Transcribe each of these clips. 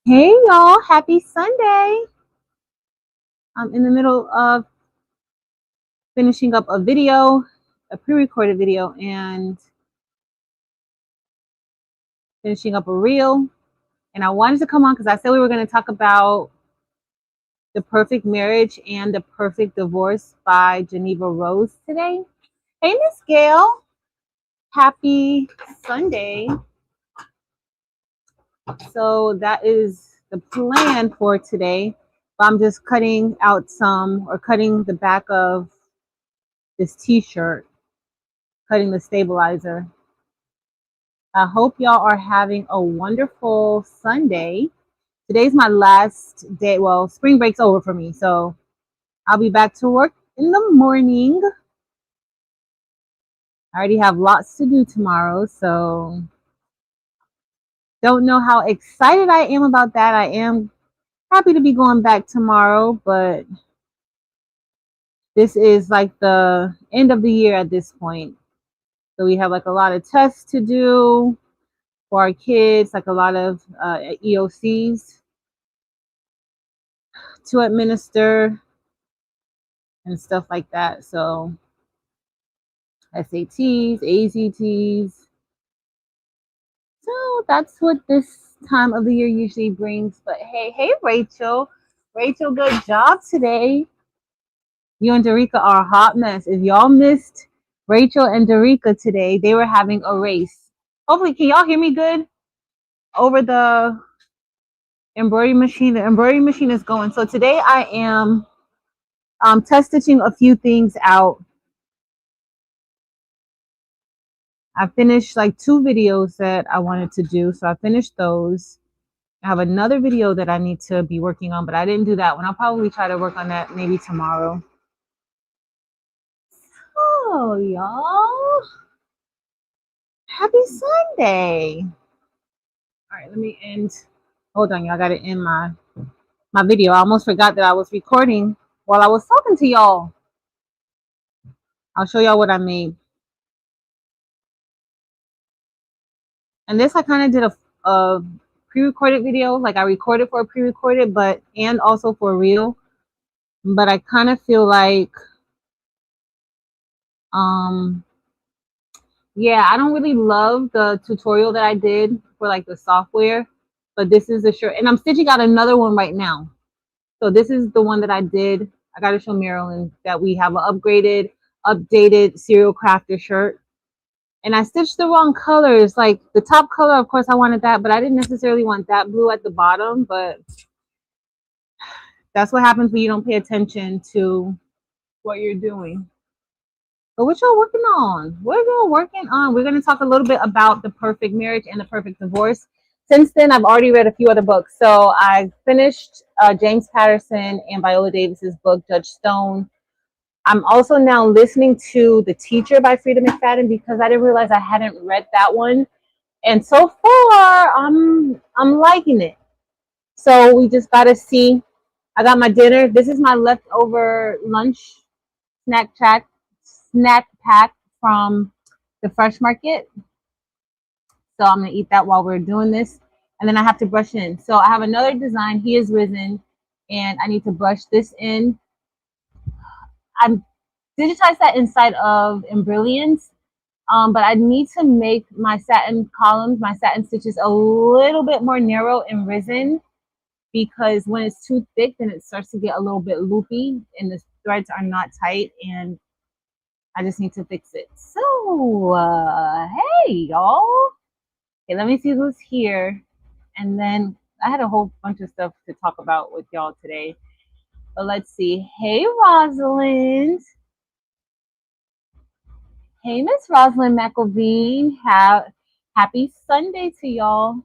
Hey y'all, happy Sunday. I'm in the middle of finishing up a video, a pre-recorded video, and finishing up a reel. And I wanted to come on because I said we were going to talk about The Perfect Marriage and The Perfect Divorce by Geneva Rose today. Hey, Miss Gail. Happy Sunday. So that is the plan for today. I'm just cutting out cutting the back of this t-shirt, cutting the stabilizer. I hope y'all are having a wonderful Sunday. Today's my last day. Well, spring break's over for me, so I'll be back to work in the morning. I already have lots to do tomorrow, so don't know how excited I am about that. I am happy to be going back tomorrow, but this is like the end of the year at this point. So we have like a lot of tests to do for our kids, like a lot of EOCs to administer and stuff like that. So SATs, ACTs. So that's what this time of the year usually brings. But hey, Rachel. Rachel, good job today. You and Derica are a hot mess. If y'all missed Rachel and Derica today, they were having a race. Hopefully, can y'all hear me good over the embroidery machine? The embroidery machine is going. So today I am test stitching a few things out. I finished like 2 videos that I wanted to do. So I finished those. I have another video that I need to be working on, but I didn't do that one. I'll probably try to work on that maybe tomorrow. Oh, y'all. Happy Sunday. All right, let me end. Hold on, y'all. I got to end my video. I almost forgot that I was recording while I was talking to y'all. I'll show y'all what I made. And this I kind of did a pre-recorded video. Like I recorded for a pre-recorded, but and also for real. But I kind of feel like yeah, I don't really love the tutorial that I did for like the software, but this is the shirt, and I'm stitching out another one right now. So this is the one that I did. I got to show Marilyn that we have an updated serial crafter shirt. And I stitched the wrong colors. Like the top color, of course, I wanted that, but I didn't necessarily want that blue at the bottom. But that's what happens when you don't pay attention to what you're doing. But what y'all working on? What are y'all working on? We're going to talk a little bit about The Perfect Marriage and The Perfect Divorce. Since then, I've already read a few other books. So I finished James Patterson and Viola Davis's book, Judge Stone. I'm also now listening to The Teacher by Frida McFadden because I didn't realize I hadn't read that one. And so far, I'm liking it. So we just got to see. I got my dinner. This is my leftover lunch snack pack from the fresh market. So I'm gonna eat that while we're doing this, and then I have to brush in. So I have another design. He is risen, and I need to brush this in. I'm digitized that inside of Embroidery, but I need to make my satin columns, my satin stitches a little bit more narrow and risen, because when it's too thick, then it starts to get a little bit loopy, and the threads are not tight, and I just need to fix it. So, hey, y'all. Okay, let me see who's here. And then I had a whole bunch of stuff to talk about with y'all today. But let's see. Hey, Rosalind. Hey, Miss Rosalind McElveen. Happy Sunday to y'all.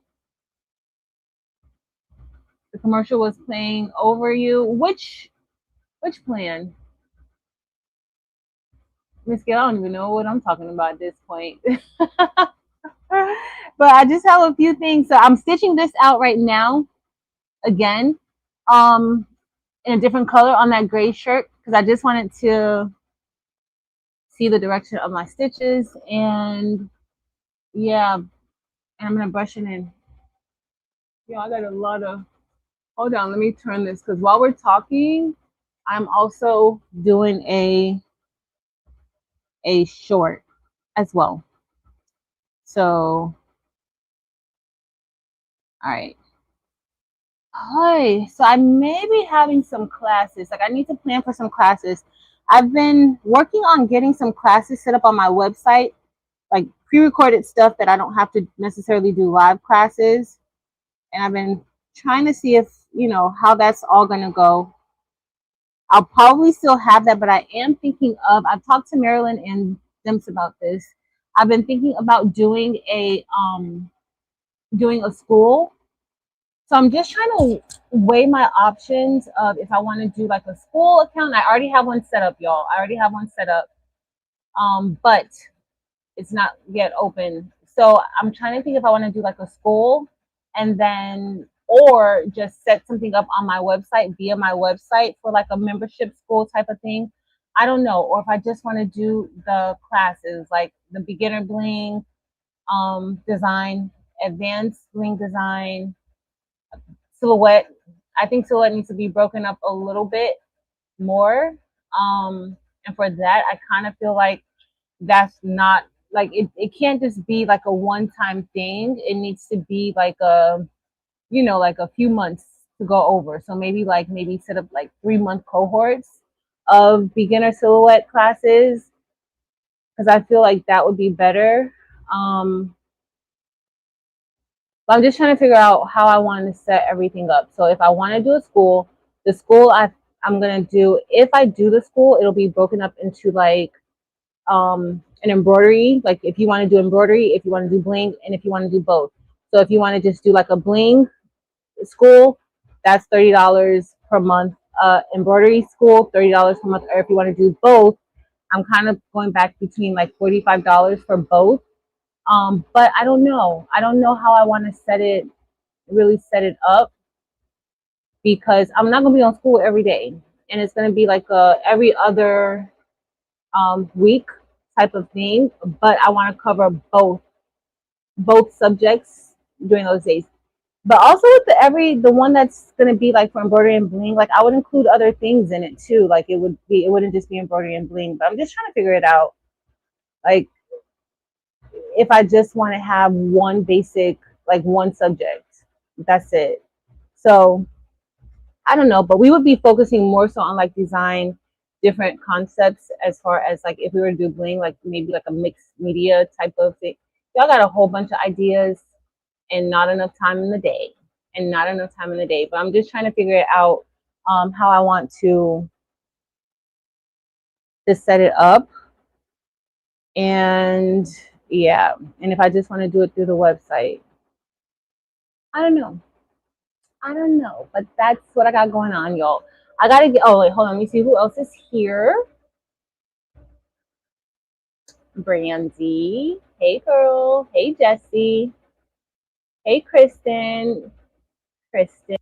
The commercial was playing over you. Which plan? Miss Gail, I don't even know what I'm talking about at this point. But I just have a few things. So I'm stitching this out right now again in a different color on that gray shirt because I just wanted to see the direction of my stitches. And yeah, and I'm gonna brush it in. Yeah, I got a lot of. Hold on, let me turn this because while we're talking, I'm also doing a short as well. So, all right. Hi. So I may be having some classes. Like I need to plan for some classes. I've been working on getting some classes set up on my website, like pre-recorded stuff that I don't have to necessarily do live classes. And I've been trying to see if, how that's all going to go. I'll probably still have that, but I am thinking of, I've talked to Marilyn and Dimps about this. I've been thinking about doing a school. So I'm just trying to weigh my options of if I want to do like a school account. I already have one set up, y'all. I already have one set up. But it's not yet open. So I'm trying to think if I want to do like a school and then or just set something up on my website via my website for like a membership school type of thing. I don't know. Or if I just want to do the classes like the beginner bling design, advanced bling design, silhouette. I think silhouette needs to be broken up a little bit more. And for that, I kind of feel like that's not like it can't just be like a one-time thing. It needs to be like like a few months to go over. So maybe set up like 3-month cohorts of beginner silhouette classes because I feel like that would be better. But I'm just trying to figure out how I want to set everything up. So if I want to do a school, the school I'm gonna do, if I do the school, it'll be broken up into like an embroidery, like if you want to do embroidery, if you want to do bling, and if you want to do both. So if you want to just do like a bling school, that's $30 per month. Embroidery school, $30 per month. Or if you want to do both, I'm kind of going back between like $45 for both. But I don't know. I don't know how I want to really set it up because I'm not gonna be on school every day, and it's gonna be like a every other week type of thing. But I want to cover both subjects during those days. But also with the one that's gonna be like for embroidery and bling, like I would include other things in it too. Like it wouldn't just be embroidery and bling. But I'm just trying to figure it out. Like if I just want to have one basic, like one subject, that's it. So I don't know, but we would be focusing more so on like design, different concepts as far as like if we were to do bling, like maybe like a mixed media type of thing. Y'all got a whole bunch of ideas and not enough time in the day. And not enough time in the day. But I'm just trying to figure it out how I want to set it up. And yeah. And if I just want to do it through the website. I don't know. I don't know. But that's what I got going on, y'all. I gotta get wait, hold on. Let me see who else is here. Brandy. Hey, girl. Hey, Jesse. Hey, Kristen. Kristen.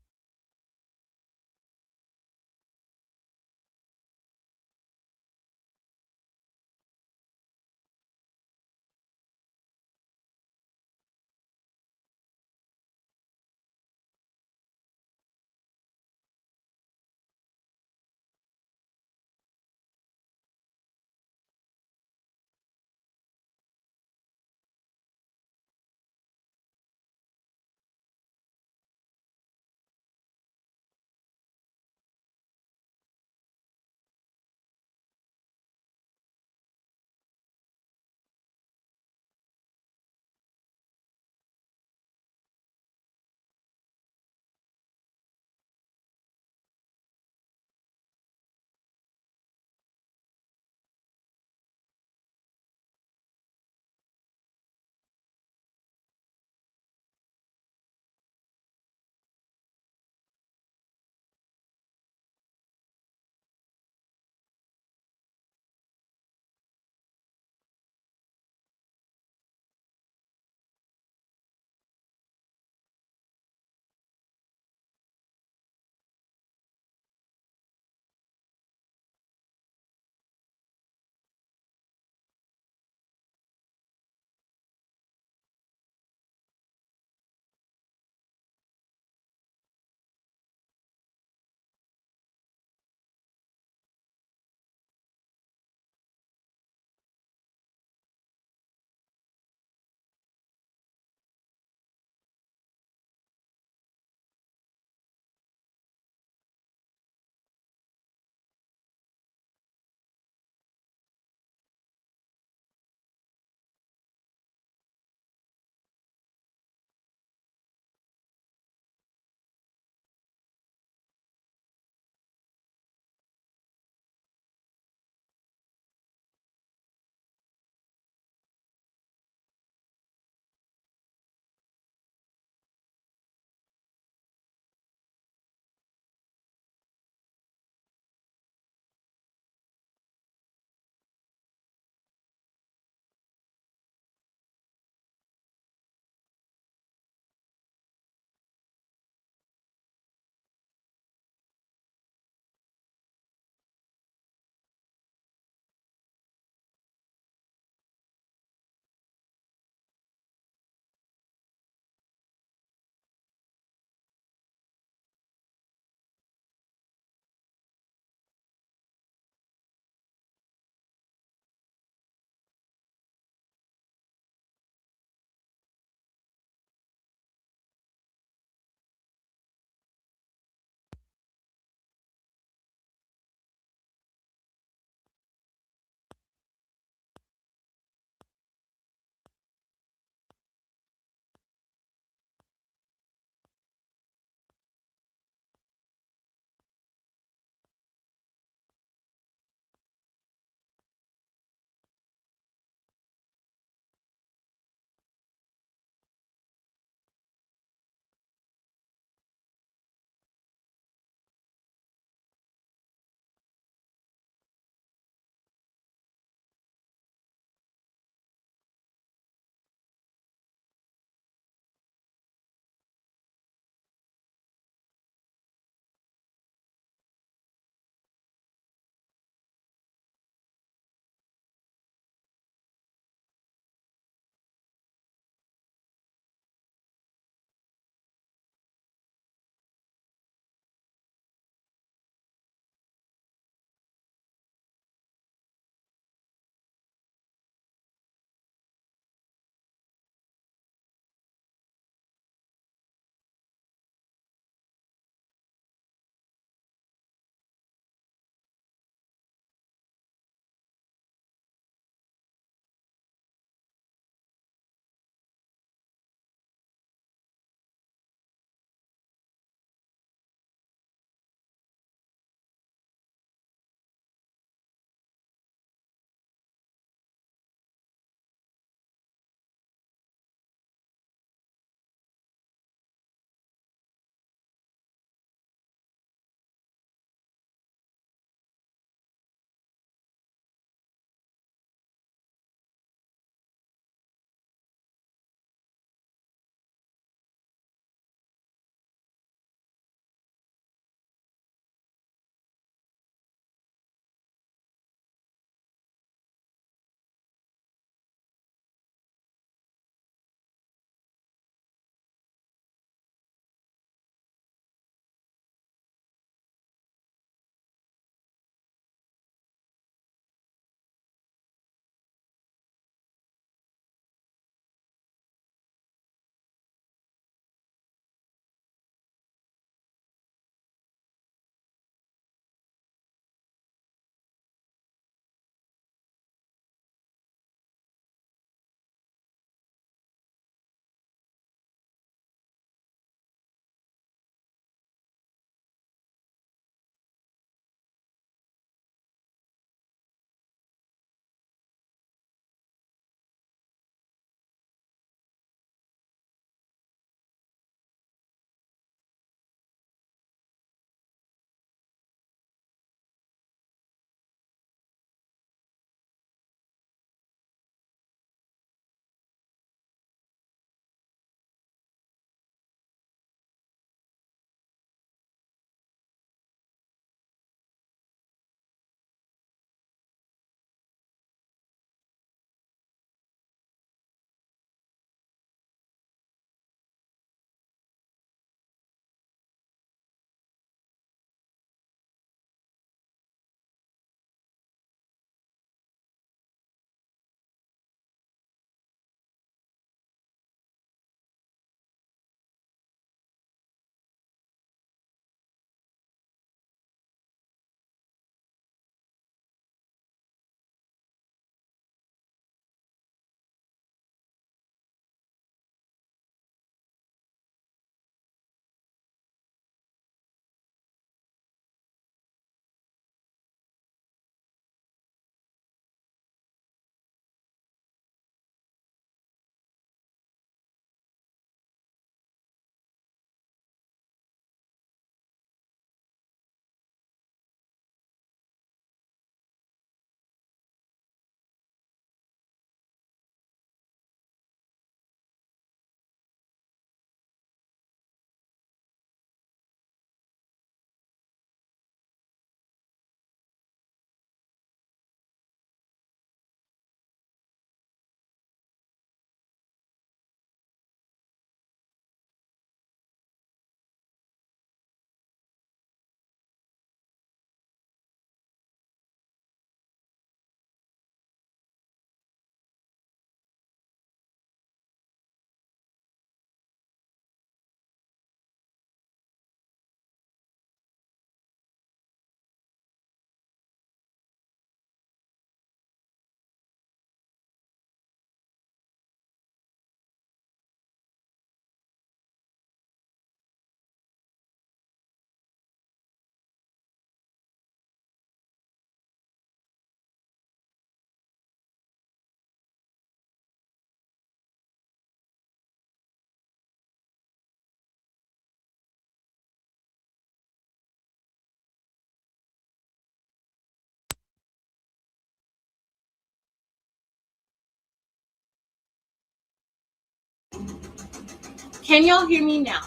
Can y'all hear me now?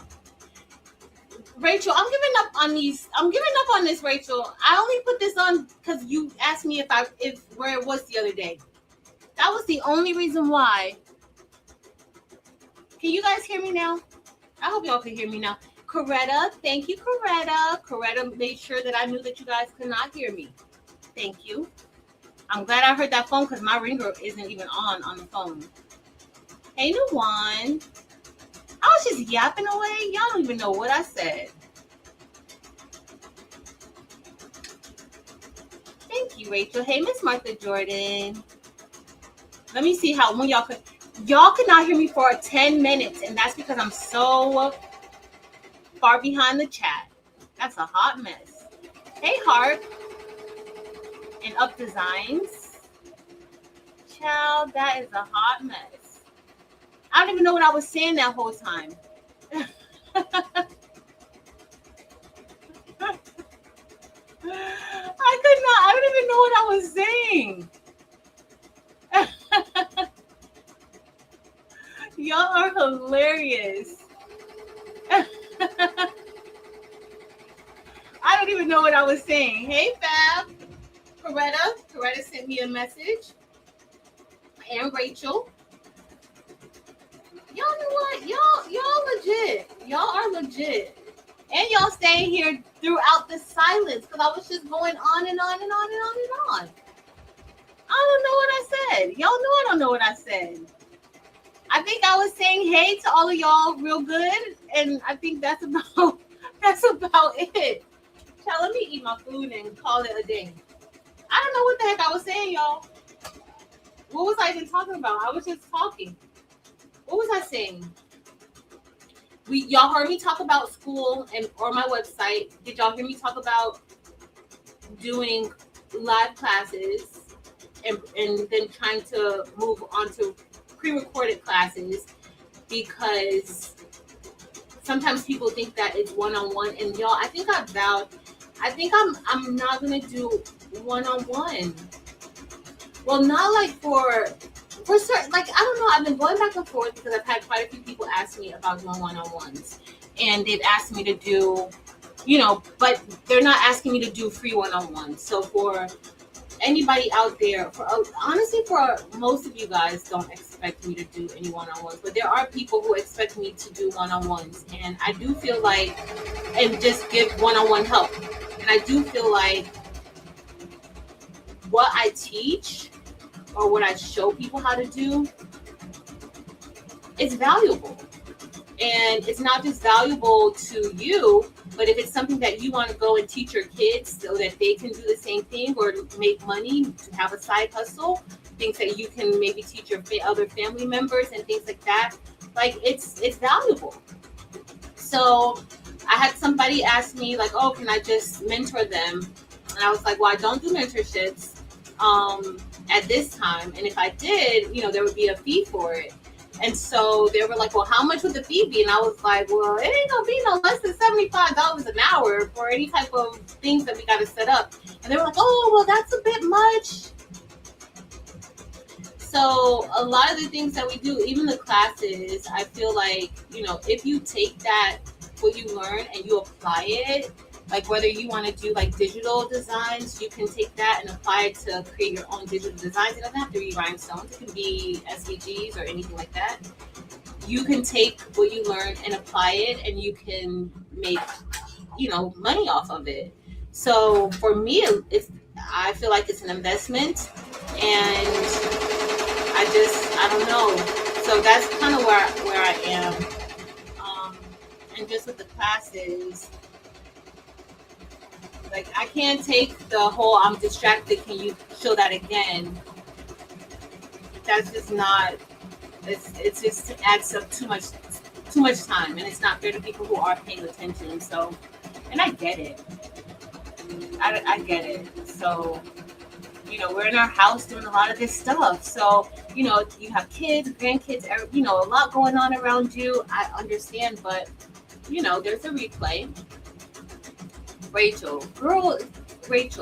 Rachel, I'm giving up on these. I'm giving up on this, Rachel. I only put this on because you asked me if where it was the other day. That was the only reason why. Can you guys hear me now? I hope y'all can hear me now. Coretta, thank you, Coretta. Coretta made sure that I knew that you guys could not hear me. Thank you. I'm glad I heard that phone because my ringer isn't even on the phone. Hey, Nuwan. I was just yapping away. Y'all don't even know what I said. Thank you, Rachel. Hey, Miss Martha Jordan. Let me see how when y'all could not hear me for 10 minutes, and that's because I'm so far behind the chat. That's a hot mess. Hey, Heart. And Up Designs. Child, that is a hot mess. I don't even know what I was saying that whole time. I don't even know what I was saying. Y'all are hilarious. I don't even know what I was saying. Hey, Fab. Coretta sent me a message. And Rachel. Y'all know what? Y'all legit. Y'all are legit. And y'all staying here throughout the silence because I was just going on and on and on and on and on. I don't know what I said. Y'all know I don't know what I said. I think I was saying hey to all of y'all real good, and I think that's about it. Child, let me eat my food and call it a day. I don't know what the heck I was saying, y'all. What was I even talking about? I was just talking. What was I saying? Y'all heard me talk about school or my website. Did y'all hear me talk about doing live classes and then trying to move on to pre-recorded classes because sometimes people think that it's one-on-one, and y'all, I think I'm not gonna do one-on-one. Well, not like for certain, like, I don't know, I've been going back and forth because I've had quite a few people ask me about doing one-on-ones, and they've asked me to do, but they're not asking me to do free one-on-ones. So for anybody out there, honestly, for most of you guys don't expect me to do any one-on-ones, but there are people who expect me to do one-on-ones, and I do feel like, and just give one-on-one help, and I do feel like what I teach or what I show people how to do is valuable. And it's not just valuable to you, but if it's something that you want to go and teach your kids so that they can do the same thing or make money, to have a side hustle, things that you can maybe teach your other family members and things like that, like it's valuable. So I had somebody ask me like, oh, can I just mentor them? And I was like, well, I don't do mentorships at this time. And if I did, there would be a fee for it. And so they were like, well, how much would the fee be? And I was like, well, it ain't gonna be no less than $75 an hour for any type of things that we got to set up. And they were like, oh, well, that's a bit much. So a lot of the things that we do, even the classes, I feel like, if you take that, what you learn, and you apply it, like whether you want to do like digital designs, you can take that and apply it to create your own digital designs. It doesn't have to be rhinestones. It can be SVGs or anything like that. You can take what you learn and apply it, and you can make, money off of it. So for me, I feel like it's an investment, and I don't know. So that's kind of where I am. And just with the classes, like, I can't take the whole I'm distracted, can you show that again? That's just not, it just adds up too much time, and it's not fair to people who are paying attention. So, and I get it. I get it. So, we're in our house doing a lot of this stuff. So, you have kids, grandkids, a lot going on around you. I understand, but, there's a replay. Rachel,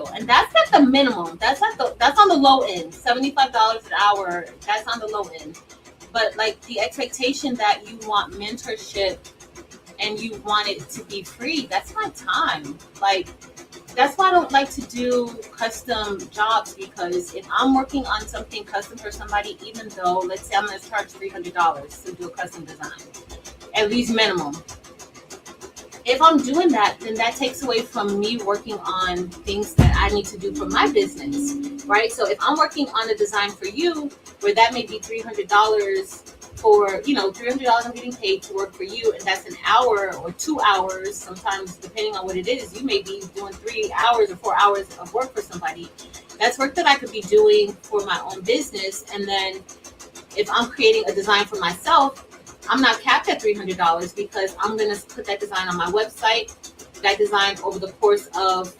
and that's at the minimum. That's on the low end. $75 an hour. That's on the low end. but like the expectation that you want mentorship and you want it to be free, that's my time. Like, that's why I don't like to do custom jobs, because if I'm working on something custom for somebody, even though, let's say I'm going to charge $300 to do a custom design, at least minimum. If I'm doing that, then that takes away from me working on things that I need to do for my business, right? So if I'm working on a design for you, where that may be $300 for, $300 I'm getting paid to work for you, and that's an hour or 2 hours, sometimes depending on what it is, you may be doing 3 hours or 4 hours of work for somebody. That's work that I could be doing for my own business. And then if I'm creating a design for myself, I'm not capped at $300, because I'm going to put that design on my website. That design over the course of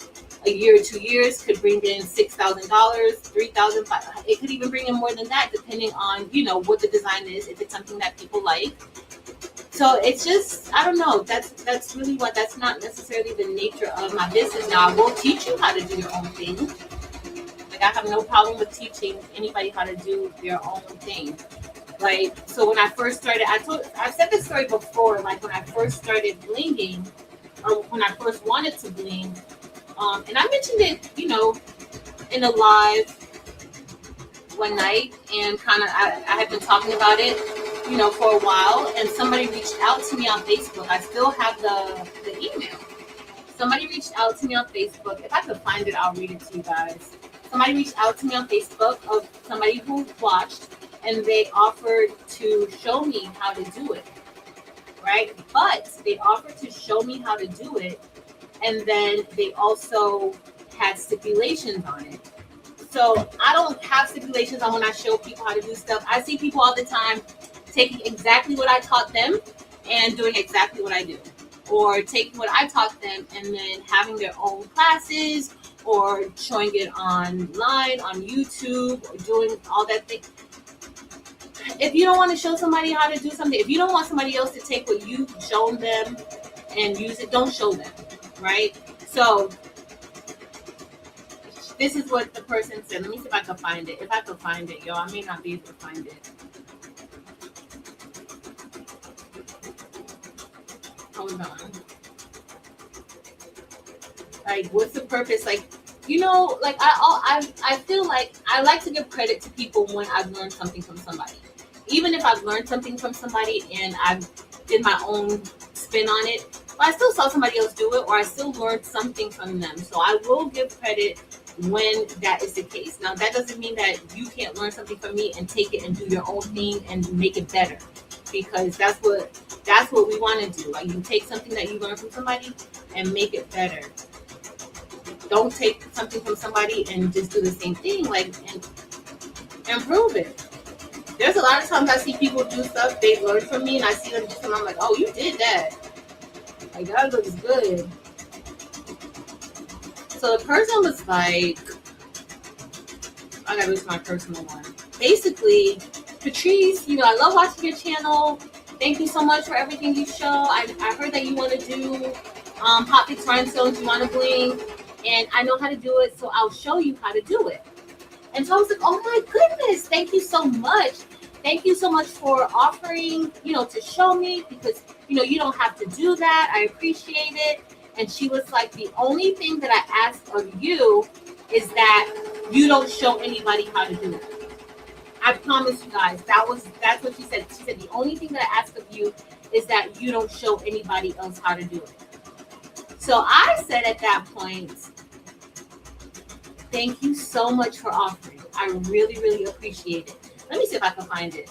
a year or 2 years could bring in $6,000, $3,000. It could even bring in more than that, depending on, what the design is, if it's something that people like. So it's just, I don't know. That's really that's not necessarily the nature of my business. Now, I will teach you how to do your own thing. Like, I have no problem with teaching anybody how to do their own thing. Like, so when I first started, I've said this story before, like when I first started blinging, or when I first wanted to bling, and I mentioned it, in a live one night, and kind of, I had been talking about it, for a while, and somebody reached out to me on Facebook. I still have the email. Somebody reached out to me on Facebook. If I could find it, I'll read it to you guys. Somebody reached out to me on Facebook, of somebody who watched, and they offered to show me how to do it, right? But they offered to show me how to do it, and then they also had stipulations on it. So I don't have stipulations on when I show people how to do stuff. I see people all the time taking exactly what I taught them and doing exactly what I do, or taking what I taught them and then having their own classes, or showing it online on YouTube, or doing all that thing. If you don't want to show somebody how to do something, if you don't want somebody else to take what you've shown them and use it, don't show them, right? So this is what the person said. Let me see if I can find it. If I can find it, yo, I may not be able to find it. Hold on. Like, what's the purpose? Like, like I feel like I like to give credit to people when I've learned something from somebody. Even if I've learned something from somebody and I've did my own spin on it, but I still saw somebody else do it, or I still learned something from them. So I will give credit when that is the case. Now, that doesn't mean that you can't learn something from me and take it and do your own thing and make it better, because that's what we want to do. Like, you take something that you learn from somebody and make it better. Don't take something from somebody and just do the same thing, like, and improve it. There's a lot of times I see people do stuff they learned from me, and I see them do something, I'm like, oh, you did that. Like, that looks good. So the person was like, I gotta lose my personal one. Basically, Patrice, I love watching your channel. Thank you so much for everything you show. I heard that you want to do hot fix rhinestones, you want to bling, and I know how to do it, so I'll show you how to do it. And so I was like, oh my goodness, thank you so much. Thank you so much for offering, to show me, because, you don't have to do that. I appreciate it. And she was like, the only thing that I ask of you is that you don't show anybody how to do it. I promise you guys, that's what she said. She said, the only thing that I ask of you is that you don't show anybody else how to do it. So I said at that point, thank you so much for offering. I really, really appreciate it. Let me see if I can find it.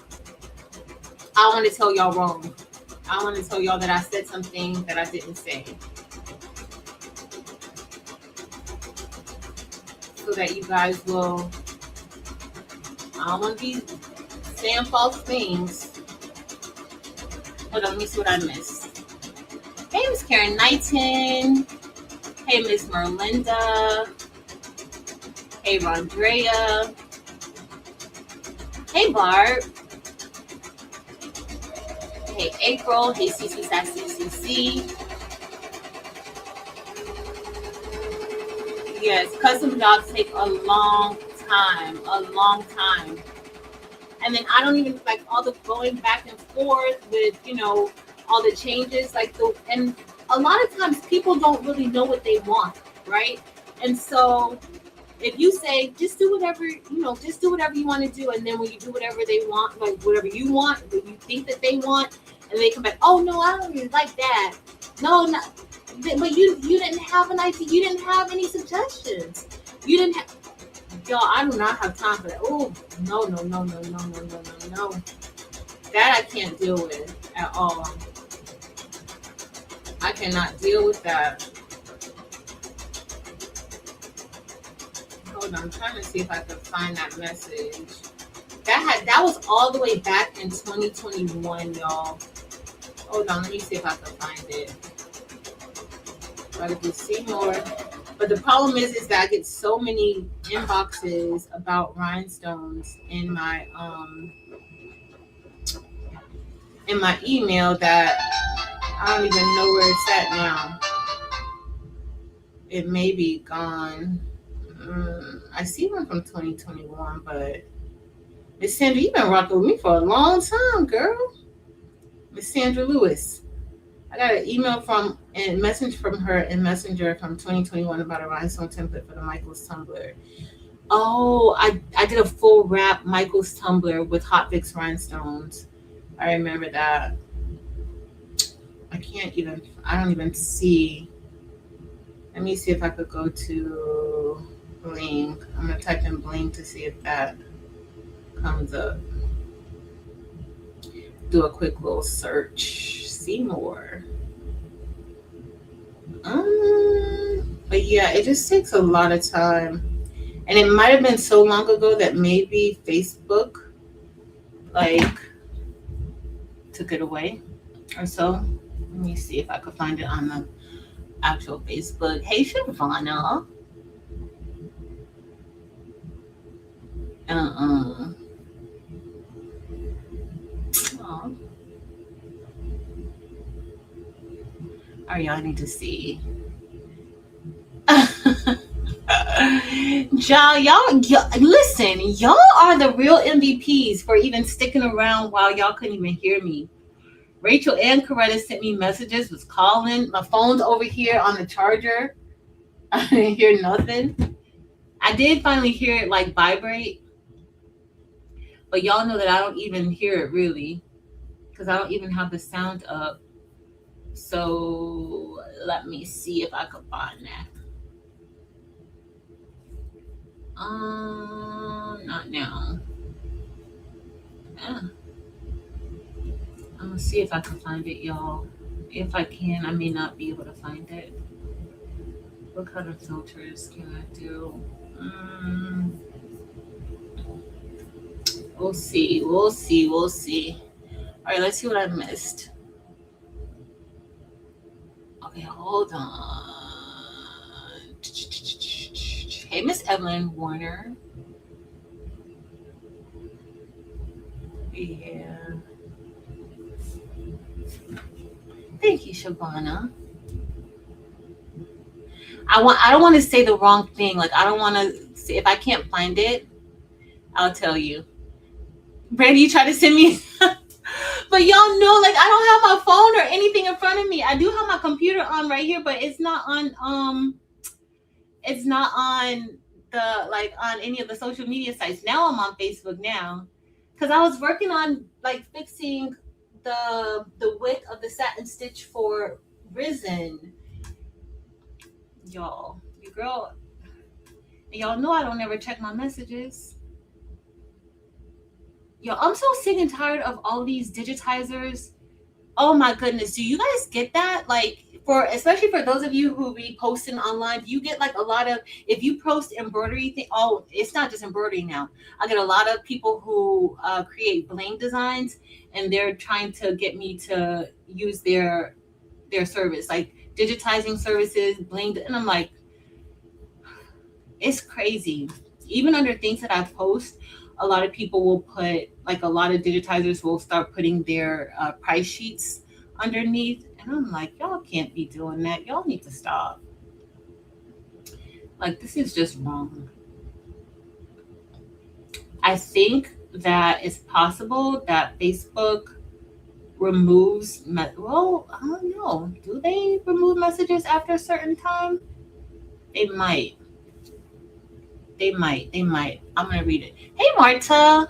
I want to tell y'all wrong. I want to tell y'all that I said something that I didn't say, so that you guys will, I don't want to be saying false things. Hold on, let me see what I missed. Hey, Miss Karen Knighton. Hey, Miss Merlinda. Hey, Rondrea. Hey, Barb. Hey, April. Hey, CC Sassy CC. Yes, custom jobs take a long time. and then I don't even like all the going back and forth with, you know, all the changes, like and a lot of times people don't really know what they want, right? And so if you say just do whatever, you know, just do whatever you want to do, and then when you do whatever they want, like whatever you want, what you think that they want, and they come back, oh no, I don't really like that. No, no, but you didn't have an idea, you didn't have any suggestions, you didn't have. Y'all, I do not have time for that. Oh no, no, no, no, no, no, no, no, no. That I can't deal with at all. I cannot deal with that. Hold on, I'm trying to see if I can find that message. That was all the way back in 2021, y'all. Hold on, let me see if I can find it. Gotta do see more. But the problem is that I get so many inboxes about rhinestones in my email that I don't even know where it's at now. It may be gone. I see one from 2021, but Miss Sandra, you've been rocking with me for a long time, girl. Miss Sandra Lewis. I got an email and message from her in Messenger from 2021 about a rhinestone template for the Michaels tumbler. Oh, I did a full wrap Michaels tumbler with Hot Fix rhinestones. I remember that. I don't even see. Let me see if I could go to Bling. I'm going to type in Bling to see if that comes up. Do a quick little search. See more. But yeah, it just takes a lot of time. And it might have been so long ago that maybe Facebook took it away or so. Let me see if I could find it on the actual Facebook. Hey, Shavana. Oh. All right, y'all need to see. y'all listen, y'all are the real MVPs for even sticking around while y'all couldn't even hear me. Rachel and Coretta sent me messages, was calling. My phone's over here on the charger. I didn't hear nothing. I did finally hear it like vibrate, but y'all know that I don't even hear it really because I don't even have the sound up. So let me see if I can find that. Not now. I'm gonna see if I can find it, y'all. If I can, I may not be able to find it. What kind of filters can I do? We'll see. We'll see. All right, let's see what I missed. Okay, hold on. Hey, Miss Evelyn Warner. Yeah. Thank you, Shabana. I don't want to say the wrong thing. Like, I don't want to say, if I can't find it, I'll tell you. Brandy, you try to send me, but y'all know, like, I don't have my phone or anything in front of me. I do have my computer on right here, but it's not on on any of the social media sites. Now I'm on Facebook now, because I was working on like fixing the width of the satin stitch for Risen. Y'all, y'all know I don't ever check my messages. Yo, I'm so sick and tired of all these digitizers. Oh my goodness, do you guys get that? Like, especially for those of you who be posting online, you get like a lot of, if you post embroidery thing, oh, it's not just embroidery now. I get a lot of people who create bling designs, and they're trying to get me to use their service, like digitizing services, bling, and I'm like, it's crazy. Even under things that I post, a lot of people will put, like, a lot of digitizers will start putting their price sheets underneath. And I'm like, y'all can't be doing that. Y'all need to stop. Like, this is just wrong. I think that it's possible that Facebook removes, well, I don't know. Do they remove messages after a certain time? They might. They might. They might. I'm going to read it. Hey, Marta.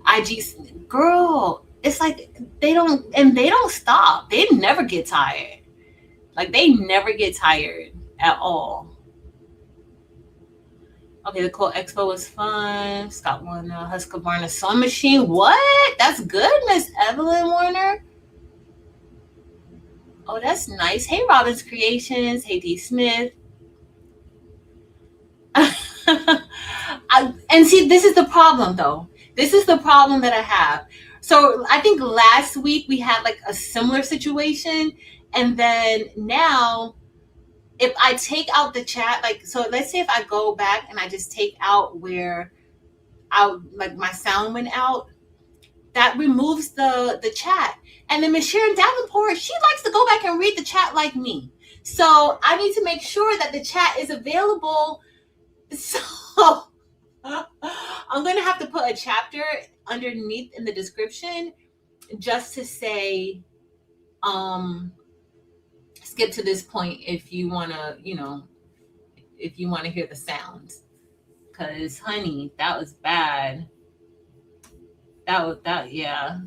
IG, girl, it's like they don't stop. They never get tired. Like, they never get tired at all. Okay, the Cold Expo was fun. Scott Warner, Husqvarna sewing machine. What? That's good, Miss Evelyn Warner. Oh, that's nice. Hey, Robin's Creations. Hey, D. Smith. And see, this is the problem, though. This is the problem that I have. So I think last week we had like a similar situation, and then now if I take out the chat, like, so let's say if I go back and I just take out where I like my sound went out, that removes the chat. And then Miss Sharon Davenport, she likes to go back and read the chat like me. So I need to make sure that the chat is available. So I'm going to have to put a chapter underneath in the description just to say, skip to this point if you want to, if you want to hear the sounds. Because, honey, that was bad. Yeah.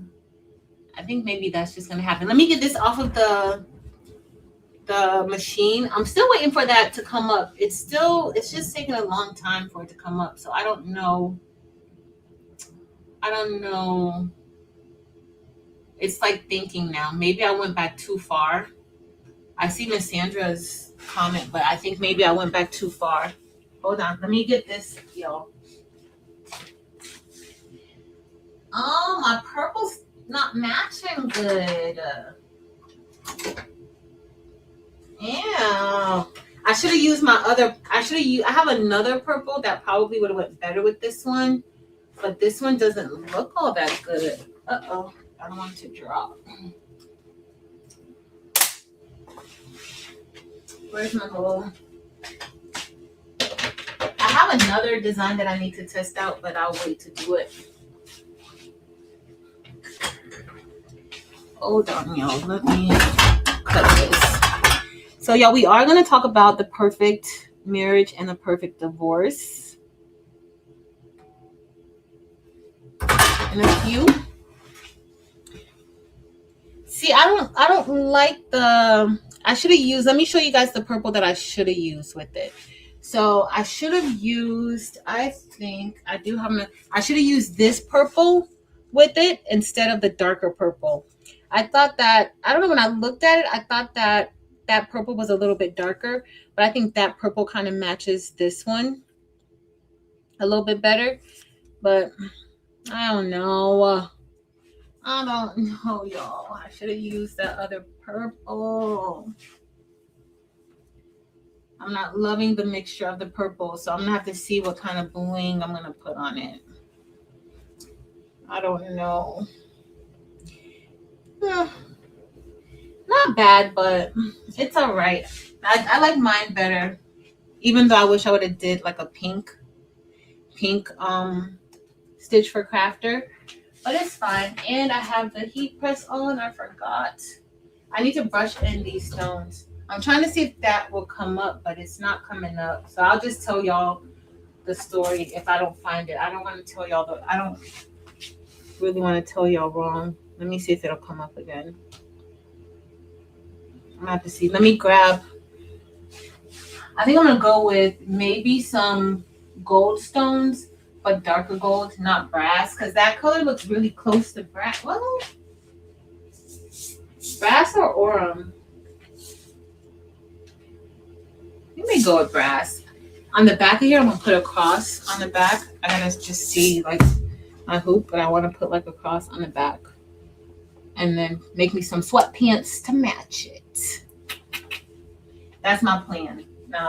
I think maybe that's just going to happen. Let me get this off of the machine. I'm still waiting for that to come up. It's just taking a long time for it to come up. So I don't know. It's like thinking now. Maybe I went back too far. I see Miss Sandra's comment, but I think maybe I went back too far. Hold on. Let me get this, y'all. Oh, my purple's not matching good. Yeah. I should have used my other. I have another purple that probably would have went better with this one, but this one doesn't look all that good. Uh-oh. I don't want it to drop. Where's my bowl? I have another design that I need to test out, but I'll wait to do it. Hold on, y'all. Let me cut this. So, y'all, we are going to talk about the perfect marriage and the perfect divorce in a few. See, I don't like the. I should have used. Let me show you guys the purple that I should have used with it. So I should have used. I think I do have. I should have used this purple with it instead of the darker purple. I thought that, I don't know, when I looked at it, I thought that purple was a little bit darker, but I think that purple kind of matches this one a little bit better. But I don't know. I don't know, y'all. I should have used that other purple. I'm not loving the mixture of the purple, so I'm going to have to see what kind of bling I'm going to put on it. I don't know. Not bad, but it's all right. I like mine better, even though I wish I would have did like a pink stitch for crafter, but it's fine. And I have the heat press on. I forgot. I need to brush in these stones. I'm trying to see if that will come up, but it's not coming up. So I'll just tell y'all the story if I don't find it. I don't want to tell y'all I don't really want to tell y'all wrong. Let me see if it'll come up again. I'm gonna have to see. Let me grab. I think I'm gonna go with maybe some gold stones, but darker gold, not brass, because that color looks really close to brass. Well, brass or aurum. You may go with brass. On the back of here, I'm gonna put a cross on the back. I gotta just see like my hoop, but I want to put like a cross on the back, and then make me some sweatpants to match it. That's my plan. Now,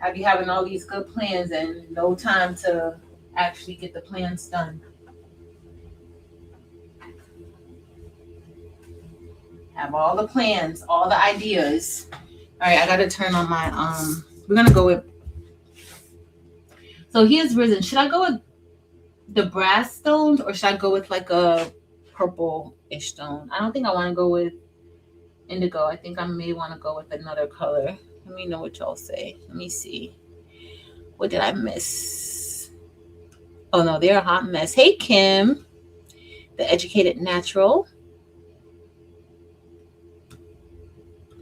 I be having all these good plans and no time to actually get the plans done. Have all the plans, all the ideas. All right, I got to turn on my, we're going to go with So he is risen. Should I go with the brass stones or should I go with like a purple-ish stone? I don't think I want to go with indigo. I think I may want to go with another color. Let me know what y'all say. Let me see. What did I miss? Oh no, they're a hot mess. Hey Kim, the educated natural.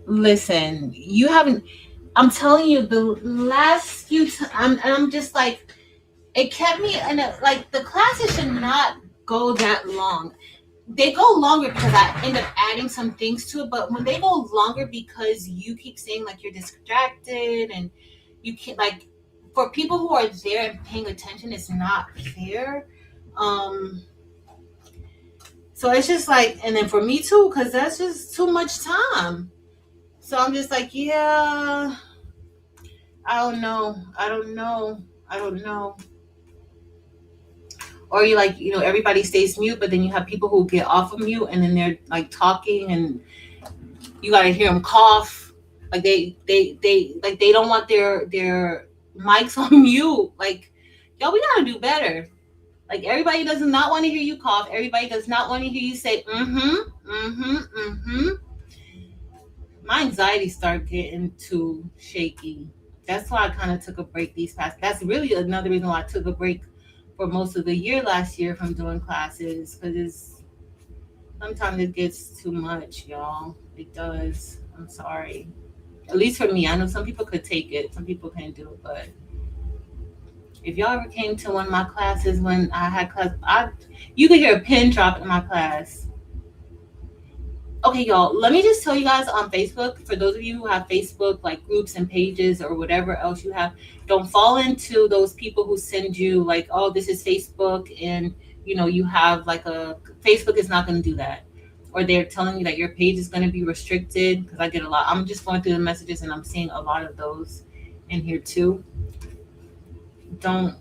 Listen, you haven't. I'm telling you, the last few times, I'm just like, it kept me in a, like the classes should not go that long. They go longer because I end up adding some things to it, but when they go longer because you keep saying like you're distracted and you can't, like, for people who are there and paying attention, it's not fair. Um, so it's just like, and then for me too, because that's just too much time. So I'm just like, yeah, I don't know. I don't know. I don't know. Or you like, everybody stays mute, but then you have people who get off of mute and then they're like talking and you got to hear them cough. Like they don't want their mics on mute. Like, yo, we got to do better. Like everybody does not want to hear you cough. Everybody does not want to hear you say, mm-hmm, mm-hmm, mm-hmm. My anxiety started getting too shaky. That's why I kind of took a break these past. That's really another reason why I took a break for most of the year last year from doing classes because sometimes it gets too much, y'all. It does. I'm sorry. At least for me, I know some people could take it, some people can't do it. But if y'all ever came to one of my classes when I had class, you could hear a pin drop in my class. Okay, y'all, let me just tell you guys on Facebook, for those of you who have Facebook like groups and pages or whatever else you have, don't fall into those people who send you like, oh, this is Facebook and you have like a Facebook is not going to do that. Or they're telling you that your page is going to be restricted because I get a lot. I'm just going through the messages and I'm seeing a lot of those in here too. Don't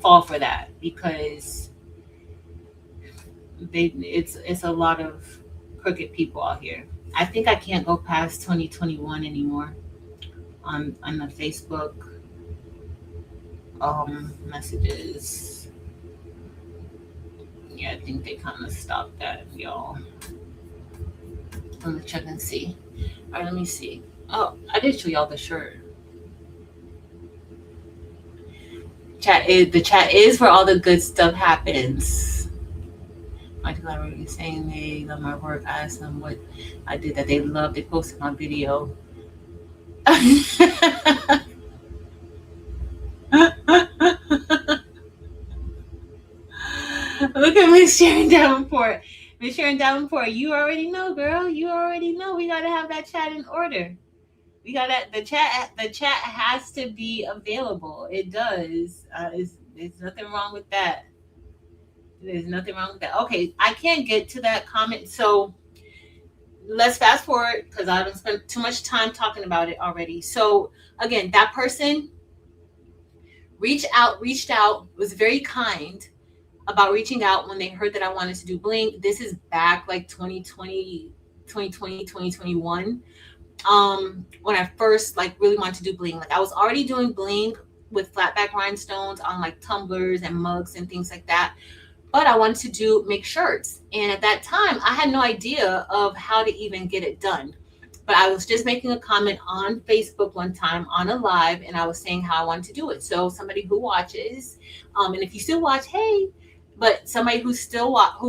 fall for that because it's a lot of crooked people out here. I think I can't go past 2021 anymore on the Facebook messages. Yeah, I think they kind of stopped that, y'all. Let me check and see. All right, let me see. Oh, I did show y'all the shirt. The chat is where all the good stuff happens. My collaborator is saying they love my work. I asked them what I did that they loved. They posted my video. Look at Miss Sharon Davenport. Miss Sharon Davenport, you already know, girl. You already know. We gotta have that chat in order. We gotta the chat. The chat has to be available. It does. There's nothing wrong with that. There's nothing wrong with that. Okay, I can't get to that comment, so let's fast forward because I don't spend too much time talking about it already. So again, that person reached out, was very kind about reaching out when they heard that I wanted to do Bling. This is back like 2020, 2021. When I first like really wanted to do Bling. Like I was already doing Bling with flat back rhinestones on like tumblers and mugs and things like that. But I wanted to make shirts. And at that time, I had no idea of how to even get it done. But I was just making a comment on Facebook one time on a live, and I was saying how I wanted to do it. So somebody who watches, and if you still watch, hey, but somebody who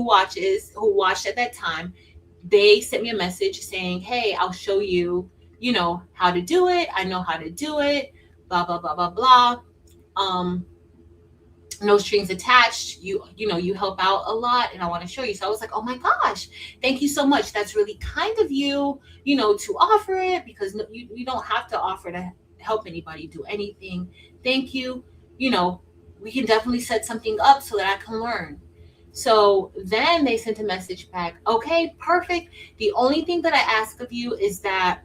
watched at that time, they sent me a message saying, hey, I'll show you, how to do it. I know how to do it, blah, blah, blah, blah, blah. No strings attached. You help out a lot and I want to show you. So I was like, oh my gosh, thank you so much. That's really kind of you, to offer it because you don't have to offer to help anybody do anything. Thank you. We can definitely set something up so that I can learn. So then they sent a message back. Okay, perfect. The only thing that I ask of you is that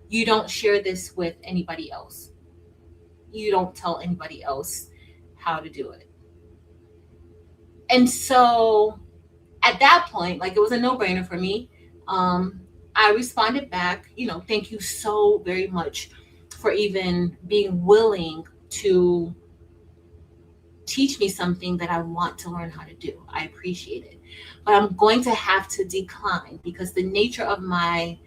you don't share this with anybody else. You don't tell anybody else how to do it. And so at that point, like it was a no-brainer for me. I responded back, thank you so very much for even being willing to teach me something that I want to learn how to do. I appreciate it. But I'm going to have to decline because the nature of my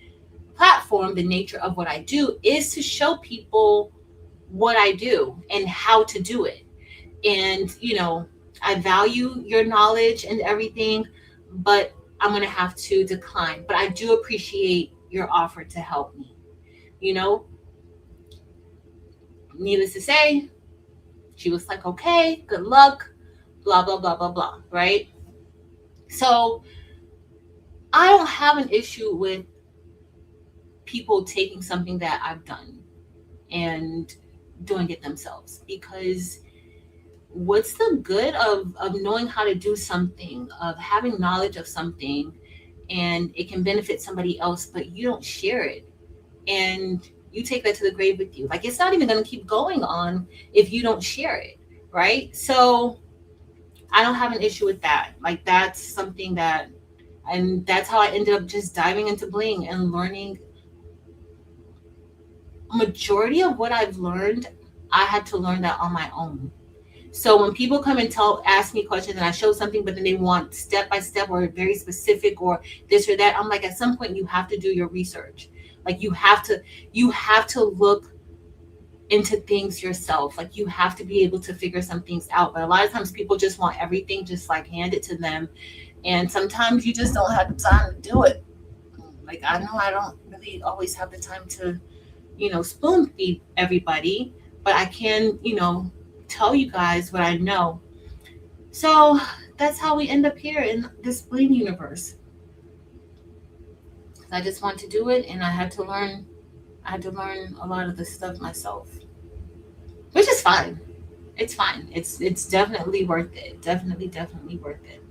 platform, the nature of what I do is to show people what I do and how to do it. And, I value your knowledge and everything, but I'm going to have to decline. But I do appreciate your offer to help me. You know, needless to say, she was like, okay, good luck, blah, blah, blah, blah, blah, right? So I don't have an issue with people taking something that I've done and doing it themselves because what's the good of knowing how to do something, of having knowledge of something, and it can benefit somebody else, but you don't share it and you take that to the grave with you. Like it's not even going to keep going on if you don't share it, right? So I don't have an issue with that. Like that's something that, and that's how I ended up just diving into Bling and learning. Majority of what I've learned, I had to learn that on my own. So when people come and ask me questions and I show something, but then they want step by step or very specific or this or that, I'm like, at some point you have to do your research. Like you have to look into things yourself. Like you have to be able to figure some things out. But a lot of times people just want everything just like handed to them. And sometimes you just don't have the time to do it. Like I know I don't really always have the time to, spoon feed everybody, but I can, tell you guys what I know. So that's how we end up here in this Bling universe. I just want to do it, and I had to learn. I had to learn a lot of this stuff myself, which is fine. It's fine. It's definitely worth it. Definitely worth it.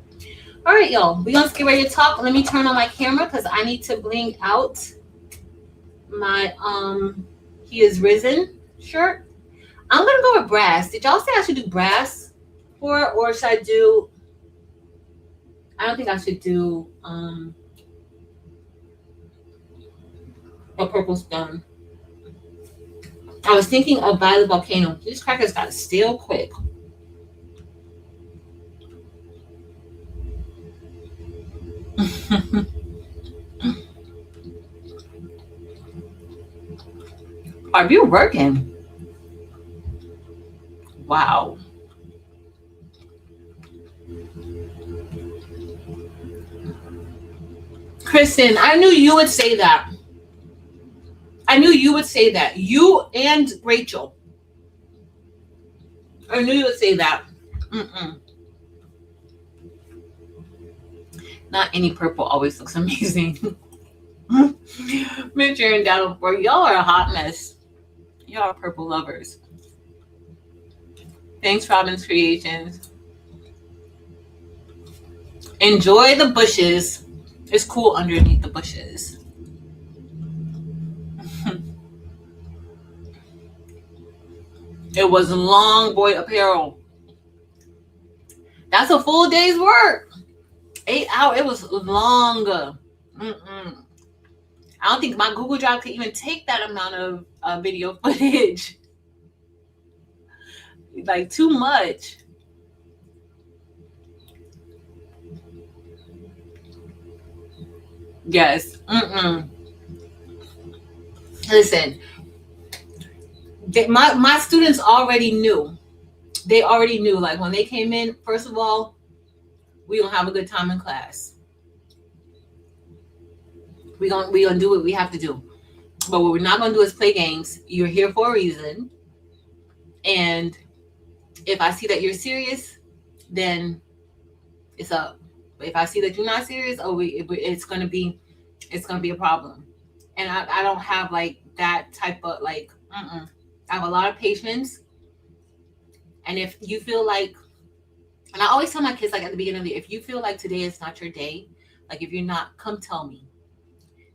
All right, y'all. We gonna get ready to talk. Let me turn on my camera because I need to bling out my He is risen shirt. I'm gonna go with brass. Did y'all say I should do brass for it, or should I do? I don't think I should do a purple stone. I was thinking of violet volcano. These crackers got stale quick. Are you working? Wow. Kristen, I knew you would say that. I knew you would say that. You and Rachel. I knew you would say that. Mm-mm. Not any purple always looks amazing. Mitchell and Davenport, y'all are a hot mess. Y'all are purple lovers. Thanks, Robin's Creations. Enjoy the bushes. It's cool underneath the bushes. It was long boy apparel. That's a full day's work. 8 hours. It was long. Mm-mm. I don't think my Google Drive could even take that amount of video footage. Like too much. Yes. Mm-mm. Listen, my students already knew. They already knew. Like when they came in, first of all, we gonna have a good time in class. We gonna do what we have to do. But what we're not gonna do is play games. You're here for a reason, and if I see that you're serious, then it's up. But if I see that you're not serious, it's gonna be a problem. And I don't have like that type of like. Mm-mm. I have a lot of patience, and if you feel like, and I always tell my kids like at the beginning of the year, if you feel like today is not your day, like if you're not, come tell me.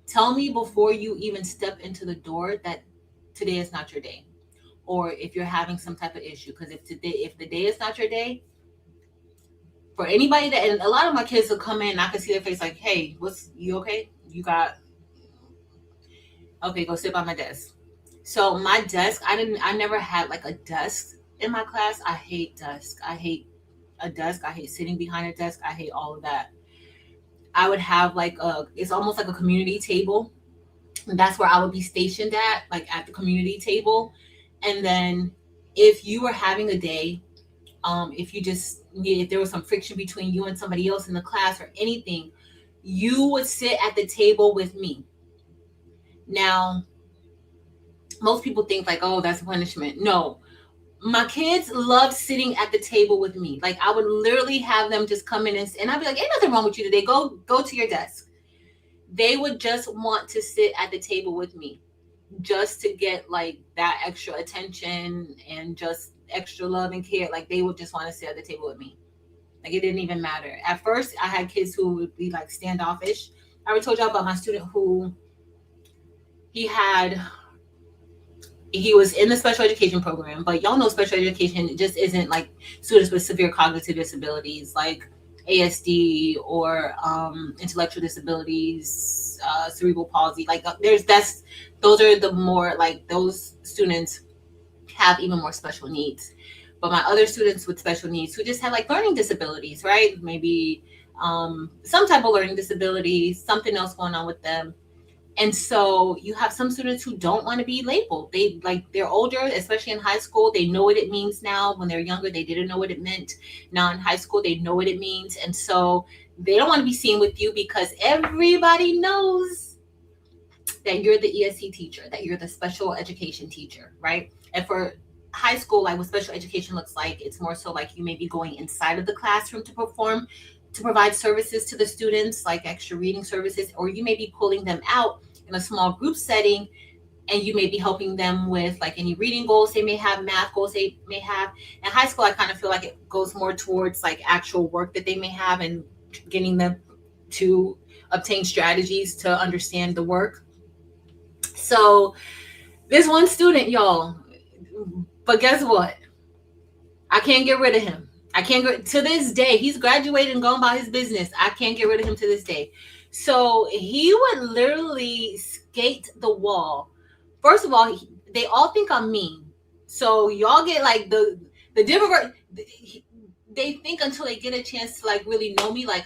Tell me before you even step into the door that today is not your day, or if you're having some type of issue. Because if the day is not your day, for anybody that, and a lot of my kids will come in and I can see their face like, hey, what's, you okay? You got, okay, go sit by my desk. So my desk, I never had like a desk in my class. I hate desk. I hate a desk. I hate sitting behind a desk. I hate all of that. I would have like it's almost like a community table. And that's where I would be stationed at, like at the community table. And then if you were having a day, if you just if there was some friction between you and somebody else in the class or anything, you would sit at the table with me. Now, most people think like, oh, that's punishment. No, my kids love sitting at the table with me. Like I would literally have them just come in and I'd be like, ain't nothing wrong with you today. Go to your desk. They would just want to sit at the table with me, just to get like that extra attention and just extra love and care. Like they would just want to sit at the table with me. Like it didn't even matter. At first, I had kids who would be like standoffish. I already told y'all about my student who he had he was in the special education program, but y'all know special education just isn't like students with severe cognitive disabilities like ASD or intellectual disabilities, cerebral palsy. Like there's that's those are the more like those students have even more special needs. But my other students with special needs who just have like learning disabilities, right? Maybe some type of learning disability, something else going on with them. And so you have some students who don't want to be labeled. They like they're older, especially in high school. They know what it means now. When they're younger, they didn't know what it meant. Now in high school, they know what it means. And so they don't want to be seen with you because everybody knows that you're the ESC teacher, that you're the special education teacher, right? And for high school, like what special education looks like, it's more so like you may be going inside of the classroom to provide services to the students, like extra reading services, or you may be pulling them out in a small group setting and you may be helping them with like any reading goals they may have, math goals they may have. In high school, I kind of feel like it goes more towards like actual work that they may have and getting them to obtain strategies to understand the work. So there's one student, y'all, but guess what? I can't get rid of him. I can't get to this day. He's graduated and gone about his business. I can't get rid of him to this day. So he would literally skate the wall. First of all, they all think I'm mean. So y'all get like the different. They think until they get a chance to like really know me, like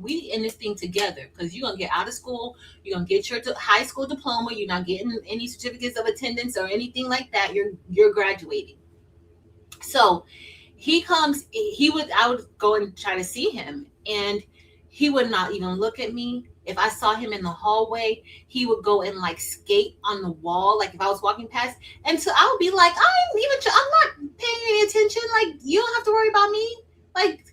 we in this thing together. Because you're gonna get out of school, you're gonna get your high school diploma. You're not getting any certificates of attendance or anything like that. You're graduating. So he comes, I would go and try to see him, and he would not even look at me. If I saw him in the hallway, he would go and like skate on the wall, like if I was walking past. And so I would be like, I'm not paying any attention. Like, you don't have to worry about me. Like,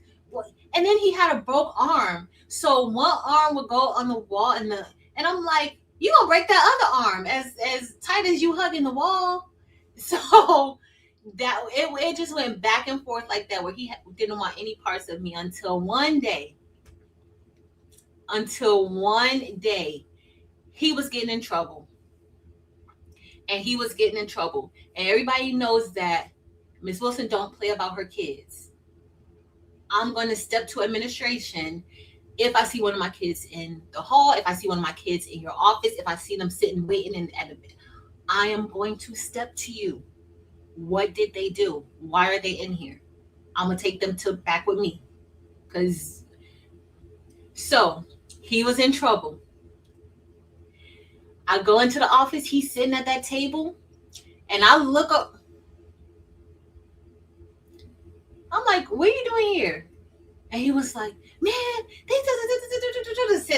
and then he had a broke arm. So one arm would go on the wall and I'm like, you gonna break that other arm as tight as you hugging the wall. So that it just went back and forth like that, where he didn't want any parts of me until one day he was getting in trouble. And everybody knows that Miss Wilson don't play about her kids. I'm going to step to administration if I see one of my kids in the hall, if I see one of my kids in your office, if I see them sitting waiting I am going to step to you. What did they do? Why are they in here? I'm gonna take them to back with me. So he was in trouble. I go into the office, he's sitting at that table, and I look up. I'm like, what are you doing here? And he was like, man, they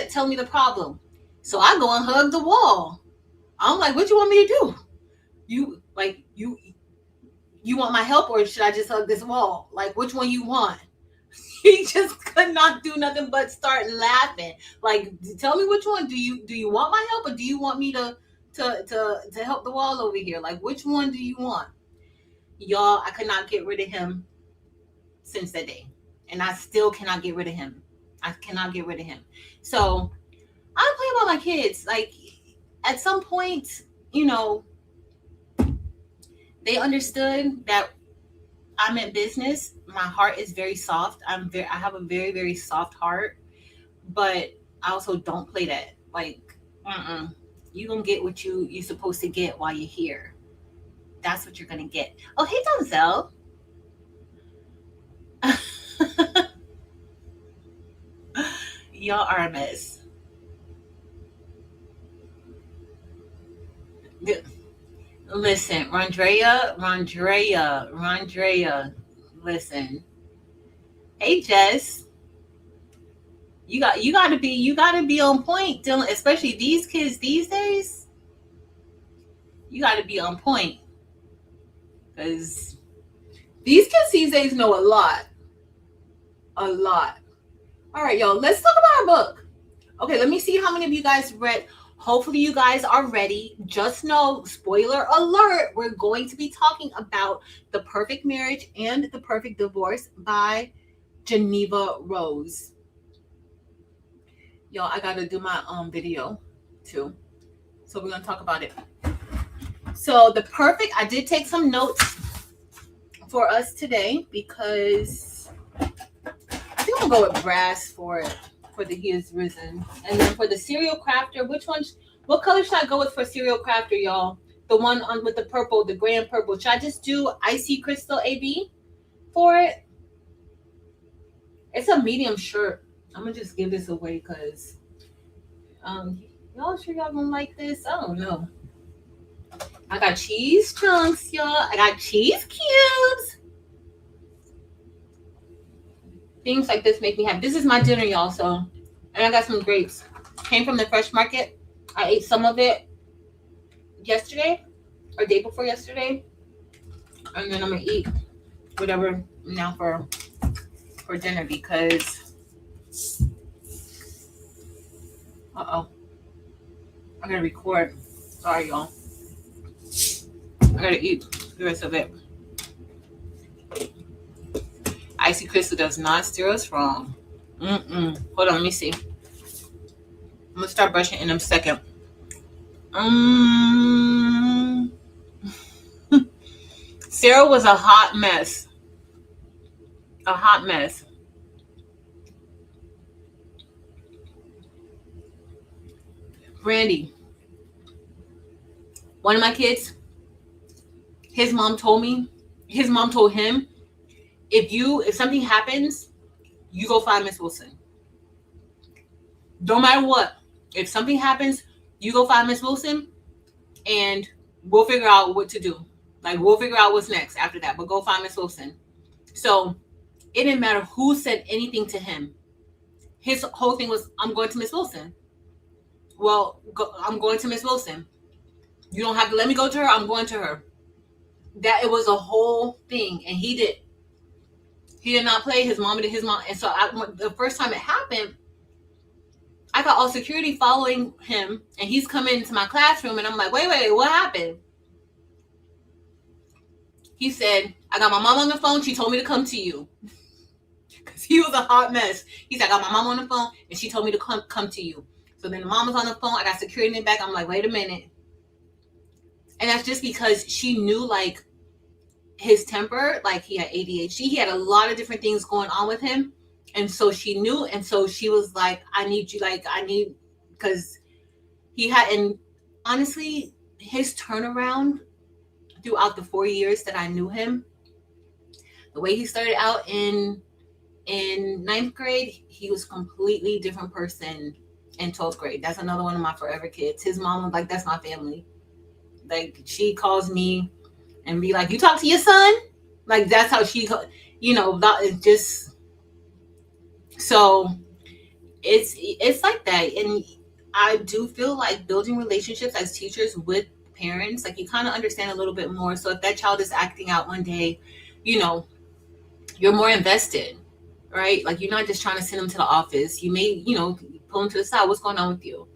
tell me the problem. So I go and hug the wall. I'm like, what you want me to do? You want my help, or should I just hug this wall? Like, which one you want? He just could not do nothing but start laughing. Like, tell me which one. Do you want my help, or do you want me to help the wall over here? Like, which one do you want? Y'all, I could not get rid of him since that day. And I still cannot get rid of him. So I don't play about my kids. Like, at some point, they understood that I'm in business. My heart is very soft. I have a very, very soft heart, but I also don't play that. Like, you gonna get what you're supposed to get while you're here. That's what you're gonna get. Oh, hey, Donzel. Y'all are a mess. Listen, Rondrea. Listen, hey Jess, you gotta be on point, Dylan. Especially these kids these days. You gotta be on point because these kids these days know a lot, a lot. All right, y'all. Let's talk about our book. Okay, let me see how many of you guys read. Hopefully, you guys are ready. Just know, spoiler alert, we're going to be talking about The Perfect Marriage and The Perfect Divorce by Geneva Rose. Y'all, I gotta do my video too. So we're gonna talk about it. So I did take some notes for us today because I think I'm gonna go with brass for it. For the He Is Risen. And then for the Serial Crafter, what color should I go with for Serial Crafter, y'all? The one on with the purple, the gray and purple. Should I just do Icy Crystal AB for it? It's a medium shirt. I'm gonna just give this away because y'all sure y'all gonna like this? I don't know. I got cheese chunks, y'all. I got cheese cubes. Things like this make me happy. This is my dinner, y'all. So, and I got some grapes. Came from the fresh market. I ate some of it yesterday or day before yesterday, and then I'm gonna eat whatever now for dinner because I gotta record. Sorry, y'all. I gotta eat the rest of it. Icy Crystal does not steer us wrong. Hold on, let me see. I'm gonna start brushing in a second. Sarah was a hot mess. A hot mess. Brandy. One of my kids, his mom told him, if something happens, you go find Miss Wilson. No matter what. If something happens, you go find Miss Wilson and we'll figure out what to do. Like, we'll figure out what's next after that, but go find Miss Wilson. So it didn't matter who said anything to him. His whole thing was, I'm going to Miss Wilson. Well, I'm going to Miss Wilson. You don't have to let me go to her. I'm going to her. That it was a whole thing, and he did not play. His mom did his mom, and so the first time it happened, I got all security following him, and he's coming into my classroom, and I'm like, wait, what happened? He said, I got my mom on the phone. She told me to come to you. Because he was a hot mess. He said, I got my mom on the phone, and she told me to come to you. So then the mom was on the phone. I got security in the back. I'm like, wait a minute. And that's just because she knew, like, his temper, like he had ADHD. He had a lot of different things going on with him. And so she knew. And so she was like, because he had, and honestly, his turnaround throughout the 4 years that I knew him, the way he started out in ninth grade, he was a completely different person in 12th grade. That's another one of my forever kids. His mom was like, that's my family. Like, she calls me and be like, you talk to your son? Like, that's how she, just, so it's like that. And I do feel like building relationships as teachers with parents, like, you kind of understand a little bit more. So if that child is acting out one day, you're more invested, right? Like, you're not just trying to send them to the office. You may, pull them to the side. What's going on with you?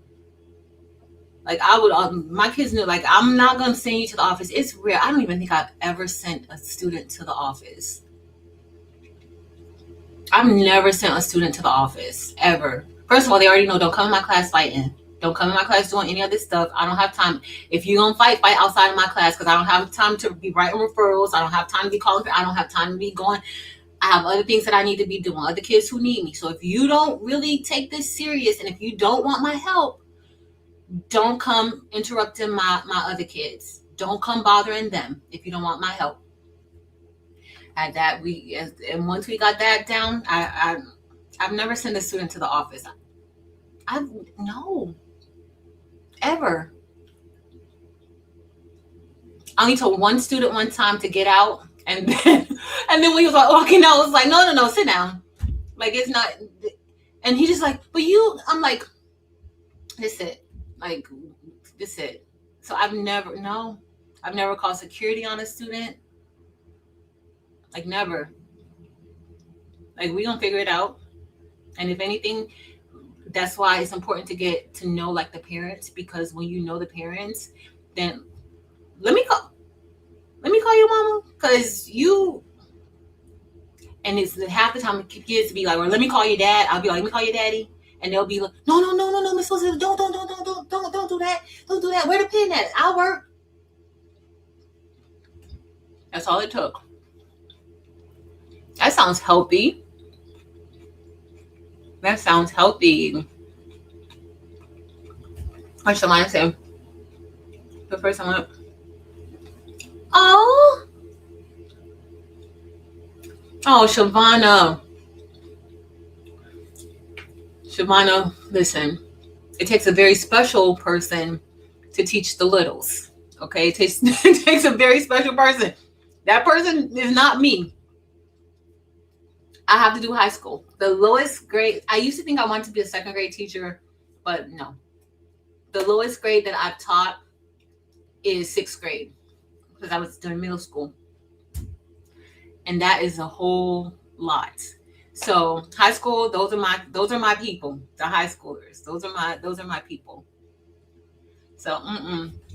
Like, I would, my kids knew, like, I'm not going to send you to the office. It's rare. I don't even think I've ever sent a student to the office. I've never sent a student to the office, ever. First of all, they already know, don't come in my class fighting. Don't come in my class doing any of this stuff. I don't have time. If you're going to fight outside of my class, because I don't have time to be writing referrals. I don't have time to be calling. I don't have time to be going. I have other things that I need to be doing. Other kids who need me. So if you don't really take this serious, and if you don't want my help, don't come interrupting my other kids. Don't come bothering them if you don't want my help. And once we got that down, I've never sent a student to the office. I've no ever. I only told one student one time to get out, and then when he was like walking out, I was like, no, sit down. Like it's not. And he just like, but you. I'm like, this it. Like this it. So I've never called security on a student. Like never. Like we gonna figure it out. And if anything, that's why it's important to get to know like the parents, because when you know the parents, then let me call your mama, because you. And it's half the time kids be like, well, let me call your dad. I'll be like, let me call your daddy. And they'll be like, no, Miss Wilson, don't do that. Don't do that. Where the pen at? I'll work. That's all it took. That sounds healthy. That sounds healthy. What should I say? The first time I went, oh, Shavana. Shavana, listen, it takes a very special person to teach the littles. Okay, it takes a very special person. That person is not me. I have to do high school. The lowest grade, I used to think I wanted to be a second grade teacher, but no. The lowest grade that I've taught is sixth grade, because I was doing middle school. And that is a whole lot. So high school, those are my people. The high schoolers, those are my people. So,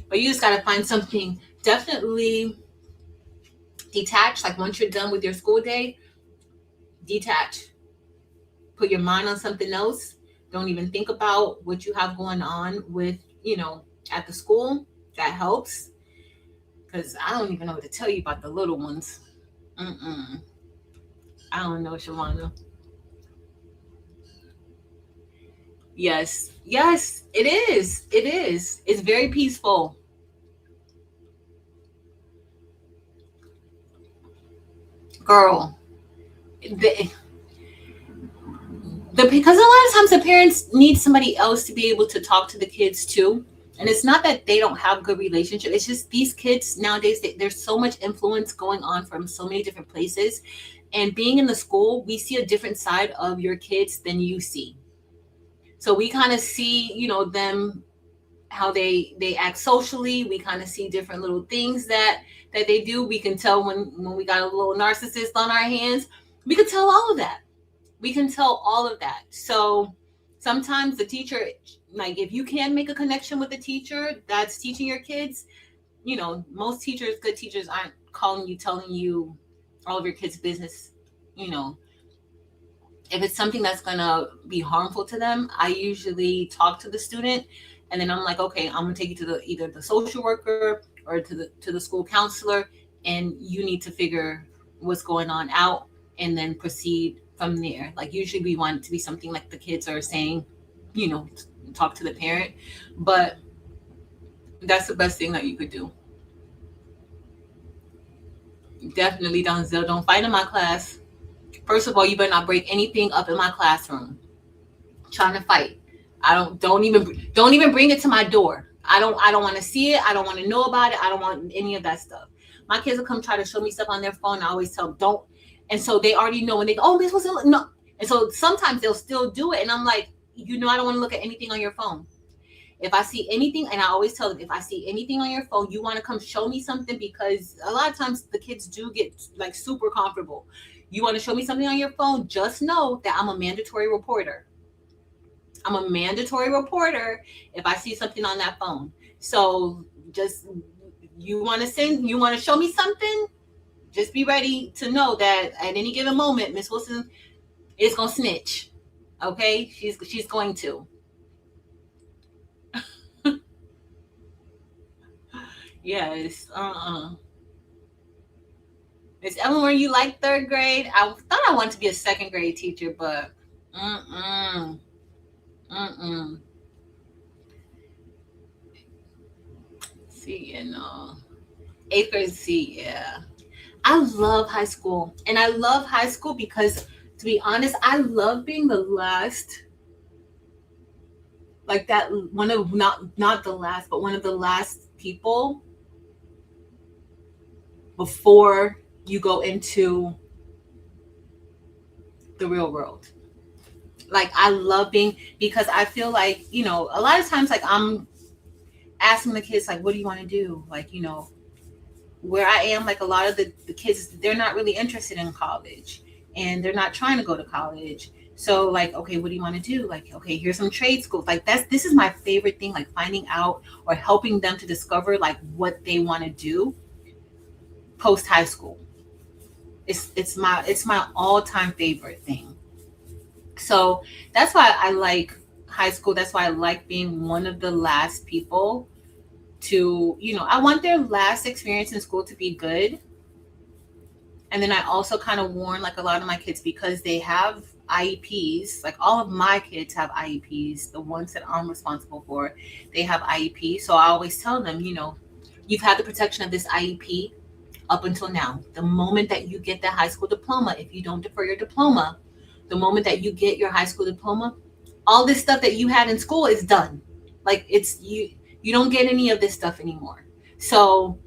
but you just gotta find something definitely detached. Like once you're done with your school day, detach. Put your mind on something else. Don't even think about what you have going on with, at the school. That helps. Because I don't even know what to tell you about the little ones. I don't know, Shavana. Yes, it is. It is. It's very peaceful. Girl, because a lot of times the parents need somebody else to be able to talk to the kids too. And it's not that they don't have good relationship. It's just these kids nowadays, there's so much influence going on from so many different places. And being in the school, we see a different side of your kids than you see. So we kind of see, them, how they act socially. We kind of see different little things that they do. We can tell when we got a little narcissist on our hands. We can tell all of that. We can tell all of that. So sometimes the teacher, like if you can make a connection with the teacher that's teaching your kids, most teachers, good teachers, aren't calling you, telling you all of your kids' business. If it's something that's gonna be harmful to them, I usually talk to the student, and then I'm like, okay, I'm gonna take you to either the social worker or to the school counselor, and you need to figure what's going on out, and then proceed from there. Like usually we want it to be something like the kids are saying, talk to the parent, but that's the best thing that you could do. Definitely don't fight in my class. First of all, you better not break anything up in my classroom. Trying to fight. Don't even bring it to my door. I don't want to see it. I don't want to know about it. I don't want any of that stuff. My kids will come try to show me stuff on their phone. I always tell them don't. And so they already know when they go, oh, Miss Wilson, no. And so sometimes they'll still do it. And I'm like, I don't want to look at anything on your phone. If I see anything, and I always tell them, if I see anything on your phone, you want to come show me something, because a lot of times the kids do get like super comfortable. You want to show me something on your phone, just know that I'm a mandatory reporter. I'm a mandatory reporter if I see something on that phone. So just, you want to show me something, just be ready to know that at any given moment, Miss Wilson is going to snitch. Okay? She's going to. Yes. Miss Eleanor, you like third grade? I thought I wanted to be a second grade teacher, but See, eighth grade. See, yeah. I love high school, and I love high school because, to be honest, I love being the last like that, one of, not the last, but one of the last people before you go into the real world. Like I love being, because I feel like, a lot of times like I'm asking the kids like, what do you want to do? Like, where I am, like a lot of the kids, they're not really interested in college and they're not trying to go to college. So like, okay, what do you want to do? Like, okay, here's some trade schools. Like this is my favorite thing, like finding out or helping them to discover like what they want to do post high school. It's my all-time favorite thing. So that's why I like high school. That's why I like being one of the last people to, I want their last experience in school to be good. And then I also kind of warn like a lot of my kids, because they have IEPs, like all of my kids have IEPs, the ones that I'm responsible for, they have IEPs. So I always tell them, you've had the protection of this IEP up until now. The moment that you get that high school diploma, if you don't defer your diploma, the moment that you get your high school diploma, all this stuff that you had in school is done. Like it's you don't get any of this stuff anymore. So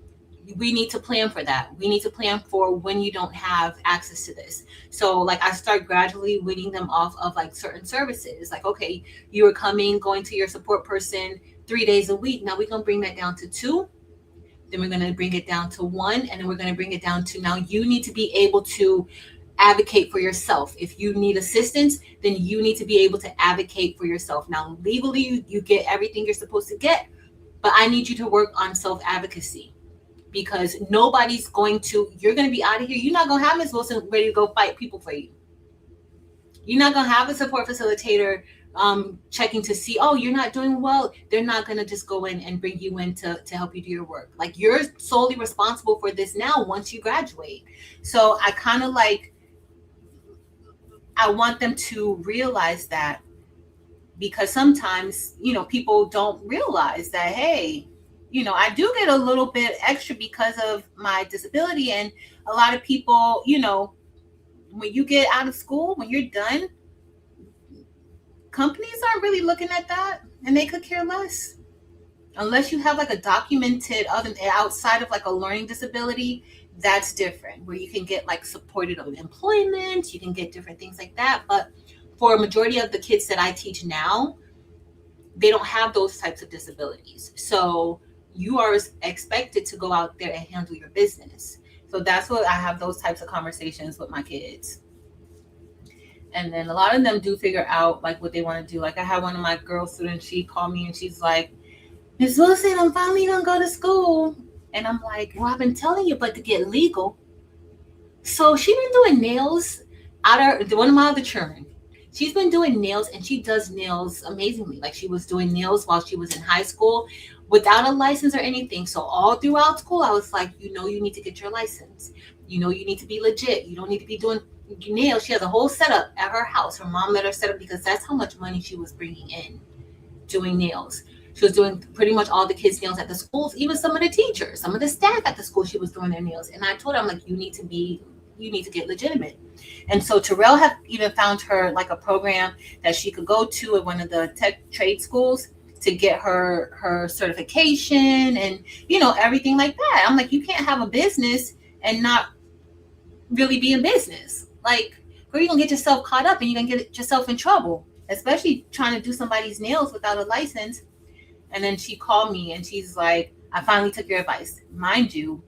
we need to plan for that. We need to plan for when you don't have access to this. So like I start gradually weaning them off of like certain services. Like, okay, you were going to your support person 3 days a week. Now we're gonna bring that down to 2. Then we're gonna bring it down to 1, and then we're gonna bring it down to, now you need to be able to advocate for yourself. If you need assistance, then you need to be able to advocate for yourself. Now legally you get everything you're supposed to get, but I need you to work on self-advocacy, because nobody's going to, you're going to be out of here. You're not going to have Ms. Wilson ready to go fight people for you. You're not going to have a support facilitator checking to see, oh, you're not doing well. They're not going to just go in and bring you in to help you do your work. Like you're solely responsible for this now once you graduate. So I kind of like, I want them to realize that, because sometimes, people don't realize that, hey, I do get a little bit extra because of my disability. And a lot of people, when you get out of school, when you're done, companies aren't really looking at that, and they could care less. Unless you have like a documented other outside of like a learning disability, that's different, where you can get like supported employment, you can get different things like that. But for a majority of the kids that I teach now, they don't have those types of disabilities. So you are expected to go out there and handle your business. So that's what I have, those types of conversations with my kids. And then a lot of them do figure out like what they want to do. Like I had one of my girl students, she called me and she's like, Ms. Wilson, I'm finally gonna go to school. And I'm like, well, I've been telling you, but to get legal. So she's been doing nails out of one of my other children. She's been doing nails, and she does nails amazingly. Like she was doing nails while she was in high school without a license or anything. So all throughout school, I was like, you need to get your license. You need to be legit. You don't need to be doing nails. She has a whole setup at her house. Her mom let her set up because that's how much money she was bringing in doing nails. She was doing pretty much all the kids' nails at the schools, even some of the teachers, some of the staff at the school, she was doing their nails. And I told her, I'm like, you need to get legitimate. And so Terrell had even found her like a program that she could go to at one of the tech trade schools to get her certification and, everything like that. I'm like, you can't have a business and not really be in business. Like, where you gonna get yourself caught up and you're gonna get yourself in trouble, especially trying to do somebody's nails without a license. And then she called me and she's like, I finally took your advice. Mind you,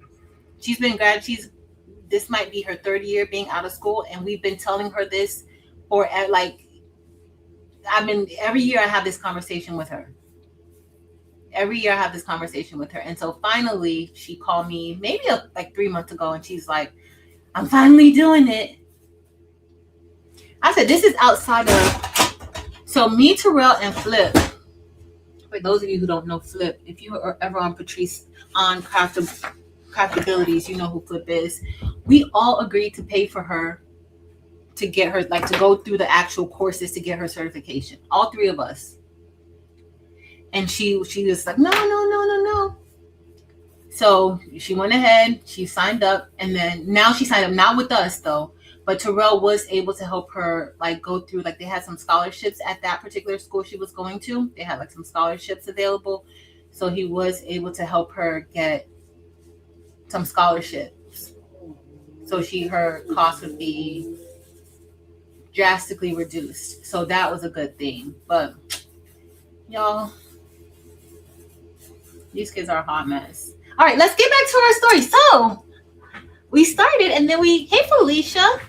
this might be her third year being out of school, and we've been telling her this for every year I have this conversation with her. And so finally she called me maybe like 3 months ago, and she's like, I'm finally doing it. I said, this is outside of, so me, Terrell, and Flip. For those of you who don't know Flip, if you are ever on Patrice on Craftabilities, you know who Flip is. We all agreed to pay for her to get her, like, to go through the actual courses to get her certification. All 3 of us. And she was like, no. So she went ahead, she signed up, and then now she signed up, not with us though, But Terrell was able to help her like go through, like they had some scholarships at that particular school she was going to. They had like some scholarships available. So he was able to help her get some scholarships. So her cost would be drastically reduced. So that was a good thing. But y'all, these kids are a hot mess. All right, let's get back to our story. So we started and then hey Felicia.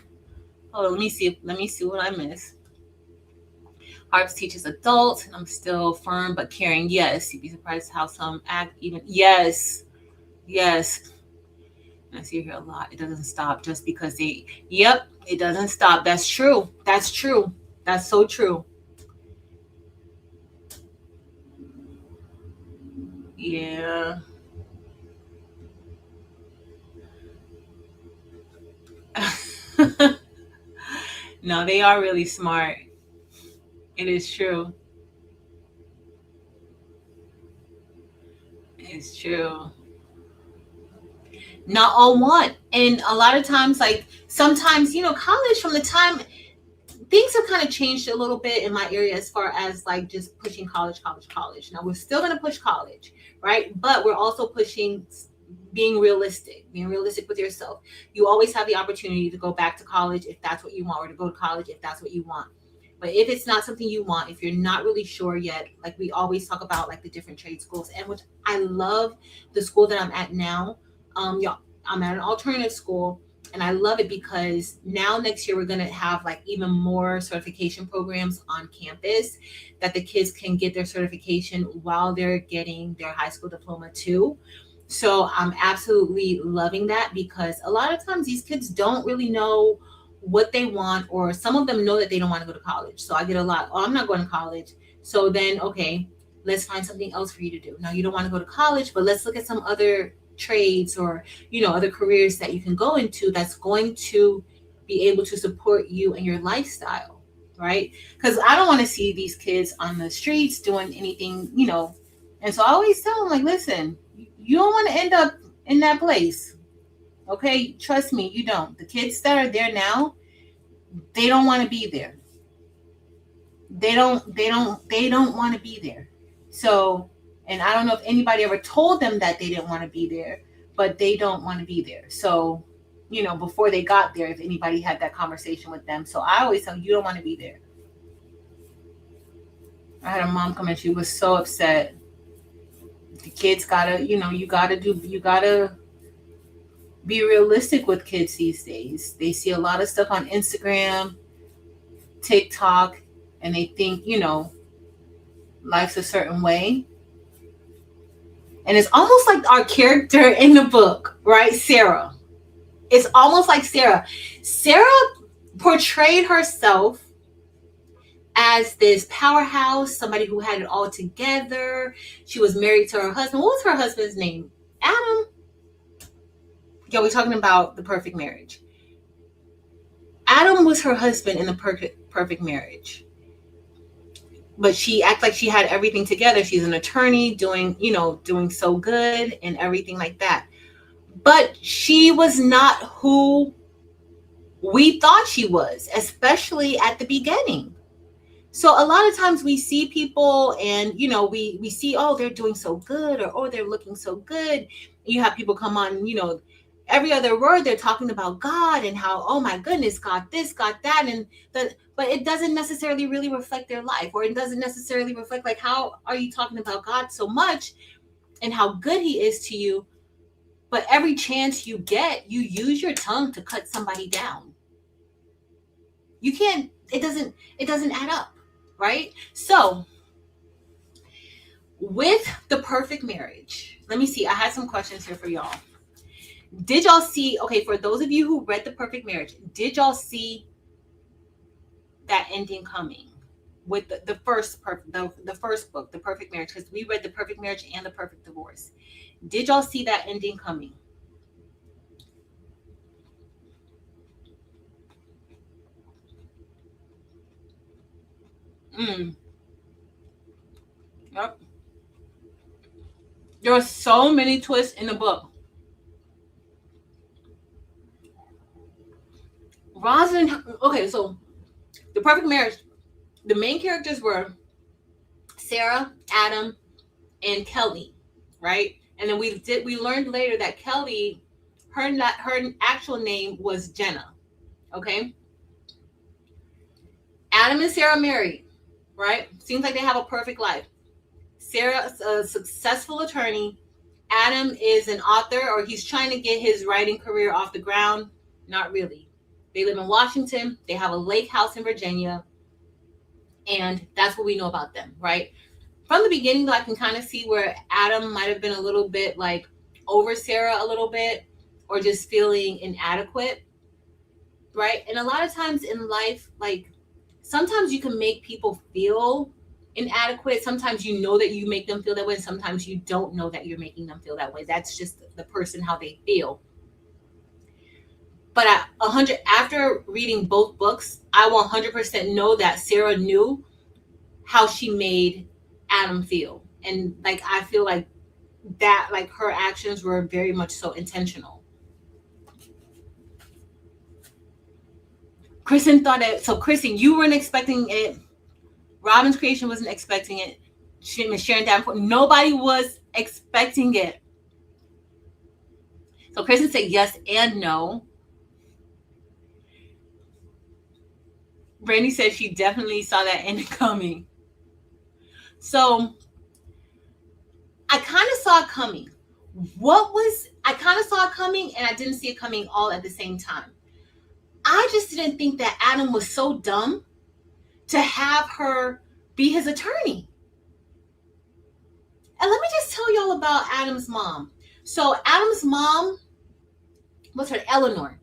Oh, let me see what I missed. Harps teaches adults, and I'm still firm but caring. Yes, you'd be surprised how some act even. Yes, yes. I see here a lot. It doesn't stop just because they. Yep, it doesn't stop. That's true. That's true. That's so true. Yeah. No, they are really smart. It is true. It's true. Not all want. And a lot of times, like sometimes, college from the time things have kind of changed a little bit in my area as far as like just pushing college. Now we're still going to push college, right? But we're also pushing being realistic with yourself. You always have the opportunity to go back to college if that's what you want, or to go to college if that's what you want. But if it's not something you want, if you're not really sure yet, like we always talk about like the different trade schools, and which I love the school that I'm at now. Y'all, I'm at an alternative school, and I love it because now next year we're going to have like even more certification programs on campus that the kids can get their certification while they're getting their high school diploma too. So I'm absolutely loving that, because a lot of times these kids don't really know what they want, or some of them know that they don't want to go to college. So I get a lot, oh, I'm not going to college. So then, okay, let's find something else for you to do. Now you don't want to go to college, but let's look at some other trades, or other careers that you can go into that's going to be able to support you and your lifestyle, right? Because I don't want to see these kids on the streets doing anything. And so I always tell them, like, listen, you don't want to end up in that place. Okay, trust me, you don't. The kids that are there now, they don't want to be there. They don't want to be there. So, and I don't know if anybody ever told them that they didn't want to be there, but they don't want to be there. So, before they got there, if anybody had that conversation with them. So I always tell them, you don't want to be there. I had a mom come in, she was so upset. The kids gotta, you gotta be realistic with kids these days. They see a lot of stuff on Instagram, TikTok, and they think, life's a certain way. And it's almost like our character in the book, right? Sarah. It's almost like Sarah. Sarah portrayed herself as this powerhouse, somebody who had it all together. She was married to her husband. What was her husband's name? Adam? Yeah, we're talking about the perfect marriage. Adam was her husband in the perfect marriage. But she acted like she had everything together. She's an attorney doing so good and everything like that. But she was not who we thought she was, especially at the beginning. So a lot of times we see people and, we see, oh, they're doing so good, or, oh, they're looking so good. You have people come on, every other word they're talking about God and how, oh my goodness, God this, God that, but it doesn't necessarily really reflect their life, or it doesn't necessarily reflect, like, how are you talking about God so much and how good he is to you, but every chance you get, you use your tongue to cut somebody down. You can't, it doesn't add up, right? So with the perfect marriage, let me see, I had some questions here for y'all. Did y'all see, okay, for those of you who read The Perfect Marriage, did y'all see that ending coming with the first the first book, The Perfect Marriage? Because we read The Perfect Marriage and The Perfect Divorce. Did y'all see that ending coming? Yep. There are so many twists in the book. Rosalind. Okay, so the perfect marriage. The main characters were Sarah, Adam, and Kelly, right? And then we learned later that Kelly, her actual name was Jenna. Okay, Adam and Sarah married, right? Seems like they have a perfect life. Sarah's a successful attorney. Adam is an author, or he's trying to get his writing career off the ground. Not really. They live in Washington. They have a lake house in Virginia, and that's what we know about them, right? From the beginning, though, I can kind of see where Adam might have been a little bit like over Sarah a little bit, or just feeling inadequate, right? And a lot of times in life, like sometimes you can make people feel inadequate. Sometimes you know that you make them feel that way, and sometimes you don't know that you're making them feel that way. That's just the person how they feel. But at 100, after reading both books, I 100% know that Sarah knew how she made Adam feel, and like I feel like that, like her actions were very much so intentional. Kristen thought that. So Kristen, you weren't expecting it. Robin's creation wasn't expecting it. Sharon Davenport, nobody was expecting it. So Kristen said yes and no. Brandy said she definitely saw that end coming. So I kind of saw it coming. I kind of saw it coming, and I didn't see it coming all at the same time. I just didn't think that Adam was so dumb to have her be his attorney. And let me just tell y'all about Adam's mom. So Adam's mom, what's her, Eleanor.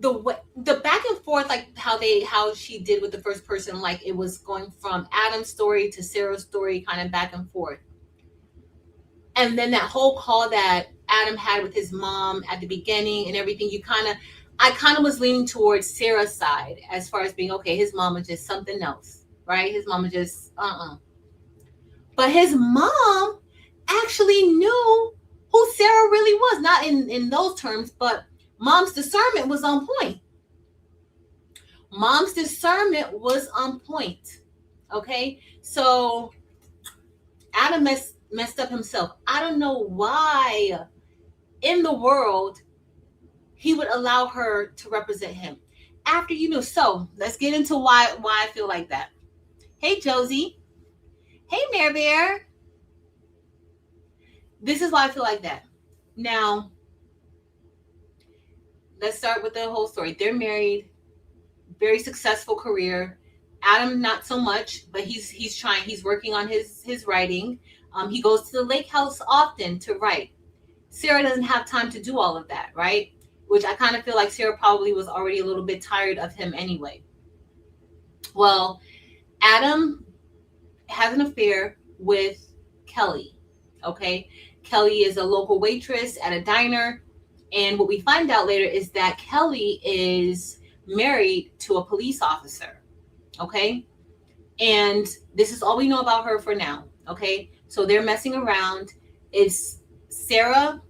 The back and forth, like how she did with the first person, like it was going from Adam's story to Sarah's story, kind of back and forth. And then that whole call that Adam had with his mom at the beginning and everything, I kind of was leaning towards Sarah's side as far as being, okay, his mom is just something else, right? His mom is just, But his mom actually knew who Sarah really was. Not in those terms, but mom's discernment was on point. Mom's discernment was on point. Okay? So Adam messed up himself. I don't know why in the world he would allow her to represent him after you know. So let's get into why I feel like that. Hey Josie. Hey Mare Bear. This is why I feel like that. Now let's start with the whole story. They're married, very successful career. Adam not so much, but he's trying. He's working on his writing. He goes to the lake house often to write. Sarah doesn't have time to do all of that, right? Which I kind of feel like Sarah probably was already a little bit tired of him anyway. Well, Adam has an affair with Kelly. Okay, Kelly is a local waitress at a diner, and what we find out later is that Kelly is married to a police officer. Okay, and this is all we know about her for now. Okay, so they're messing around. It's Sarah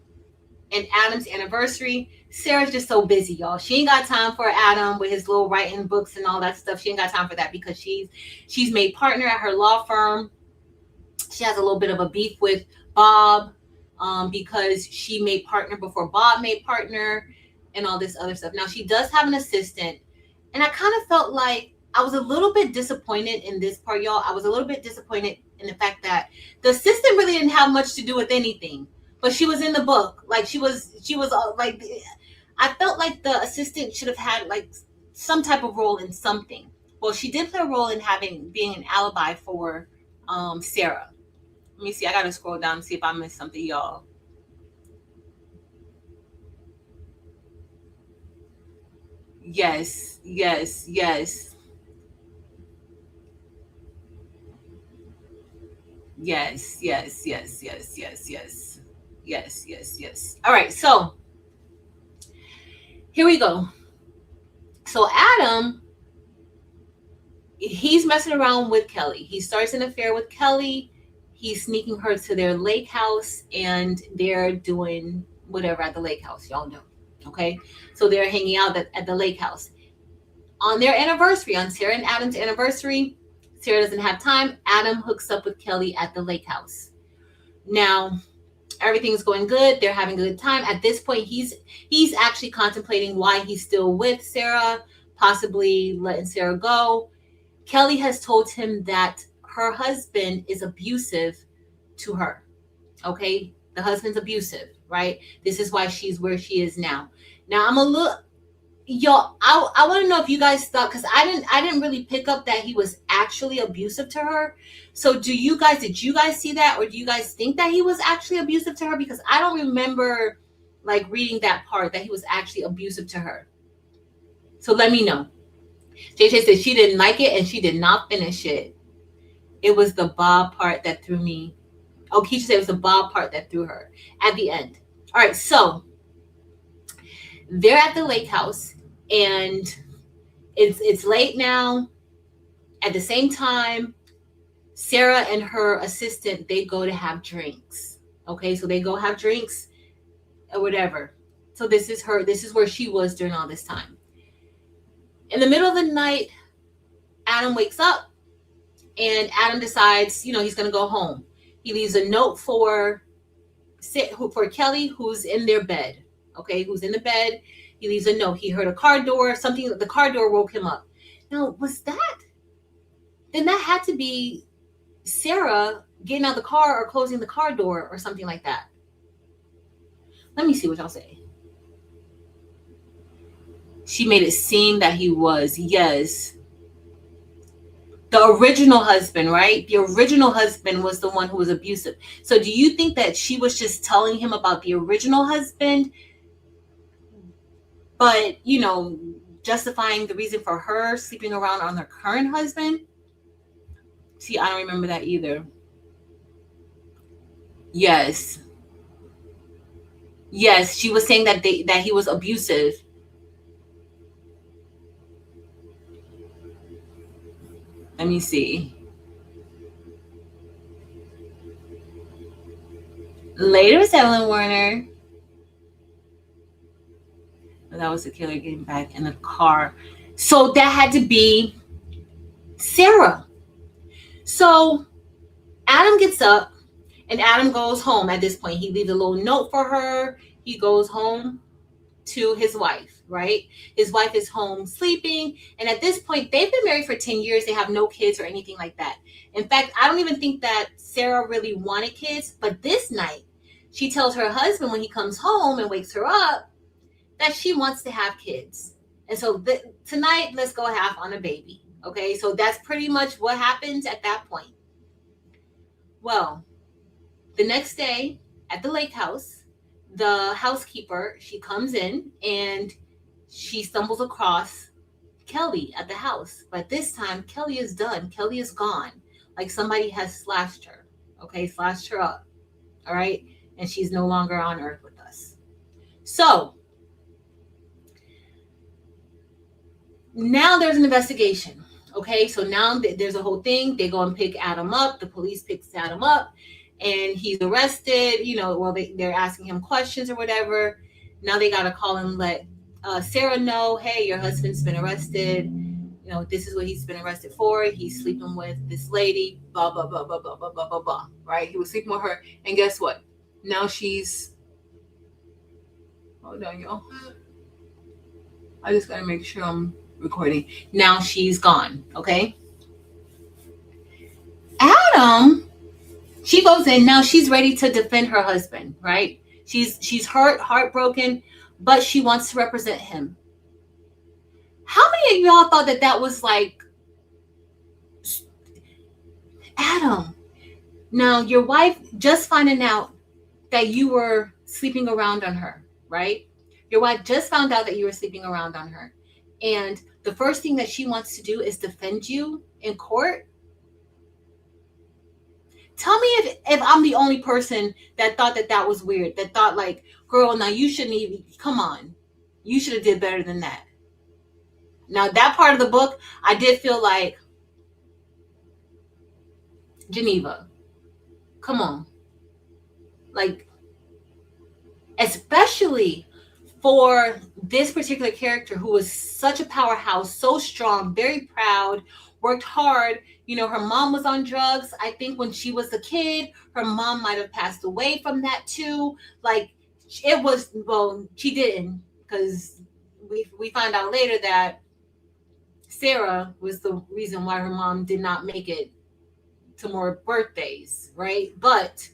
and Adam's anniversary. Sarah's just so busy, y'all. She ain't got time for Adam with his little writing books and all that stuff. She ain't got time for that because she's made partner at her law firm. She has a little bit of a beef with Bob because she made partner before Bob made partner and all this other stuff. Now she does have an assistant, and I kind of felt like I was a little bit disappointed in this part, y'all. I was a little bit disappointed in the fact that the assistant really didn't have much to do with anything, but she was in the book. Like she was like, I felt like the assistant should have had like some type of role in something. Well, she did play a role in being an alibi for Sarah. Let me see. I gotta scroll down and see if I missed something, y'all. Yes. Yes. Yes. Yes. Yes. Yes. Yes. Yes. Yes. Yes. Yes. Yes. All right. So here we go. So Adam, he's messing around with Kelly. He starts an affair with Kelly. He's sneaking her to their lake house, and they're doing whatever at the lake house. Y'all know. Okay, so they're hanging out at the lake house on their anniversary, on Sarah and Adam's anniversary. Sarah doesn't have time. Adam hooks up with Kelly at the lake house. Now everything's going good. They're having a good time. At this point, he's actually contemplating why he's still with Sarah, possibly letting Sarah go. Kelly has told him that her husband is abusive to her. Okay, the husband's abusive, right? This is why she's where she is now. Now I'm a little, y'all, I want to know if you guys thought, because I didn't really pick up that he was actually abusive to her. So did you guys see that, or do you guys think that he was actually abusive to her? Because I don't remember like reading that part that he was actually abusive to her. So let me know. JJ said she didn't like it and she did not finish it. It was the Bob part that threw me. Oh, Keisha said it was the Bob part that threw her at the end. All right, so they're at the lake house and it's late now. At the same time, Sarah and her assistant, they go to have drinks. Okay, so they go have drinks or whatever. So this is where she was during all this time. In the middle of the night, Adam wakes up and Adam decides, he's gonna go home. He leaves a note for Kelly, who's in their bed. Okay, who's in the bed. He leaves a note. He heard a car door, something, the car door woke him up. Now, then that had to be Sarah getting out of the car or closing the car door or something like that. Let me see what y'all say. She made it seem that he was, yes. The original husband, right? The original husband was the one who was abusive. So do you think that she was just telling him about the original husband, but, justifying the reason for her sleeping around on her current husband? See, I don't remember that either. Yes. Yes, she was saying that he was abusive. Let me see. Later, Evelyn Warner. That was the killer getting back in the car. So that had to be Sarah. So Adam gets up and Adam goes home at this point. He leaves a little note for her. He goes home to his wife, right? His wife is home sleeping. And at this point, they've been married for 10 years. They have no kids or anything like that. In fact, I don't even think that Sarah really wanted kids. But this night, she tells her husband when he comes home and wakes her up that she wants to have kids. And so tonight, let's go half on a baby. Okay, so that's pretty much what happens at that point. Well, the next day at the lake house, the housekeeper, she comes in and she stumbles across Kelly at the house. But this time, Kelly is done. Kelly is gone. Like somebody has slashed her. Okay, slashed her up. All right, and she's no longer on earth with us. So now there's an investigation. Okay, so now there's a whole thing. They go and pick Adam up. The police picks Adam up, and he's arrested. They're asking him questions or whatever. Now they got to call and let Sarah know, hey, your husband's been arrested. This is what he's been arrested for. He's sleeping with this lady, blah, blah, blah, blah, blah, blah, blah, blah, blah, right? He was sleeping with her. And guess what? Now she's, hold on, y'all. I just got to make sure I'm recording. Now she's gone, okay? Adam, she goes in. Now she's ready to defend her husband, right? She's hurt, heartbroken, but she wants to represent him. How many of y'all thought that was like, Adam, now your wife just finding out that you were sleeping around on her, right? Your wife just found out that you were sleeping around on her. And the first thing that she wants to do is defend you in court. Tell me if I'm the only person that thought that was weird, that thought like, girl, now you shouldn't even, come on. You should have did better than that. Now that part of the book, I did feel like, Geneva, come on. Like, especially for this particular character who was such a powerhouse, so strong, very proud, worked hard. You know, her mom was on drugs. I think when she was a kid, her mom might have passed away from that too. Like it was, well, she didn't, because we find out later that Sarah was the reason why her mom did not make it to more birthdays, right? But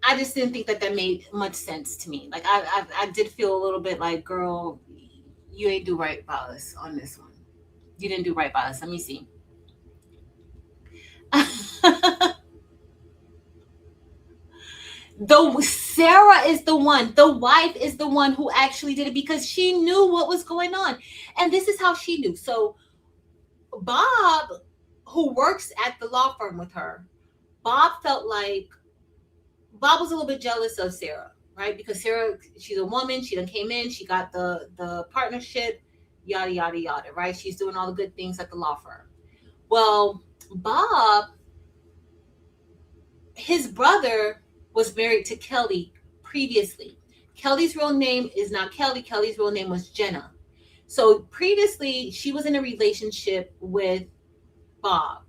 I just didn't think that that made much sense to me. Like I did feel a little bit like, girl, you ain't do right by us on this one. You didn't do right by us. Let me see. The Sarah is the one, the wife is the one who actually did it because she knew what was going on. And this is how she knew. So Bob, who works at the law firm with her, Bob felt like Bob was a little bit jealous of Sarah, right? Because Sarah, she's a woman, she done came in, she got the partnership, yada yada yada, right? She's doing all the good things at the law firm. Well, Bob, his brother was married to Kelly previously. Kelly's real name is not Kelly. Kelly's real name was Jenna. So previously, she was in a relationship with Bob,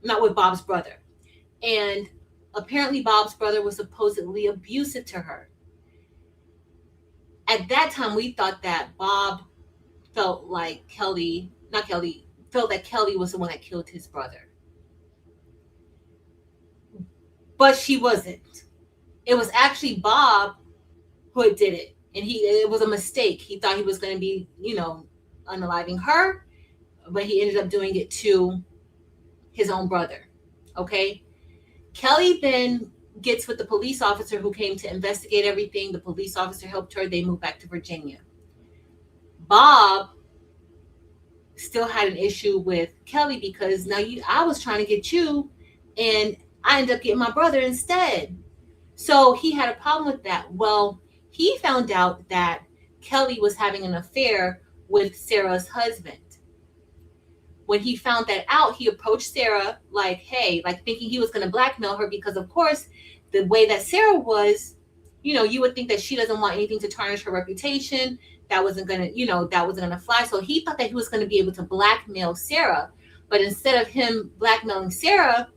not with Bob's brother. And apparently, Bob's brother was supposedly abusive to her. At that time, we thought that Bob felt like Kelly, not Kelly, felt that Kelly was the one that killed his brother. But she wasn't. It was actually Bob who did it. And it was a mistake. He thought he was going to be, unaliving her, but he ended up doing it to his own brother. Okay. Kelly then gets with the police officer who came to investigate everything. The police officer helped her. They moved back to Virginia. Bob still had an issue with Kelly because I was trying to get you and I ended up getting my brother instead. So he had a problem with that. Well, he found out that Kelly was having an affair with Sarah's husband. When he found that out, he approached Sarah like, hey, like thinking he was going to blackmail her because, of course, the way that Sarah was, you would think that she doesn't want anything to tarnish her reputation. That wasn't going to fly. So he thought that he was going to be able to blackmail Sarah. But instead of him blackmailing Sarah,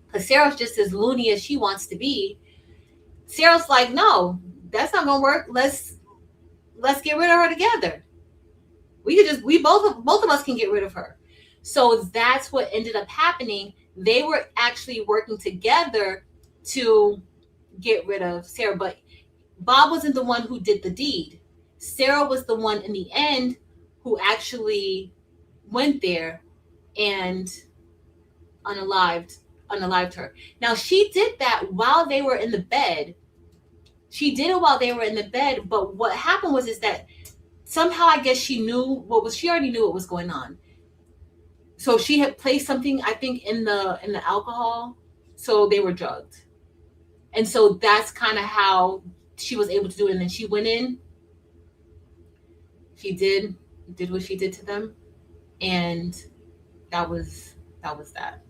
because Sarah's just as loony as she wants to be, Sarah's like, no, that's not going to work. Let's get rid of her together. We both of us can get rid of her. So that's what ended up happening. They were actually working together to get rid of Sarah, but Bob wasn't the one who did the deed. Sarah was the one in the end who actually went there and unalived her. Now she did that while they were in the bed. But what happened was that somehow I guess she already knew what was going on. So she had placed something, I think, in the alcohol, so they were drugged. And so that's kind of how she was able to do it. And then she went in, she did what she did to them, and that was that.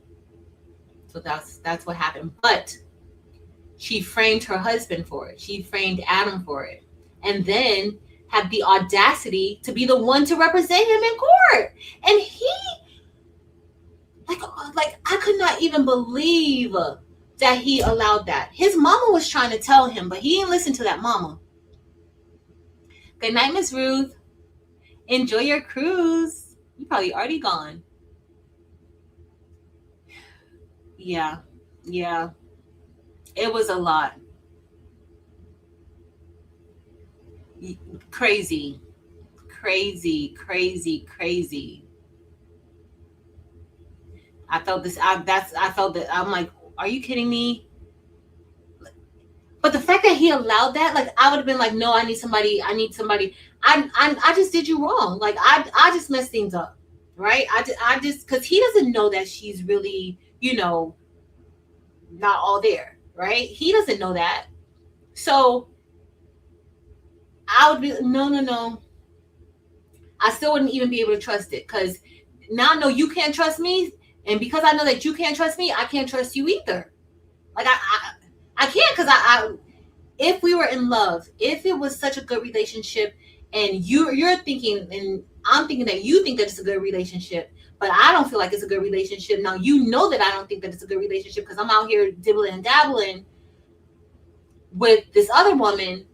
So that's what happened. But she framed her husband for it. She framed Adam for it. And then had the audacity to be the one to represent him in court. And he, like I could not even believe that he allowed that. His mama was trying to tell him, but he didn't listen to that mama. Good night, Miss Ruth. Enjoy your cruise. You probably already gone. Yeah. It was a lot. Crazy. I felt this. I felt that. I'm like, are you kidding me? But the fact that he allowed that, like, I would have been like, no, I need somebody. I just did you wrong. Like, I just messed things up, right? I just because he doesn't know that she's really, not all there, right? He doesn't know that. So I would be no. I still wouldn't even be able to trust it because now I know you can't trust me, and because I know that you can't trust me, I can't trust you either. Like I can't because if we were in love, if it was such a good relationship, and you're thinking, and I'm thinking that you think that it's a good relationship, but I don't feel like it's a good relationship. Now you know that I don't think that it's a good relationship because I'm out here dibbling and dabbling with this other woman,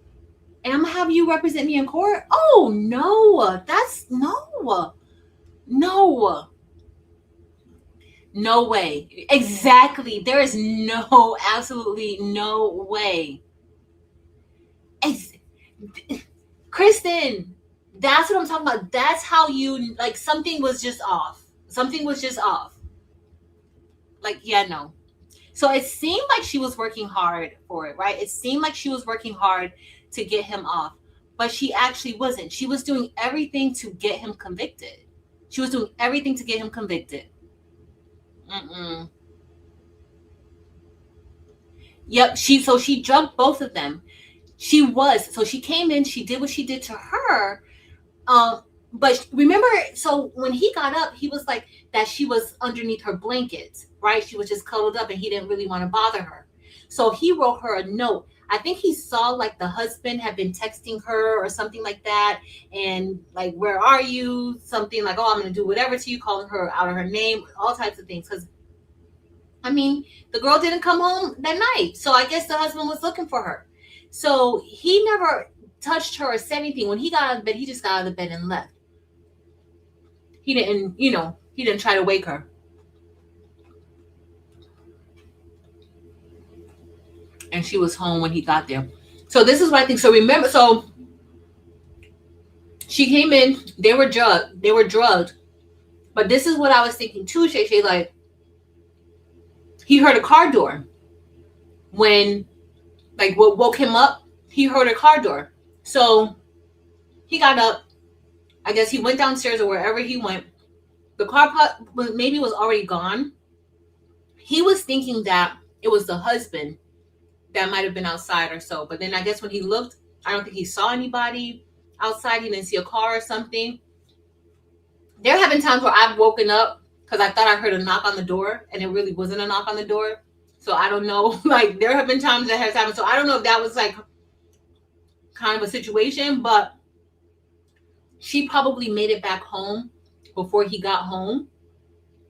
and I'm gonna have you represent me in court. Oh no, that's no, no, no way. Exactly. There is no, absolutely no way. Ex- Kristen, that's what I'm talking about. That's how you, like, something was just off. Something was just off. Like, yeah, no. So it seemed like she was working hard for it, right? It seemed like she was working hard to get him off, but she actually wasn't. She was doing everything to get him convicted. She was doing everything to get him convicted. Mm-mm. Yep. She drugged both of them. She came in. She did what she did to her. Um, but remember, so when he got up, he was like that she was underneath her blankets, right? She was just cuddled up and he didn't really want to bother her. So he wrote her a note. I think he saw like the husband had been texting her or something like that. And like, where are you? Something like, oh, I'm going to do whatever to you, calling her out of her name, all types of things. Because, I mean, the girl didn't come home that night. So I guess the husband was looking for her. So he never touched her or said anything. When he got out of bed, he just got out of the bed and left. He didn't try to wake her. And she was home when he got there. So this is what I think. So remember, so she came in, they were drugged. But this is what I was thinking too, Shay Shay, like, he heard a car door when, like, what woke him up, he heard a car door. So he got up. I guess he went downstairs or wherever he went. The car maybe was already gone. He was thinking that it was the husband that might have been outside or so. But then I guess when he looked, I don't think he saw anybody outside. He didn't see a car or something. There have been times where I've woken up because I thought I heard a knock on the door and it really wasn't a knock on the door. So I don't know. Like, there have been times that has happened. So I don't know if that was like kind of a situation, but she probably made it back home before he got home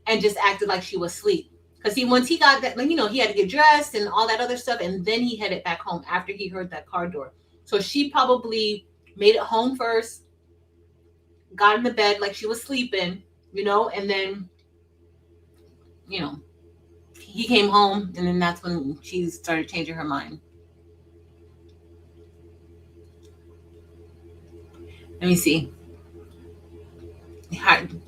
and just acted like she was asleep. Because once he got that, like, he had to get dressed and all that other stuff, and then he headed back home after he heard that car door. So she probably made it home first, got in the bed like she was sleeping, and then, you know, he came home, and then that's when she started changing her mind. Let me see.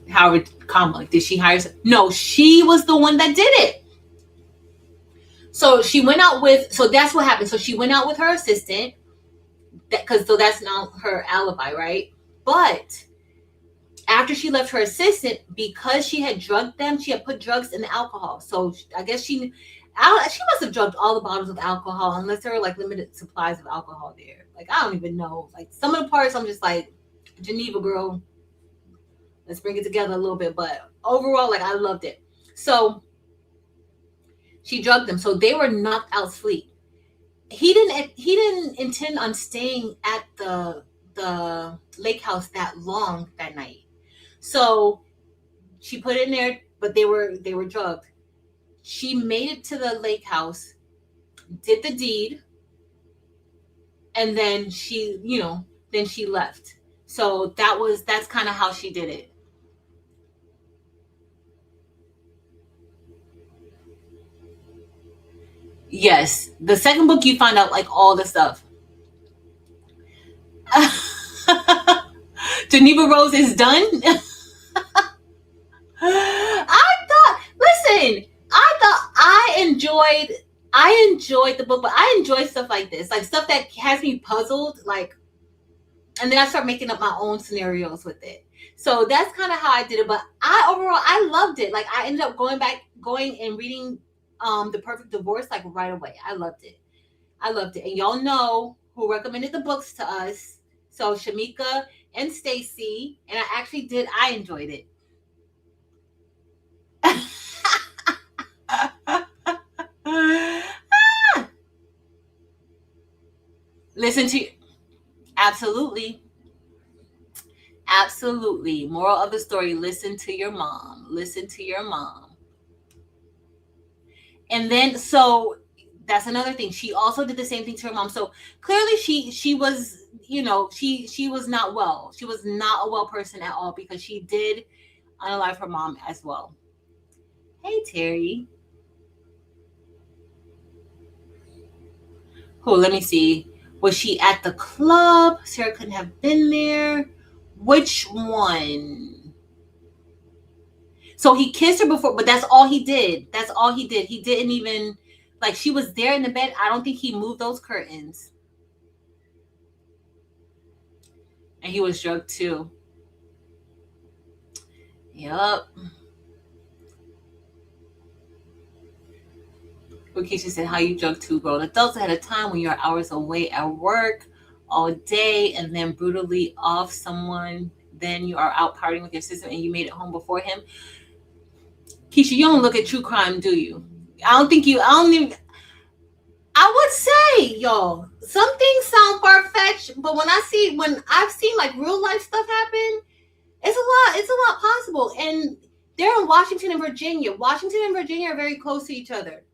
Howard Kamala, did she hire? No, she was the one that did it. So she went out with. So that's what happened. So she went out with her assistant. So that's now her alibi, right? But after she left her assistant, because she had drugged them, she had put drugs in the alcohol. So I guess she must have drugged all the bottles of alcohol, unless there were like limited supplies of alcohol there. Like, I don't even know. Like, some of the parts, I'm just like, Geneva girl, let's bring it together a little bit. But overall, like, I loved it. So she drugged them, so they were knocked out asleep. He didn't intend on staying at the lake house that long that night. So she put it in there, but they were drugged. She made it to the lake house, did the deed, and then she left. So that's kind of how she did it. Yes, the second book you find out like all the stuff. Geneva Rose is done. Listen, I enjoyed the book, but I enjoy stuff like this, like stuff that has me puzzled, like, and then I start making up my own scenarios with it. So that's kind of how I did it. But I loved it. Like, I ended up going and reading The Perfect Divorce like right away. I loved it. I loved it. And y'all know who recommended the books to us. So Shamika and Stacy. And I enjoyed it. Listen to absolutely, absolutely. Moral of the story: listen to your mom. Listen to your mom. And then so that's another thing. She also did the same thing to her mom. So clearly she was, she was not well. She was not a well person at all because she did unalive her mom as well. Hey Terry. Cool, let me see. Was she at the club? Sarah couldn't have been there. Which one? So he kissed her before, but that's all he did. That's all he did. He didn't even, like, she was there in the bed. I don't think he moved those curtains. And he was drugged too. Yup. Lakeisha said, how you drug two grown adults at a time when you're hours away at work all day and then brutally off someone. Then you are out partying with your sister and you made it home before him. Keisha, you don't look at true crime, do you? I don't even, I would say, y'all, some things sound far fetched, but when I've seen like real life stuff happen, it's a lot possible. And they're in Washington and Virginia. Washington and Virginia are very close to each other.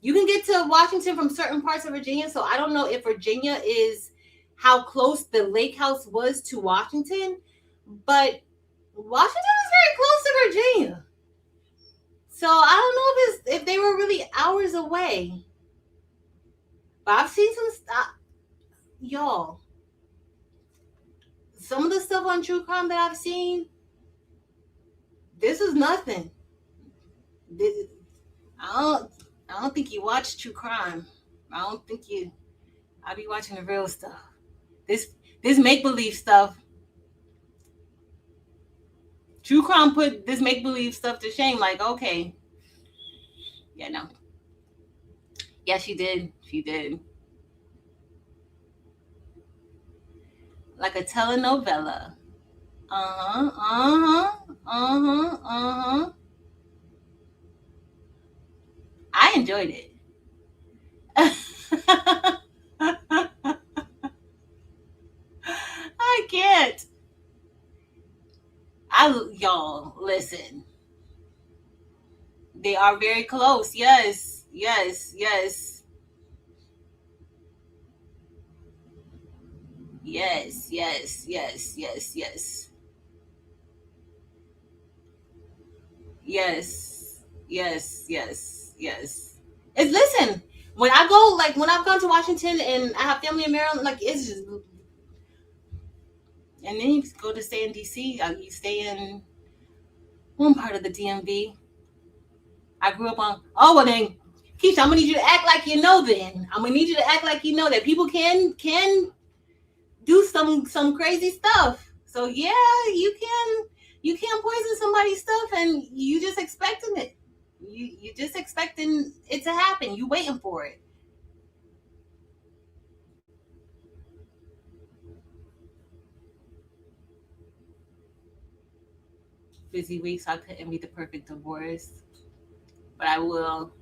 You can get to Washington from certain parts of Virginia, so I don't know if Virginia is how close the lake house was to Washington, but Washington is very close to Virginia. So I don't know if they were really hours away. But I've seen some stuff, y'all. Some of the stuff on true crime that I've seen, this is nothing. This, I don't, I don't think you watch true crime. I don't think you. I be watching the real stuff. This this make believe stuff. True crime put this make believe stuff to shame. Like, okay, yeah, no, yeah, she did. She did. Like a telenovela. Uh huh. Uh huh. Uh huh. Uh huh. I enjoyed it. I can't. Y'all listen. They are very close. Yes. Yes. Yes. Yes. Yes. Yes. Yes. Yes. Yes. Yes. Yes. Yes. It's listen. When I go, like when I've gone to Washington and I have family in Maryland, like it's just, and then you go to stay in DC. You stay in one part of the DMV. I grew up on. Oh well, then, Keisha, I'm gonna need you to act like you know. Then I'm gonna need you to act like you know that people can do some crazy stuff. So yeah, you can poison somebody's stuff, and you just expecting it. You just expecting it to happen. You waiting for it. Busy week, so I couldn't be the perfect divorce, but I will.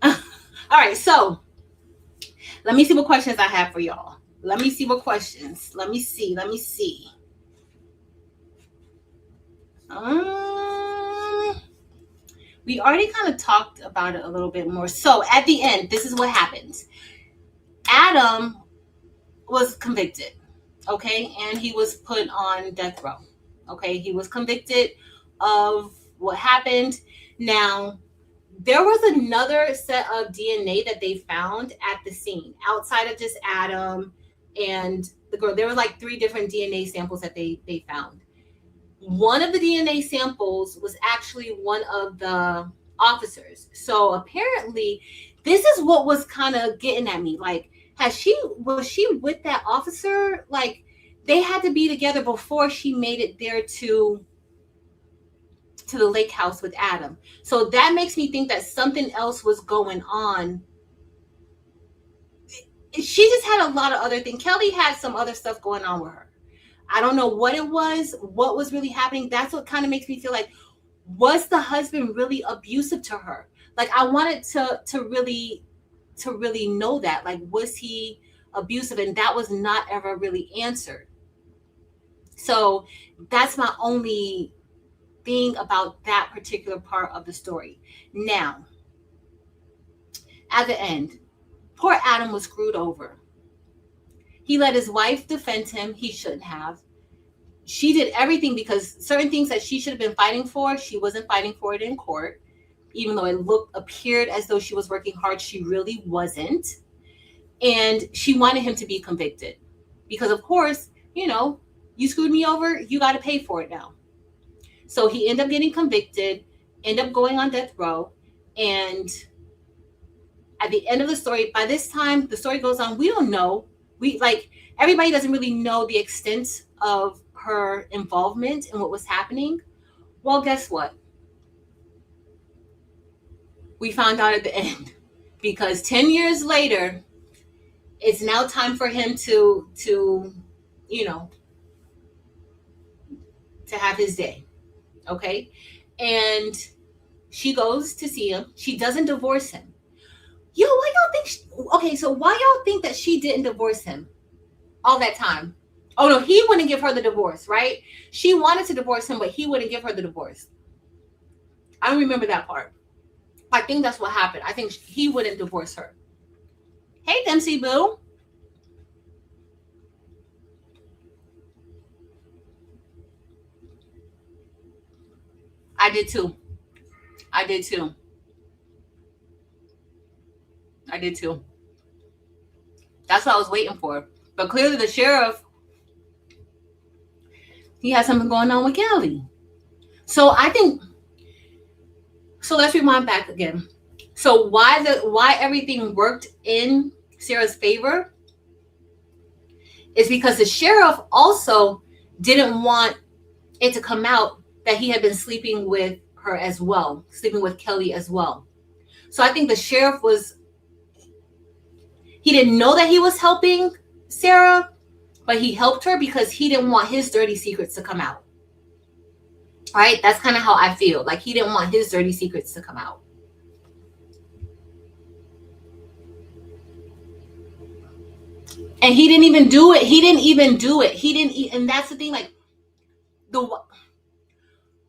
All right, so let me see what questions I have for y'all. Let me see what questions. Let me see. Let me see. Um, we already kind of talked about it a little bit more. So at the end, this is what happens. Adam was convicted, okay, and he was put on death row. Okay, he was convicted of what happened. Now, there was another set of DNA that they found at the scene outside of just Adam and the girl. There were like three different DNA samples that they found. One of the DNA samples was actually one of the officers. So apparently, this is what was kind of getting at me. Like, was she with that officer? Like, they had to be together before she made it there to the lake house with Adam. So that makes me think that something else was going on. She just had a lot of other things. Kelly had some other stuff going on with her. I don't know what it was, what was really happening. That's what kind of makes me feel like, was the husband really abusive to her? Like I wanted to really know that. Like, was he abusive, and that was not ever really answered. So that's my only thing about that particular part of the story. Now, at the end, poor Adam was screwed over. He let his wife defend him. He shouldn't have. She did everything because certain things that she should have been fighting for, she wasn't fighting for it in court. Even though it appeared as though she was working hard, she really wasn't. And she wanted him to be convicted. Because of course, you screwed me over, you got to pay for it now. So he ended up getting convicted, ended up going on death row, and at the end of the story, by this time the story goes on, we don't know. Everybody doesn't really know the extent of her involvement in what was happening. Well, guess what? We found out at the end, because 10 years later, it's now time for him to have his day. Okay? And she goes to see him. She doesn't divorce him. Why y'all think why y'all think that she didn't divorce him all that time? Oh no, he wouldn't give her the divorce, right? She wanted to divorce him, but he wouldn't give her the divorce. I don't remember that part. I think that's what happened. I think he wouldn't divorce her. Hey, Dempsey Boo. I did too. That's what I was waiting for. But clearly the sheriff, he had something going on with Kelly. So let's rewind back again. So why everything worked in Sarah's favor is because the sheriff also didn't want it to come out that he had been sleeping with her as well, sleeping with Kelly as well. So I think the sheriff he didn't know that he was helping Sarah, but he helped her because he didn't want his dirty secrets to come out. All right? That's kind of how I feel. Like he didn't want his dirty secrets to come out. And he didn't even do it. And that's the thing, all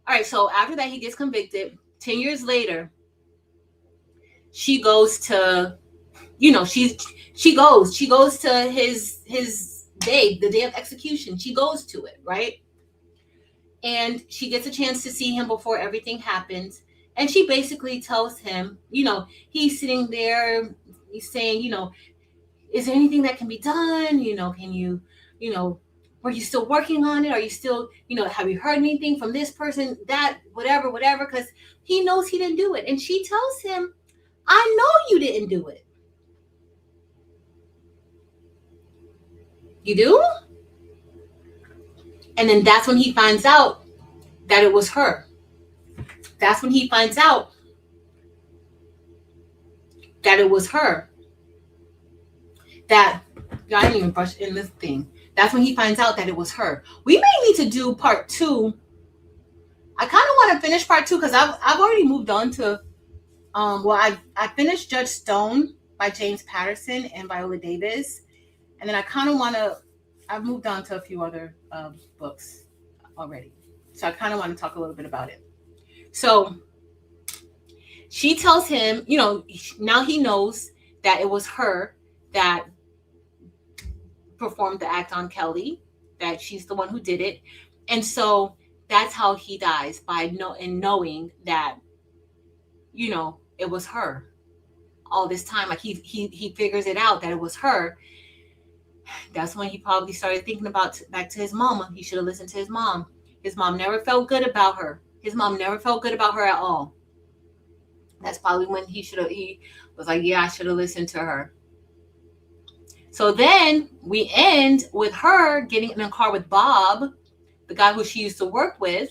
right, so after that he gets convicted. 10 years later, she goes to, she goes to his day, the day of execution. She goes to it, right? And she gets a chance to see him before everything happens. And she basically tells him, he's sitting there, he's saying, is there anything that can be done? Can you, were you still working on it? Are you still, have you heard anything from this person, that, whatever, because he knows he didn't do it. And she tells him, I know you didn't do it. You do? And then that's when he finds out that it was her. That's when he finds out that it was her. That, I didn't even brush in this thing. That's when he finds out that it was her. We may need to do part 2. I kind of want to finish part 2 because I've already moved on to, I finished Judge Stone by James Patterson and Viola Davis. And then I kind of want to, I've moved on to a few other books already. So I kind of want to talk a little bit about it. So she tells him, now he knows that it was her that performed the act on Kelly, that she's the one who did it. And so that's how he dies, by knowing that, it was her all this time. Like he figures it out that it was her. That's when he probably started thinking about back to his mama. He should have listened to his mom. His mom never felt good about her. His mom never felt good about her at all. That's probably when he was like, yeah, I should have listened to her. So then we end with her getting in a car with Bob, the guy who she used to work with.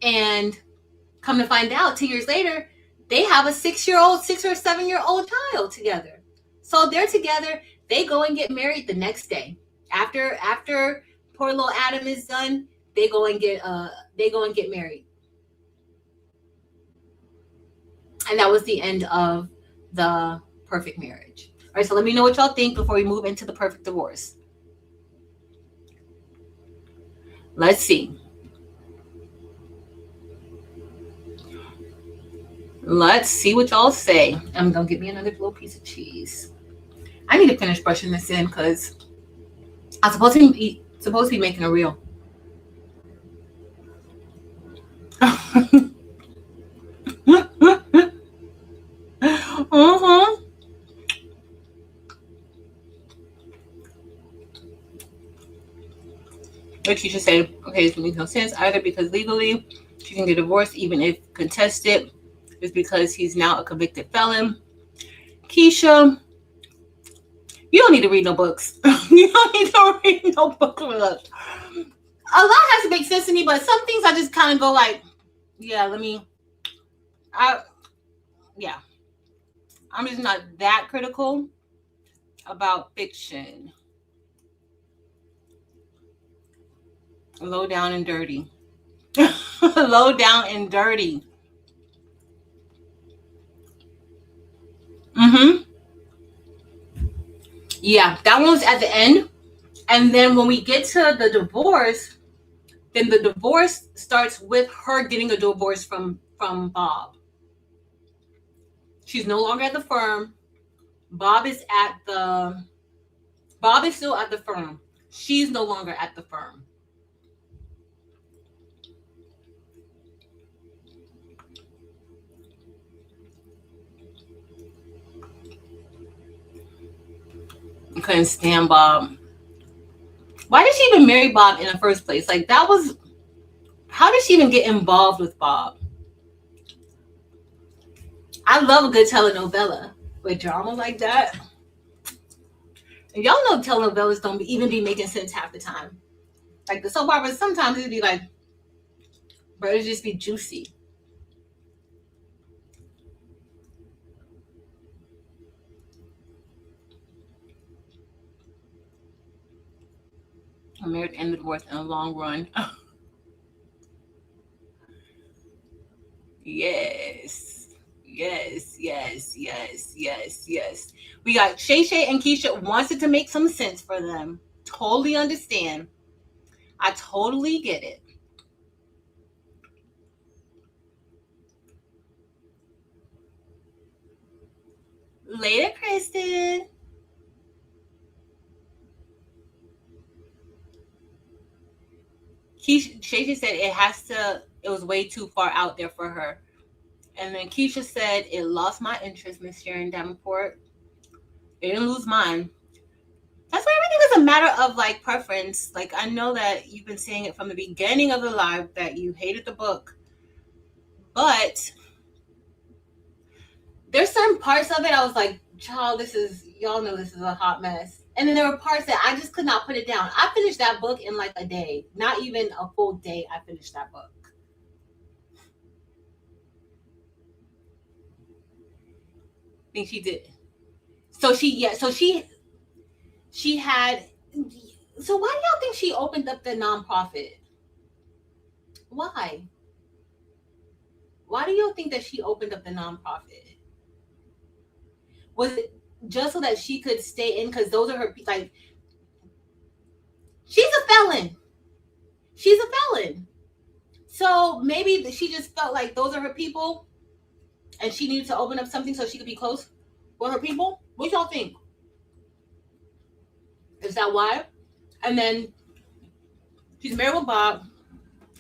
And come to find out, 2 years later, they have a 6 or 7-year-old child together. So they're together. They go and get married the next day. After poor little Adam is done, they go and get married. And that was the end of the perfect marriage. All right, so let me know what y'all think before we move into the perfect divorce. Let's see. Let's see what y'all say. I'm gonna get me another little piece of cheese. I need to finish brushing this in because I'm supposed to be making a reel. Uh-huh. Like she should say, okay, this makes no sense either because legally she can get divorced even if contested. It's because he's now a convicted felon. Keisha, you don't need to read no books. You don't need to read no book with us. A lot has to make sense to me, but some things I just kind of go like, yeah, I, yeah, I'm just not that critical about fiction. Low down and dirty. Low down and dirty. Mm-hmm. Yeah, that one's at the end. And then when we get to the divorce, then the divorce starts with her getting a divorce from Bob. She's no longer at the firm. Bob is at the Bob is still at the firm. She's no longer at the firm. I couldn't stand Bob. Why did she even marry Bob in the first place? Like that was how did she even get involved with Bob? I love a good telenovela with drama like that. And y'all know telenovelas don't even be making sense half the time. Like the soap operas, sometimes it'd be like, bro, it'd just be juicy. A married and divorced in the long run. Yes. Yes, yes, yes, yes, yes. We got Shay Shay and Keisha wants it to make some sense for them. Totally understand. I totally get it. Later, Kristen. Keisha, Shay Shay said it was way too far out there for her. And then Keisha said, it lost my interest, Miss Sharon Davenport. It didn't lose mine. That's why everything is a matter of like preference. Like I know that you've been saying it from the beginning of the live that you hated the book, but there's certain parts of it I was like, child, y'all know this is a hot mess. And then there were parts that I just could not put it down. I finished that book in like a day, not even a full day. I finished that book. I think she did. So she had. So why do y'all think she opened up the nonprofit? Why? Why do y'all think that she opened up the nonprofit? Was it just so that she could stay in? Because those are her like. She's a felon. She's a felon. So maybe she just felt like those are her people, and she needed to open up something so she could be close with her people. What y'all think? Is that why? And then she's married with Bob.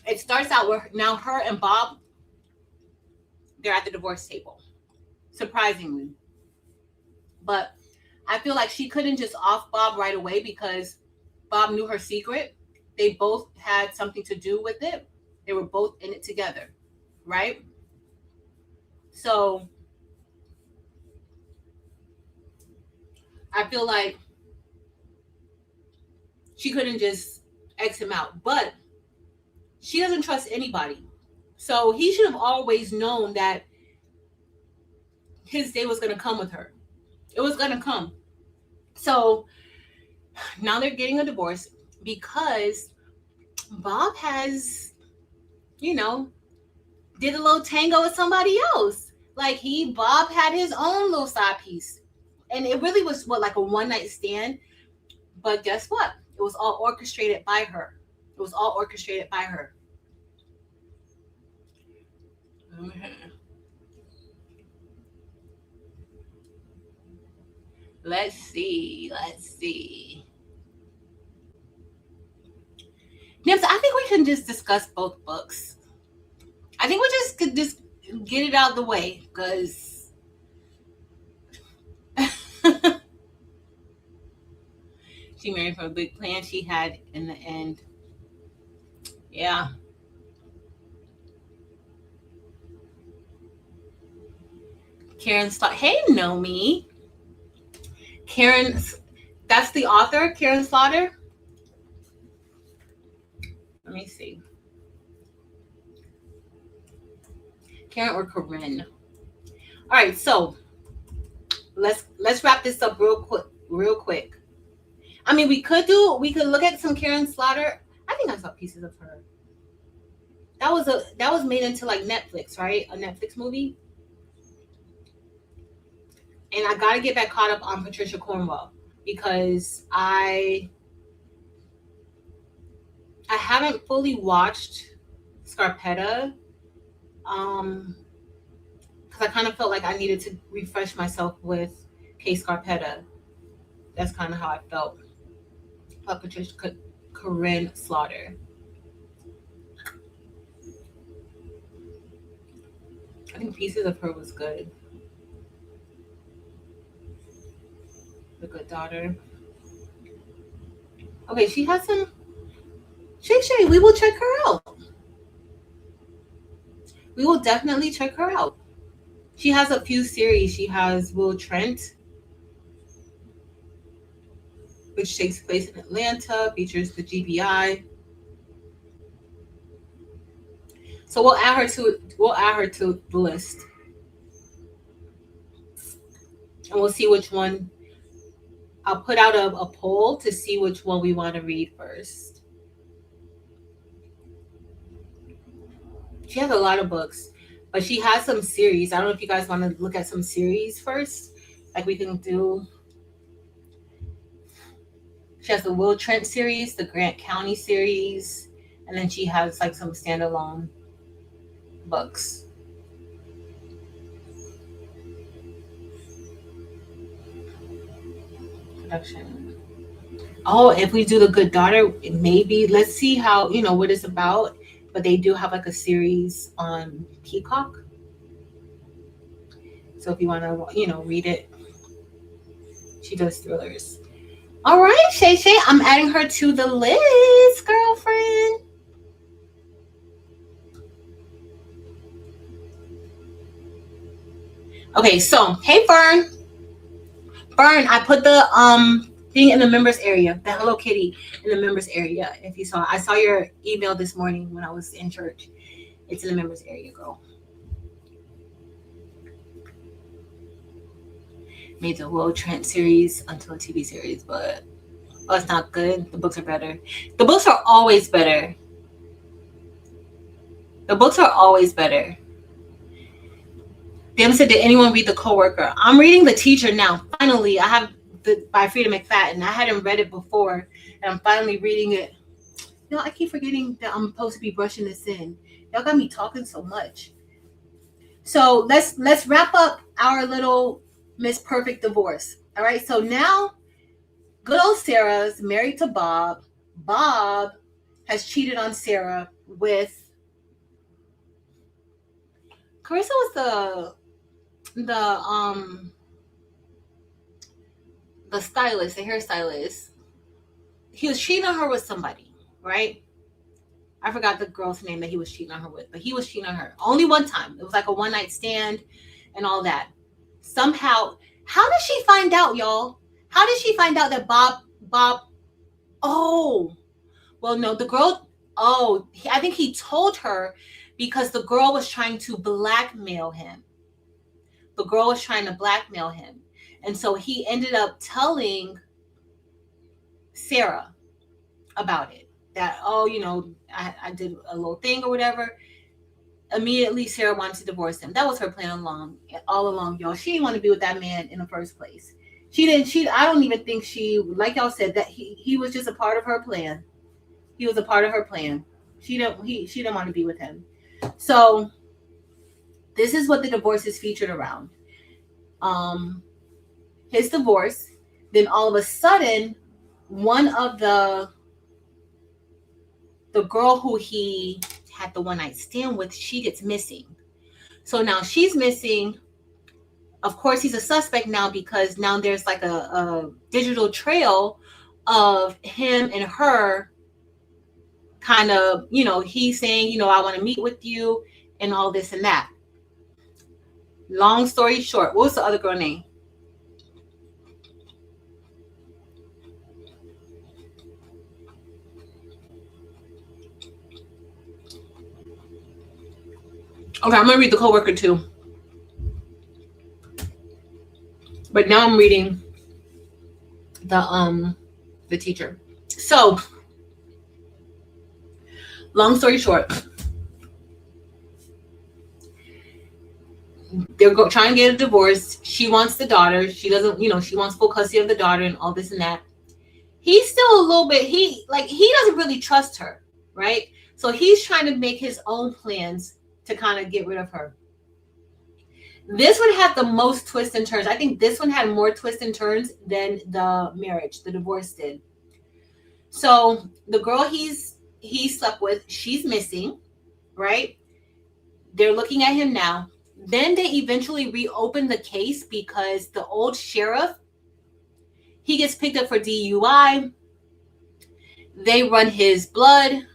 It starts out where now her and Bob, they're at the divorce table, surprisingly. But I feel like she couldn't just off Bob right away because Bob knew her secret. They both had something to do with it. They were both in it together, right? So I feel like she couldn't just X him out. But she doesn't trust anybody. So he should have always known that his day was going to come with her. It was going to come. So now they're getting a divorce because Bob has, did a little tango with somebody else. Like Bob had his own little side piece. And it really was what, like a one night stand. But guess what? It was all orchestrated by her. It was all orchestrated by her. Mhm. Let's see. Let's see. Nims, I think we can just discuss both books. I think we just could just get it out of the way because she married for a big plan she had in the end. Yeah. Karen Slaughter. Hey, Nomi. Karen, that's the author, Karen Slaughter. Let me see. Karen or Corinne. All right, so let's wrap this up real quick. Real quick. I mean, we could look at some Karen Slaughter. I think I saw pieces of her. That was made into like Netflix, right? A Netflix movie. And I gotta get back caught up on Patricia Cornwell because I haven't fully watched Scarpetta. Um, because I kind of felt like I needed to refresh myself with Kay Scarpetta. That's kind of how I felt about Corinne Slaughter. I think pieces of her was good. The Good Daughter. Okay, she has some. Shay, we will check her out. We will definitely check her out. She has a few series. She has Will Trent, which takes place in Atlanta, features the GBI. So we'll add her to the list, and we'll see which one. I'll put out a poll to see which one we want to read first. She has a lot of books, but she has some series. I don't know if you guys want to look at some series first. Like we can do. She has the Will Trent series, the Grant County series, and then she has like some standalone books. Production. Oh, if we do the Good Daughter, maybe let's see how what it's about. But they do have like a series on Peacock. So if you want to, read it, she does thrillers. All right, Shay, I'm adding her to the list, girlfriend. Okay, so hey, Fern. Fern, I put the thing in the members area, the Hello Kitty in the members area. If you saw, I saw your email this morning when I was in church. It's in the members area, girl. Made the Will Trent series until a TV series, but it's not good. The books are better. The books are always better. The books are always better. Them said, did anyone read The Coworker? I'm reading The Teacher now. Finally, I have by Frida McFadden. I hadn't read it before, and I'm finally reading it. I keep forgetting that I'm supposed to be brushing this in. Y'all got me talking so much. So let's wrap up our little Miss Perfect divorce. All right. So now, good old Sarah's married to Bob. Bob has cheated on Sarah with. Carissa was the stylist, the hairstylist. He was cheating on her with somebody, right? I forgot the girl's name that he was cheating on her with, but he was cheating on her only one time. It was like a one night stand and all that. Somehow, how did she find out, y'all? How did she find out that Bob? Oh, well, no, the girl. Oh, I think he told her because the girl was trying to blackmail him. The girl was trying to blackmail him, and so he ended up telling Sarah about it. That I did a little thing or whatever. immediately Sarah wanted to divorce him. That was her plan all along, y'all. She didn't want to be with that man in the first place. She didn't. I don't even think she, like y'all said, that he was just a part of her plan. He was a part of her plan. She didn't want to be with him. So this is what the divorce is featured around. Um, his divorce. Then all of a sudden, one of the girl who he had the one night stand with, she gets missing. So now she's missing. Of course, he's a suspect now because now there's like a digital trail of him and her kind of, he's saying, I want to meet with you and all this and that. Long story short, what was the other girl name? Okay, I'm going to read the coworker too. But now I'm reading the teacher. So, long story short, they're trying to get a divorce. She wants the daughter. She doesn't, she wants full custody of the daughter and all this and that. He's still a little bit, he doesn't really trust her, right? So he's trying to make his own plans to kind of get rid of her. This one had the most twists and turns. I think this one had more twists and turns than the marriage, the divorce did. So the girl he slept with, she's missing, right? They're looking at him now. Then they eventually reopen the case because the old sheriff, he gets picked up for DUI. They run his blood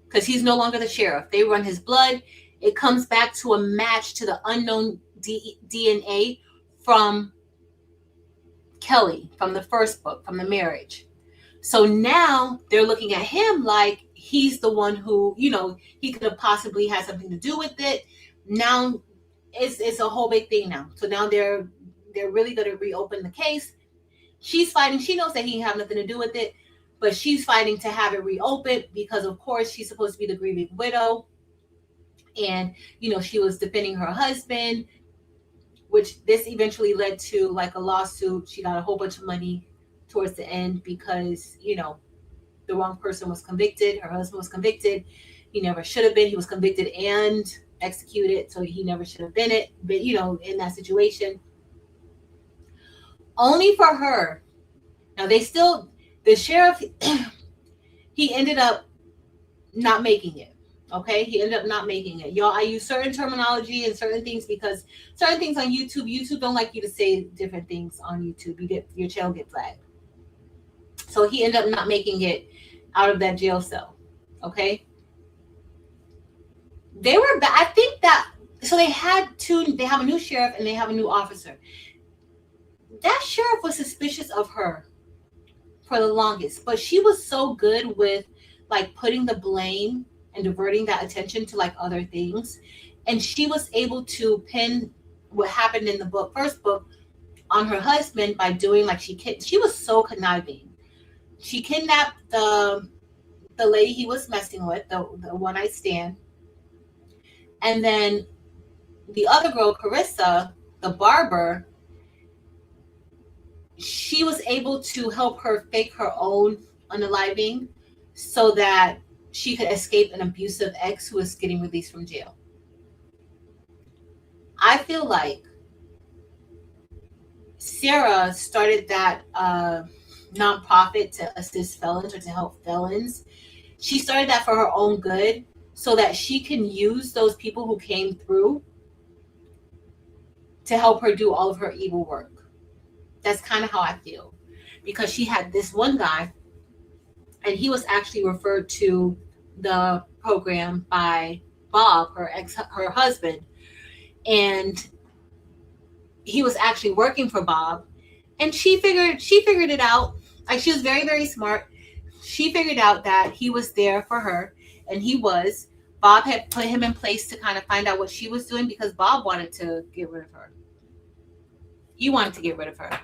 because he's no longer the sheriff. They run his blood. It comes back to a match to the unknown DNA from Kelly, from the first book, from the marriage. So now they're looking at him like he's the one who, he could have possibly had something to do with it. Now it's a whole big thing now. So now they're really going to reopen the case. She's fighting. She knows that he didn't have nothing to do with it, but she's fighting to have it reopened because, of course, she's supposed to be the grieving widow. And, she was defending her husband, which this eventually led to like a lawsuit. She got a whole bunch of money towards the end because, the wrong person was convicted. Her husband was convicted. He never should have been. He was convicted and executed, so he never should have been it. But, in that situation. Only for her. Now, the sheriff, he ended up not making it. Okay, he ended up not making it. Y'all, I use certain terminology and certain things because certain things on YouTube don't like you to say different things on YouTube. Your channel get flagged. So he ended up not making it out of that jail cell. Okay. They were, I think that, so they have a new sheriff and they have a new officer. That sheriff was suspicious of her for the longest, but she was so good with like putting the blame and diverting that attention to like other things. And she was able to pin what happened in the first book on her husband by doing like she was so conniving. She kidnapped the lady he was messing with, the one night stand. And then the other girl, Carissa, the barber, she was able to help her fake her own unaliving so that she could escape an abusive ex who was getting released from jail. I feel like Sarah started that nonprofit to assist felons or to help felons. She started that for her own good so that she can use those people who came through to help her do all of her evil work. That's kind of how I feel. Because she had this one guy, and he was actually referred to the program by Bob, her husband. And he was actually working for Bob. And she figured it out. Like, she was very, very smart. She figured out that he was there for her, and he was. Bob had put him in place to kind of find out what she was doing because Bob wanted to get rid of her. He wanted to get rid of her.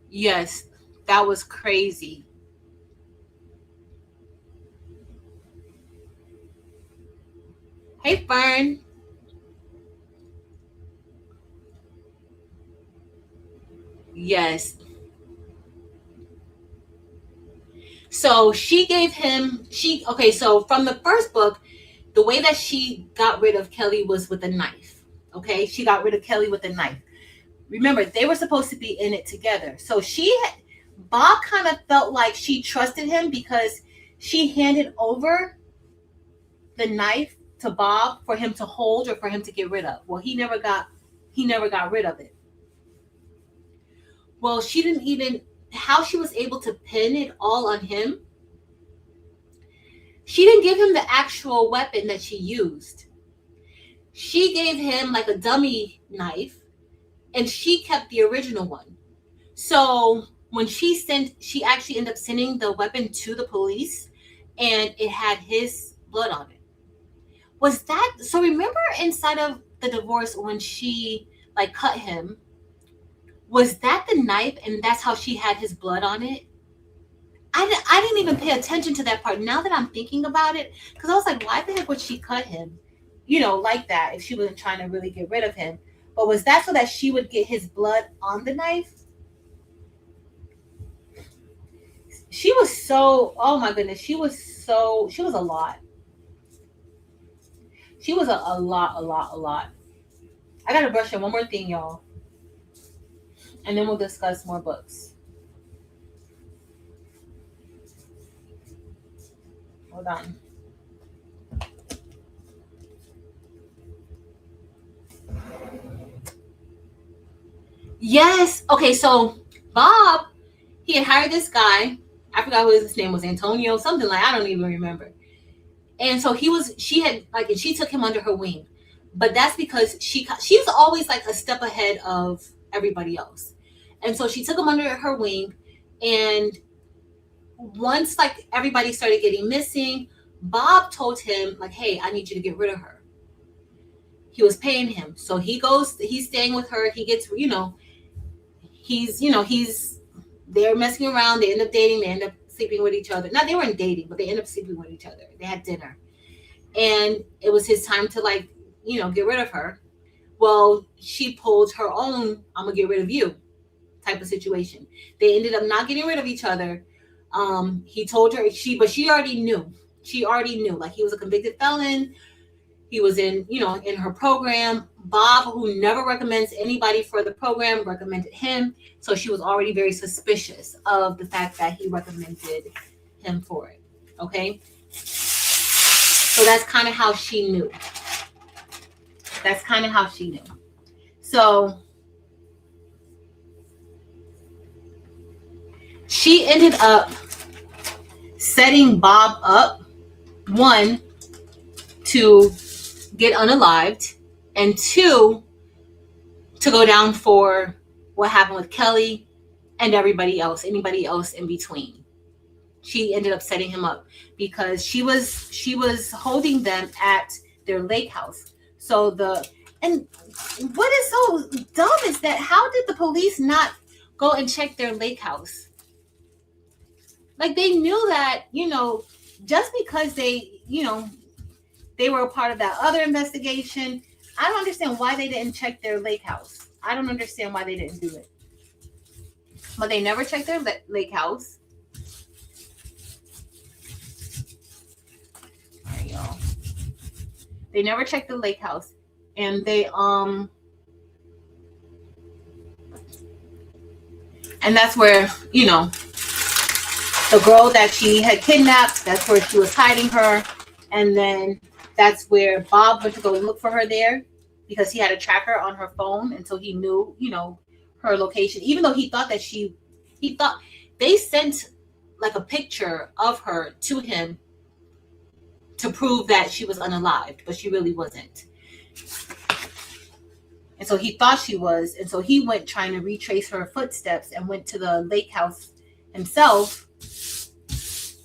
Yes, that was crazy. Hey, Fern. Yes. So she gave him, okay, so from the first book, the way that she got rid of Kelly was with a knife. Okay, she got rid of Kelly with a knife. Remember, they were supposed to be in it together. So Bob kind of felt like she trusted him because she handed over the knife to Bob for him to hold or for him to get rid of. Well, he never got rid of it. Well, she didn't even, how she was able to pin it all on him. She didn't give him the actual weapon that she used. She gave him like a dummy knife and she kept the original one. So when she actually ended up sending the weapon to the police and it had his blood on it. Was that, so remember inside of the divorce when she like cut him, was that the knife and that's how she had his blood on it? I didn't even pay attention to that part now that I'm thinking about it, because I was like, why the heck would she cut him, like that if she wasn't trying to really get rid of him? But was that so that she would get his blood on the knife? She was so, oh my goodness, she was a lot. She was a lot. I gotta brush in one more thing, y'all, and then we'll discuss more books. Hold on. Yes. Okay, so Bob, he had hired this guy. I forgot what his name was, Antonio, something like, I don't even remember. And so she had like, and she took him under her wing. But that's because she was always like a step ahead of everybody else. And so she took him under her wing. And once like everybody started getting missing, Bob told him like, hey, I need you to get rid of her. He was paying him. So he's staying with her. He gets, he's they're messing around. They end up dating. They end up sleeping with each other. Not they weren't dating, but they end up sleeping with each other. They had dinner. And it was his time to like, get rid of her. Well, she pulled her own, I'm going to get rid of you type of situation. They ended up not getting rid of each other. He told her, but she already knew. She already knew. Like, he was a convicted felon. He was in her program. Bob, who never recommends anybody for the program, recommended him. So she was already very suspicious of the fact that he recommended him for it. Okay. So that's kind of how she knew. So she ended up setting Bob up, one, to get unalived, and two, to go down for what happened with Kelly and anybody else in between. She ended up setting him up because she was holding them at their lake house. So and what is so dumb is that how did the police not go and check their lake house? Like, they knew that, just because they were a part of that other investigation. I don't understand why they didn't check their lake house. I don't understand why they didn't do it. But they never checked their lake house. All right, y'all. They never checked the lake house. And and that's where, the girl that she had kidnapped, that's where she was hiding her. And then that's where Bob went to go look for her there, because he had a tracker on her phone. And so he knew, her location, even though he thought they sent like a picture of her to him to prove that she was unalived, but she really wasn't. And so he thought she was. And so he went trying to retrace her footsteps and went to the lake house himself.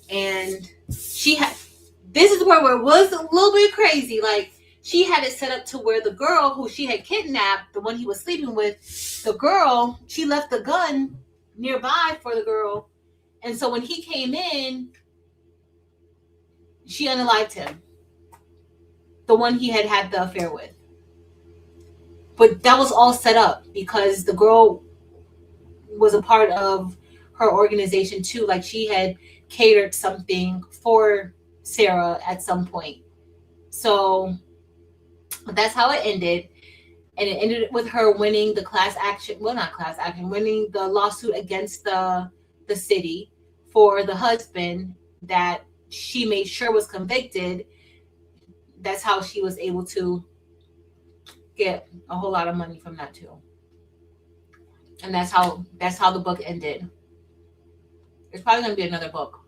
And this is where it was a little bit crazy. Like, she had it set up to where the girl who she had kidnapped, the one he was sleeping with, the girl, she left the gun nearby for the girl. And so when he came in, she unalived him. the one he had the affair with. But that was all set up because the girl was a part of her organization too. Like she had catered something for Sarah at some point. So that's how it ended. And it ended with her winning the class action, well, not class action, winning the lawsuit against the city for the husband that she made sure was convicted. That's how she was able to get a whole lot of money from that too. And that's how the book ended. There's probably gonna be another book.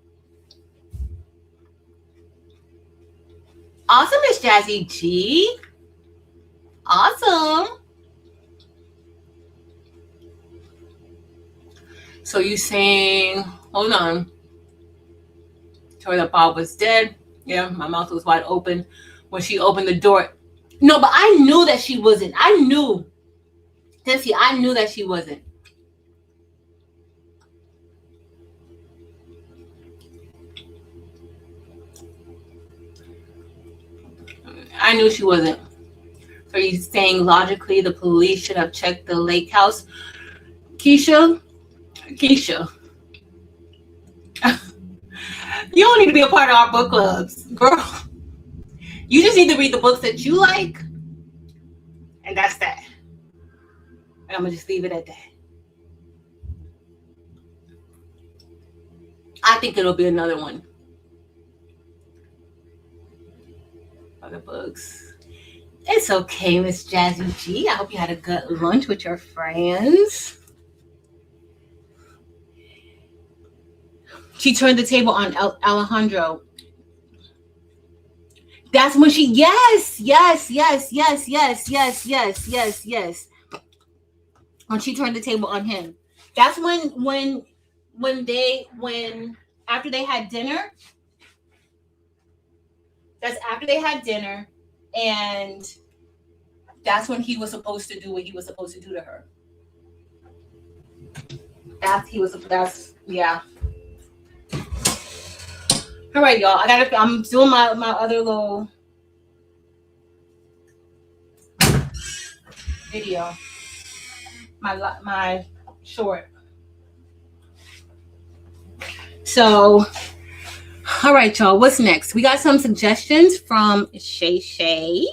Awesome, Miss Jazzy G. Awesome. So you saying, hold on. Told that Bob was dead. Yeah, my mouth was wide open when she opened the door. No, but I knew that she wasn't. I knew. Dempsey, I knew that she wasn't. I knew she wasn't. So you saying logically the police should have checked the lake house? Keisha, you don't need to be a part of our book clubs, girl. You just need to read the books that you like, and that's that. And I'm gonna just leave it at that. I think it'll be another one. Other books. It's okay, Miss Jazzy G. I hope you had a good lunch with your friends. She turned the table on Alejandro. That's when she, yes. When she turned the table on him. That's when after they had dinner. That's after they had dinner, and that's when he was supposed to do what he was supposed to do to her. That's yeah. All right, y'all. I'm doing my other little video. My short. So, all right, y'all. What's next? We got some suggestions from Shay.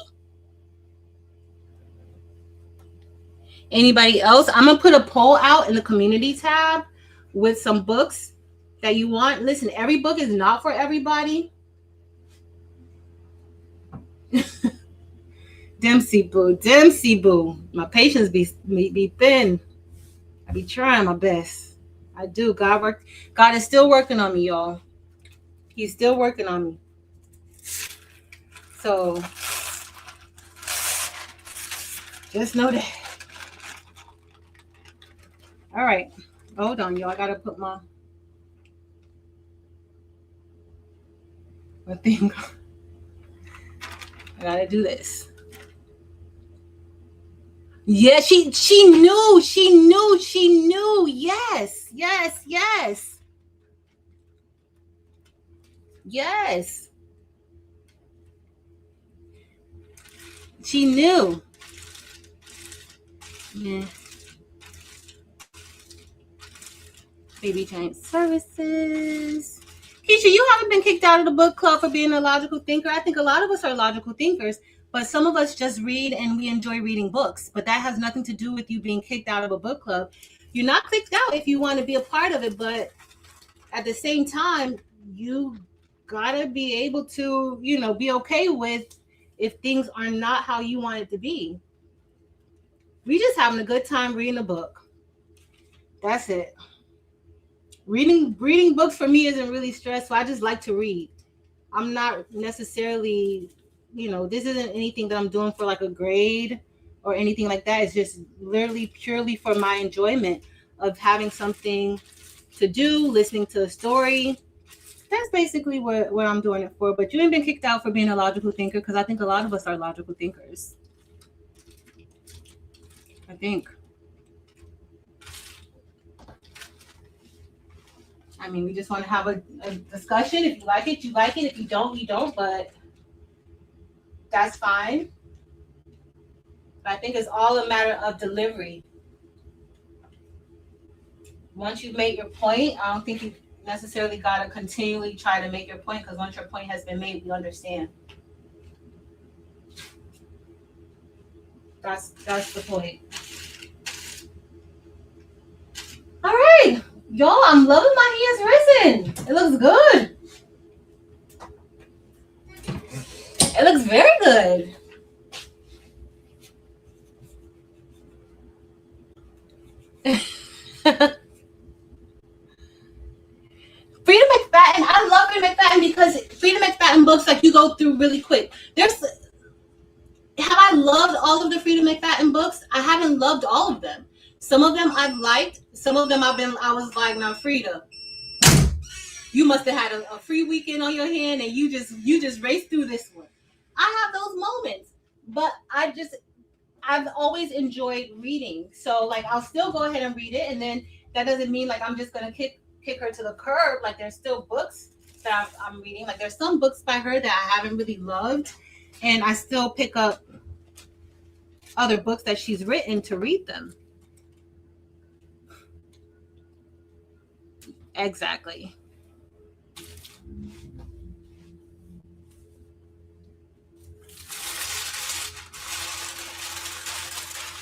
Anybody else? I'm gonna put a poll out in the community tab with some books that you want. Listen, every book is not for everybody. Dempsey boo. My patience be thin. I be trying my best. I do. God is still working on me, y'all. He's still working on me. So just know that. All right. Hold on, y'all. I gotta put my thing. I gotta do this. Yeah, she knew. Yes. She knew. Yeah. Baby Giant Services. Keisha, you haven't been kicked out of the book club for being a logical thinker. I think a lot of us are logical thinkers, but some of us just read and we enjoy reading books. But that has nothing to do with you being kicked out of a book club. You're not kicked out if you want to be a part of it, but at the same time, you gotta be able to, be okay with if things are not how you want it to be. We just having a good time reading a book. That's it. Reading books for me isn't really stressful. I just like to read. I'm not necessarily, this isn't anything that I'm doing for like a grade or anything like that. It's just literally purely for my enjoyment of having something to do, listening to a story. That's basically what I'm doing it for. But you ain't been kicked out for being a logical thinker, because I think a lot of us are logical thinkers. I think. I mean, we just want to have a discussion. If you like it, you like it. If you don't, you don't. But that's fine. But I think it's all a matter of delivery. Once you've made your point, I don't think you necessarily got to continually try to make your point, because once your point has been made, we understand. That's the point. All right, y'all, I'm loving my hands risen. It looks good. It looks very good. Freedom McFadden, I love Freedom McFadden because Freedom McFadden books like you go through really quick. Have I loved all of the Freedom McFadden books? I haven't loved all of them. Some of them I've liked. Some of them I was like, now Frida, you must have had a free weekend on your hand and you just raced through this one. I have those moments, but I've always enjoyed reading. So like I'll still go ahead and read it, and then that doesn't mean like I'm just gonna kick her to the curb. Like there's still books that I'm reading. Like there's some books by her that I haven't really loved, and I still pick up other books that she's written to read them. Exactly.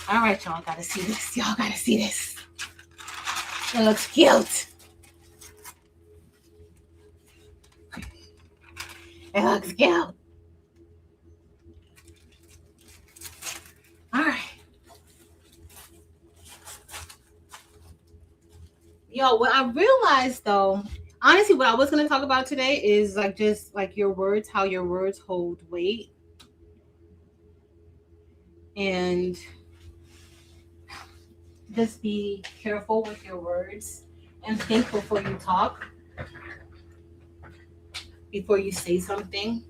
All right, y'all gotta see this. Y'all gotta see this. It looks cute. It looks cute. All right. Yo, what I realized though, honestly, what I was going to talk about today is like just like your words, how your words hold weight. And just be careful with your words and think before you talk, before you say something.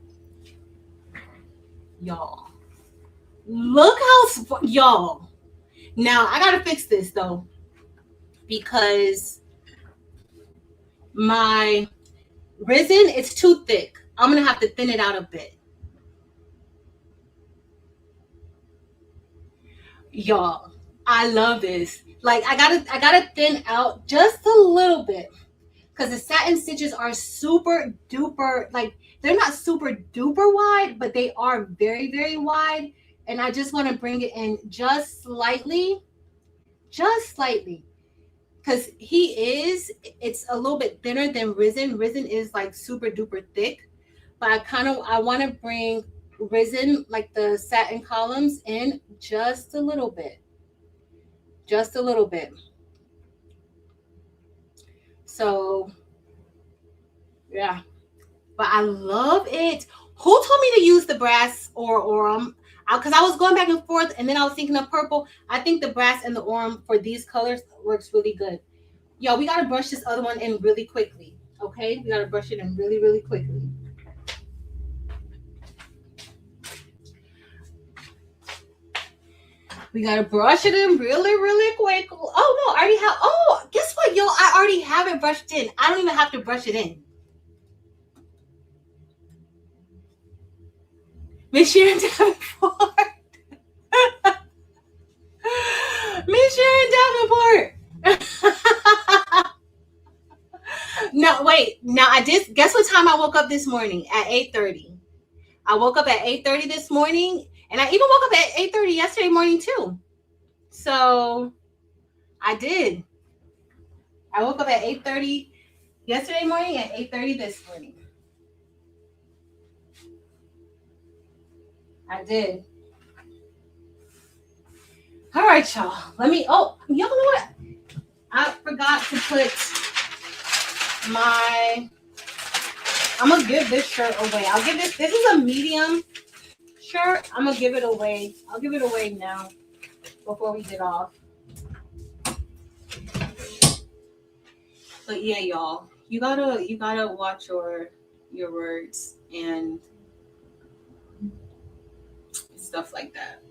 Y'all, look how, y'all. Now, I got to fix this though, because my resin, it's too thick. I'm going to have to thin it out a bit. Y'all, I love this. Like I gotta thin out just a little bit, because the satin stitches are super duper, like they're not super duper wide, but they are very, very wide. And I just want to bring it in just slightly, because it's a little bit thinner than resin. Resin is like super duper thick, but I want to bring resin, like the satin columns, in just a little bit. So yeah, but I love it. Who told me to use the brass or Aurum? Because I was going back and forth, and then I was thinking of purple. I think the brass and the Aurum for these colors works really good. Yo, we gotta brush this other one in really quickly. Okay, we gotta brush it in really, really quickly. We gotta brush it in really, really quick. Oh no, I already have. Oh, guess what, yo? I already have it brushed in. I don't even have to brush it in. Miss Sharon Davenport. Miss Sharon Davenport. No, wait. Now I did. Guess what time I woke up this morning? At 8:30. I woke up at 8:30 this morning, and I even woke up at 8:30 yesterday morning too. So I did. I woke up at 8:30 yesterday morning and 8:30 this morning. I did. All right, y'all. Let me. Oh, y'all know what? I forgot to put my. I'm gonna give this shirt away. I'll give this. This is a medium shirt. I'm gonna give it away. I'll give it away now before we get off. But yeah, y'all, you gotta watch your words and stuff like that.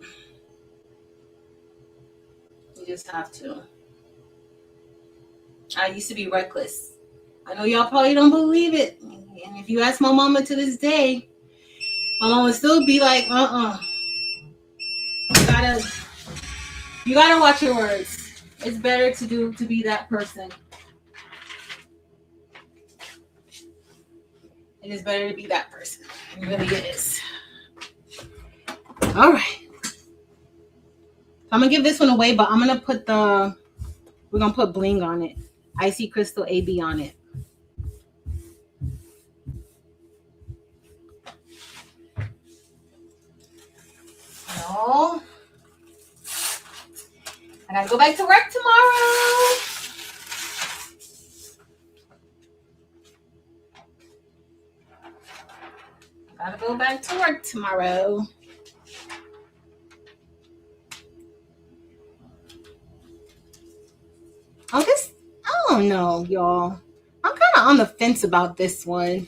You just have to. I used to be reckless. I know y'all probably don't believe it. And if you ask my mama to this day, My mom would still be like, you gotta, you gotta watch your words. It's better to be that person. It is better to be that person. It really is. All right. I'm gonna give this one away, but I'm gonna put we're gonna put bling on it. Icy crystal AB on it. No. I gotta go back to work tomorrow. Gotta go back to work tomorrow. I don't know, y'all. I'm kind of on the fence about this one.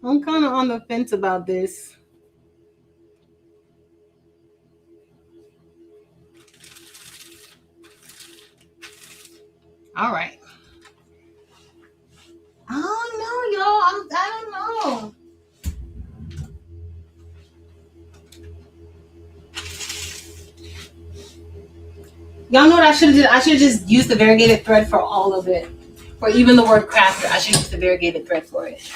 I'm kind of on the fence about this. All right. I don't know, y'all. I don't know. Y'all know what I should have did? I should have just used the variegated thread for all of it. For even the word crafter, I should use the variegated thread for it.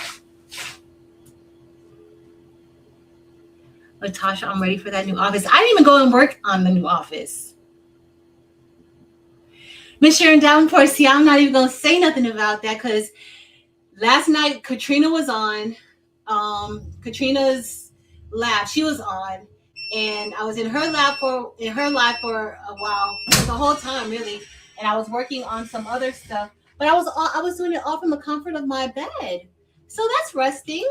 Latasha, I'm ready for that new office. I didn't even go and work on the new office. Miss Sharon Davenport, see, I'm not even going to say nothing about that because last night Katrina was on. Katrina's lab, she was on. And I was in her live for a while, the whole time really. And I was working on some other stuff, but I was doing it all from the comfort of my bed. So that's resting.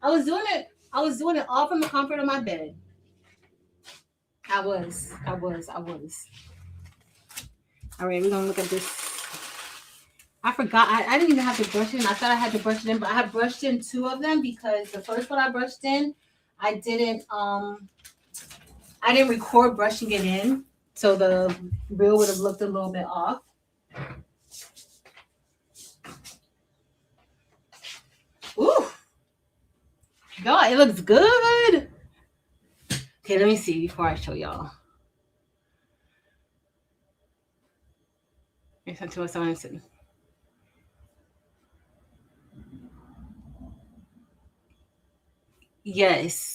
I was doing it all from the comfort of my bed. I was. All right, we're gonna look at this. I forgot. I didn't even have to brush it in. I thought I had to brush it in, but I have brushed in 2 of them because the first one I brushed in, I didn't record brushing it in, so the reel would have looked a little bit off. Ooh, God, it looks good. Okay, let me see before I show y'all. Yes.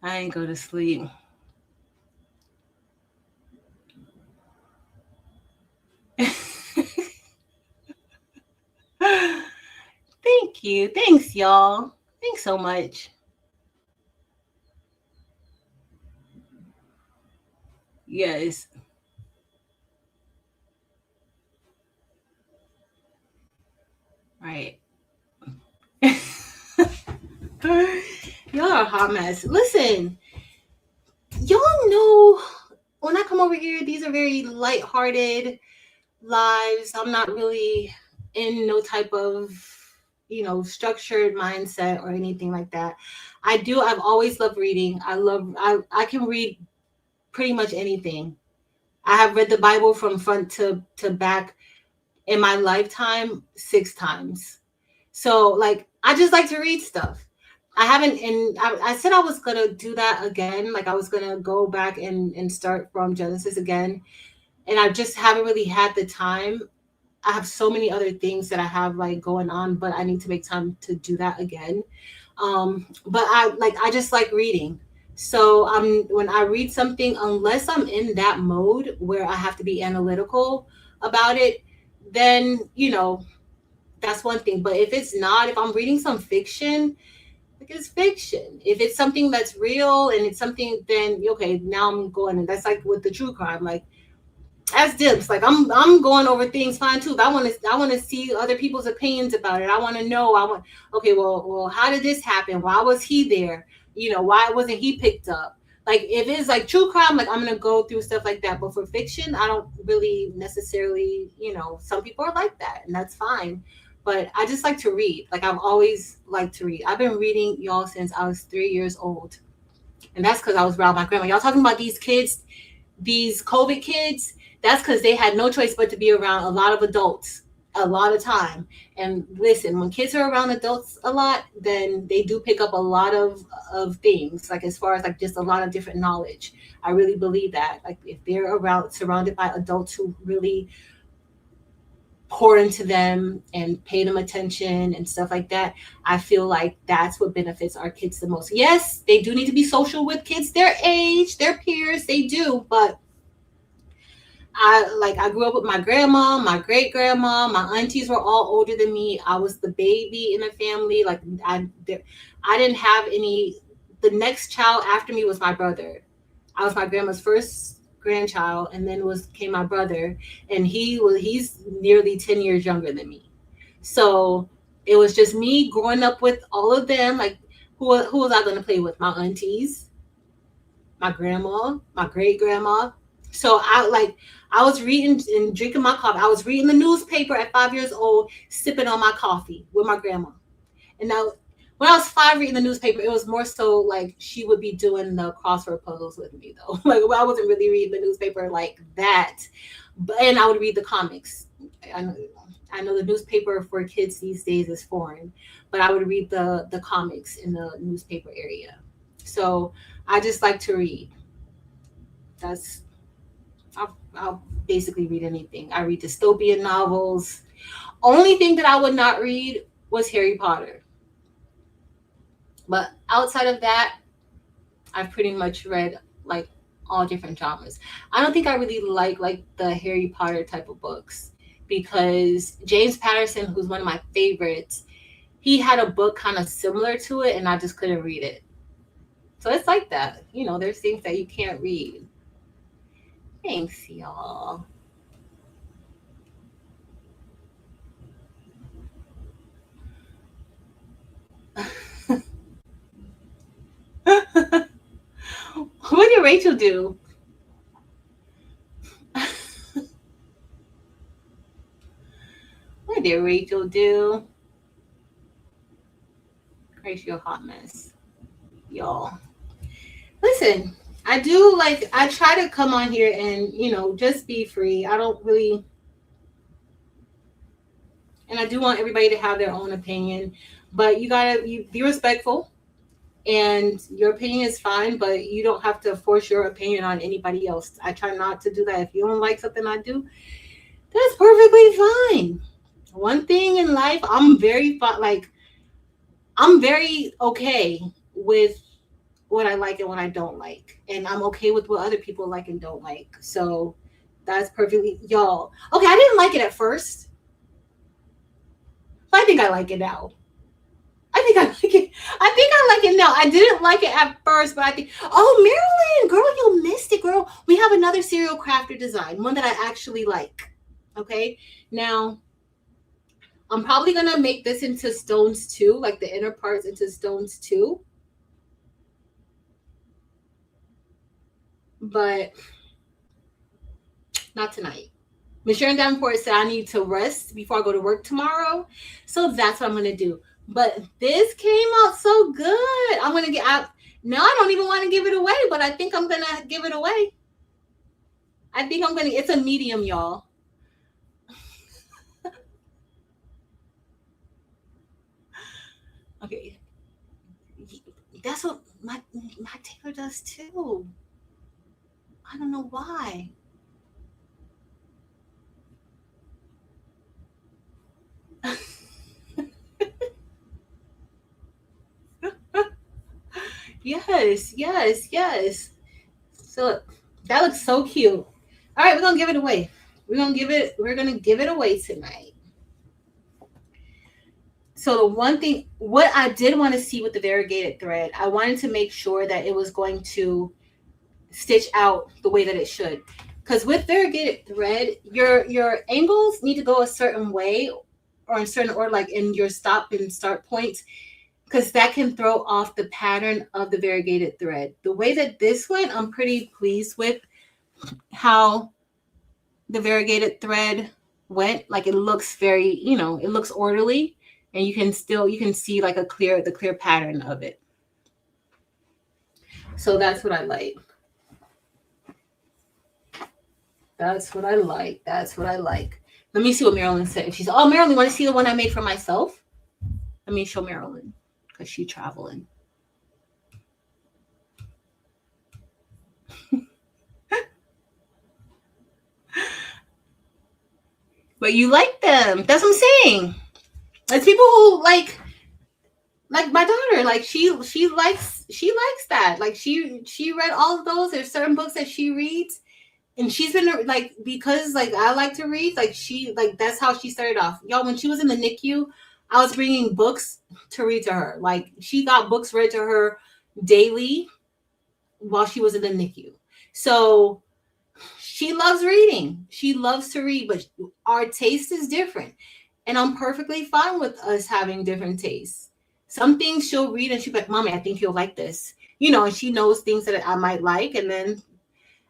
I ain't go to sleep. Thank you. Thanks, y'all. Thanks so much. Yes. Right. Y'all are a hot mess. Listen, y'all know when I come over here, these are very lighthearted lives. I'm not really in no type of, structured mindset or anything like that. I've always loved reading. I can read pretty much anything. I have read the Bible from front to back in my lifetime 6 times. So like, I just like to read stuff. I haven't, and I said I was gonna do that again. Like I was gonna go back and start from Genesis again, and I just haven't really had the time. I have so many other things that I have like going on, but I need to make time to do that again. But I just like reading. So when I read something, unless I'm in that mode where I have to be analytical about it, then that's one thing. But if it's not, if I'm reading some fiction, like it's fiction. If it's something that's real and it's something, then okay, now I'm going. And that's like with the true crime, like as dips, like I'm going over things fine too. I want to see other people's opinions about it. I want to know. Okay, well, how did this happen? Why was he there? Why wasn't he picked up? Like if it's like true crime, like I'm gonna go through stuff like that. But for fiction, I don't really necessarily, some people are like that, and that's fine. But I just like to read. Like I've always liked to read. I've been reading y'all since I was 3 years old, and that's because I was around my grandma. Y'all talking about these kids, these COVID kids? That's because they had no choice but to be around a lot of adults a lot of time. And listen, when kids are around adults a lot, then they do pick up a lot of things, like as far as like just a lot of different knowledge. I really believe that. Like if they're around surrounded by adults who really pour into them and pay them attention and stuff like that, I feel like that's what benefits our kids the most. Yes, they do need to be social with kids their age, their peers, they do, but I grew up with my grandma, my great grandma, my aunties were all older than me. I was the baby in the family. Like I didn't have any. The next child after me was my brother. I was my grandma's first grandchild, and then was came my brother, and he's nearly 10 years younger than me. So it was just me growing up with all of them. Like who was I going to play with? My aunties, my grandma, my great grandma. So I was reading and drinking my coffee. I was reading the newspaper at 5 years old, sipping on my coffee with my grandma. And now when I was five reading the newspaper, it was more so like she would be doing the crossword puzzles with me though. Like I wasn't really reading the newspaper like that. But and I would read the comics. I know, I know the newspaper for kids these days is foreign, but I would read the comics in the newspaper area. So I just like to read. That's I'll basically read anything. I read dystopian novels. Only thing that I would not read was Harry Potter. But outside of that, I've pretty much read like all different genres. I don't think I really like the Harry Potter type of books because James Patterson, who's one of my favorites, he had a book kind of similar to it, and I just couldn't read it. So it's like that. You know, there's things that you can't read. Thanks, y'all. What did Rachel do? What did Rachel do? Rachel hot mess. Y'all. Listen, I do like I try to come on here and, just be free. I don't really and I do want everybody to have their own opinion, but you be respectful and your opinion is fine, but you don't have to force your opinion on anybody else. I try not to do that. If you don't like something I do, that's perfectly fine. One thing in life, I'm very okay with what I like and what I don't like. And I'm okay with what other people like and don't like. So that's perfectly y'all. Okay, I didn't like it at first, but I think I like it now. I think I like it. I think I like it now. I didn't like it at first, but I think, oh, Marilyn, girl, you missed it, girl. We have another serial crafter design, one that I actually like. Okay, now I'm probably gonna make this into stones too, like the inner parts into stones too. But not tonight. Miss Sharon Davenport said I need to rest before I go to work tomorrow. So that's what I'm gonna do. But this came out so good. I'm gonna get out. Now I don't even want to give it away, but I think I'm gonna give it away. I think I'm gonna it's a medium, y'all. Okay. That's what my tailor does too. I don't know why. Yes, yes, yes. So that looks so cute. All right, we're gonna give it away. We're gonna give it away tonight. So the one thing what I did want to see with the variegated thread, I wanted to make sure that it was going to stitch out the way that it should. Because with variegated thread, your angles need to go a certain way or in certain order, like in your stop and start points, because that can throw off the pattern of the variegated thread. The way that this went, I'm pretty pleased with how the variegated thread went. Like it looks very, it looks orderly, and you can see like the clear pattern of it. So that's what I like. That's what I like. That's what I like. Let me see what Marilyn said. If she's, oh, Marilyn, want to see the one I made for myself? Let me show Marilyn because she's traveling. But you like them. That's what I'm saying. It's people who like my daughter. Like she likes that. Like she read all of those. There's certain books that she reads, and she's been like, because like I like to read. Like she like that's how she started off. Y'all, when she was in the NICU, I was bringing books to read to her. Like she got books read to her daily while she was in the NICU. So she loves reading. She loves to read, but our taste is different. And I'm perfectly fine with us having different tastes. Some things she'll read and she'll be like, Mommy, I think you'll like this. You know, and she knows things that I might like. And then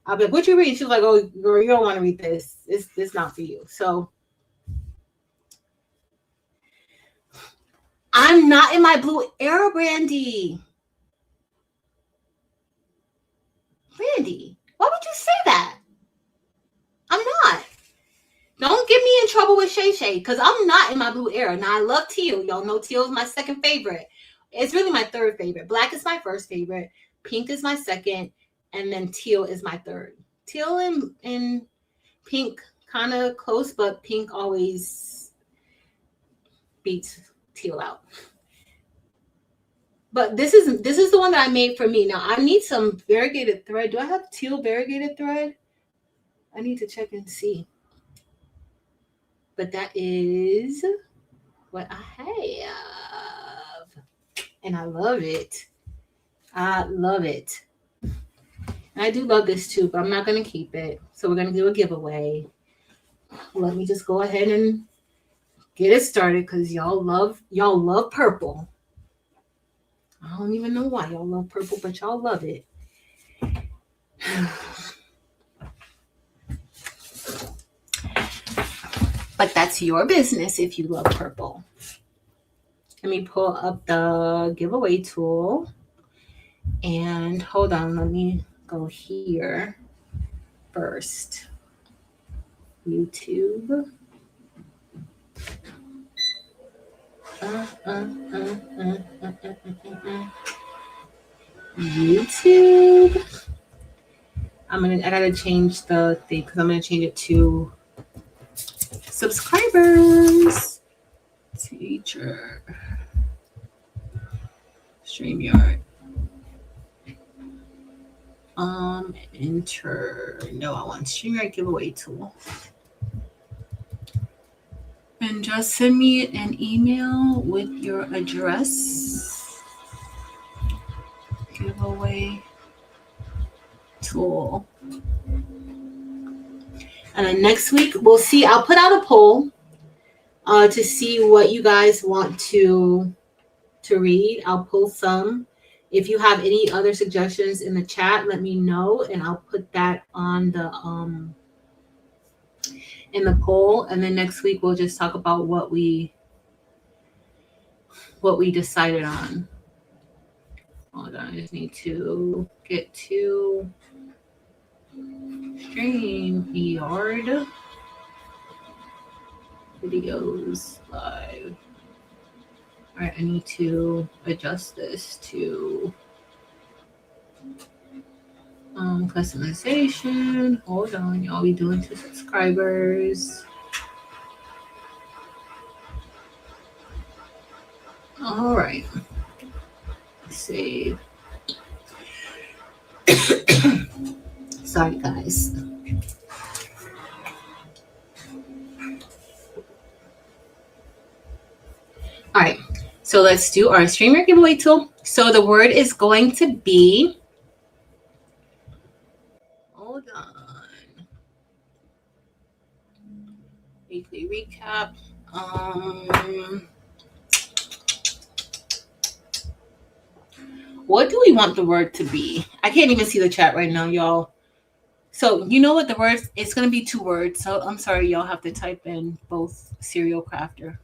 I'll be like, what you reading? She's like, oh, girl, you don't want to read this. It's not for you. So I'm not in my blue era, Brandy. Brandy, why would you say that? I'm not. Don't get me in trouble with Shay Shay because I'm not in my blue era. Now, I love teal. Y'all know teal is my second favorite. It's really my third favorite. Black is my first favorite. Pink is my second. And then teal is my third. Teal and pink kind of close, but pink always beats teal out. But this is the one that I made for me. Now, I need some variegated thread. Do I have teal variegated thread? I need to check and see. But that is what I have. And I love it. I love it. And I do love this too, but I'm not going to keep it. So we're going to do a giveaway. Let me just go ahead and get it started because y'all love purple. I don't even know why y'all love purple, but y'all love it. But that's your business if you love purple. Let me pull up the giveaway tool. And hold on, let me go here first. YouTube. YouTube. I gotta change the thing because I'm gonna change it to subscribers. Teacher. StreamYard. Enter. No, I want StreamYard giveaway tool. And just send me an email with your address. Giveaway tool. And then next week we'll see. I'll put out a poll to see what you guys want to read. I'll pull some. If you have any other suggestions in the chat, let me know, and I'll put that on the in the poll. And then next week we'll just talk about what we decided on. Hold on, I just need to get to StreamYard videos live. All right, I need to adjust this to customization. Hold on, y'all. We doing to subscribers. All right. Save. Sorry, guys. All right. So let's do our StreamYard giveaway tool. So the word is going to be. Hold on. Weekly recap. What do we want the word to be? I can't even see the chat right now, y'all. So you know what the word? It's going to be 2 words. So I'm sorry, y'all have to type in both Serial Crafter.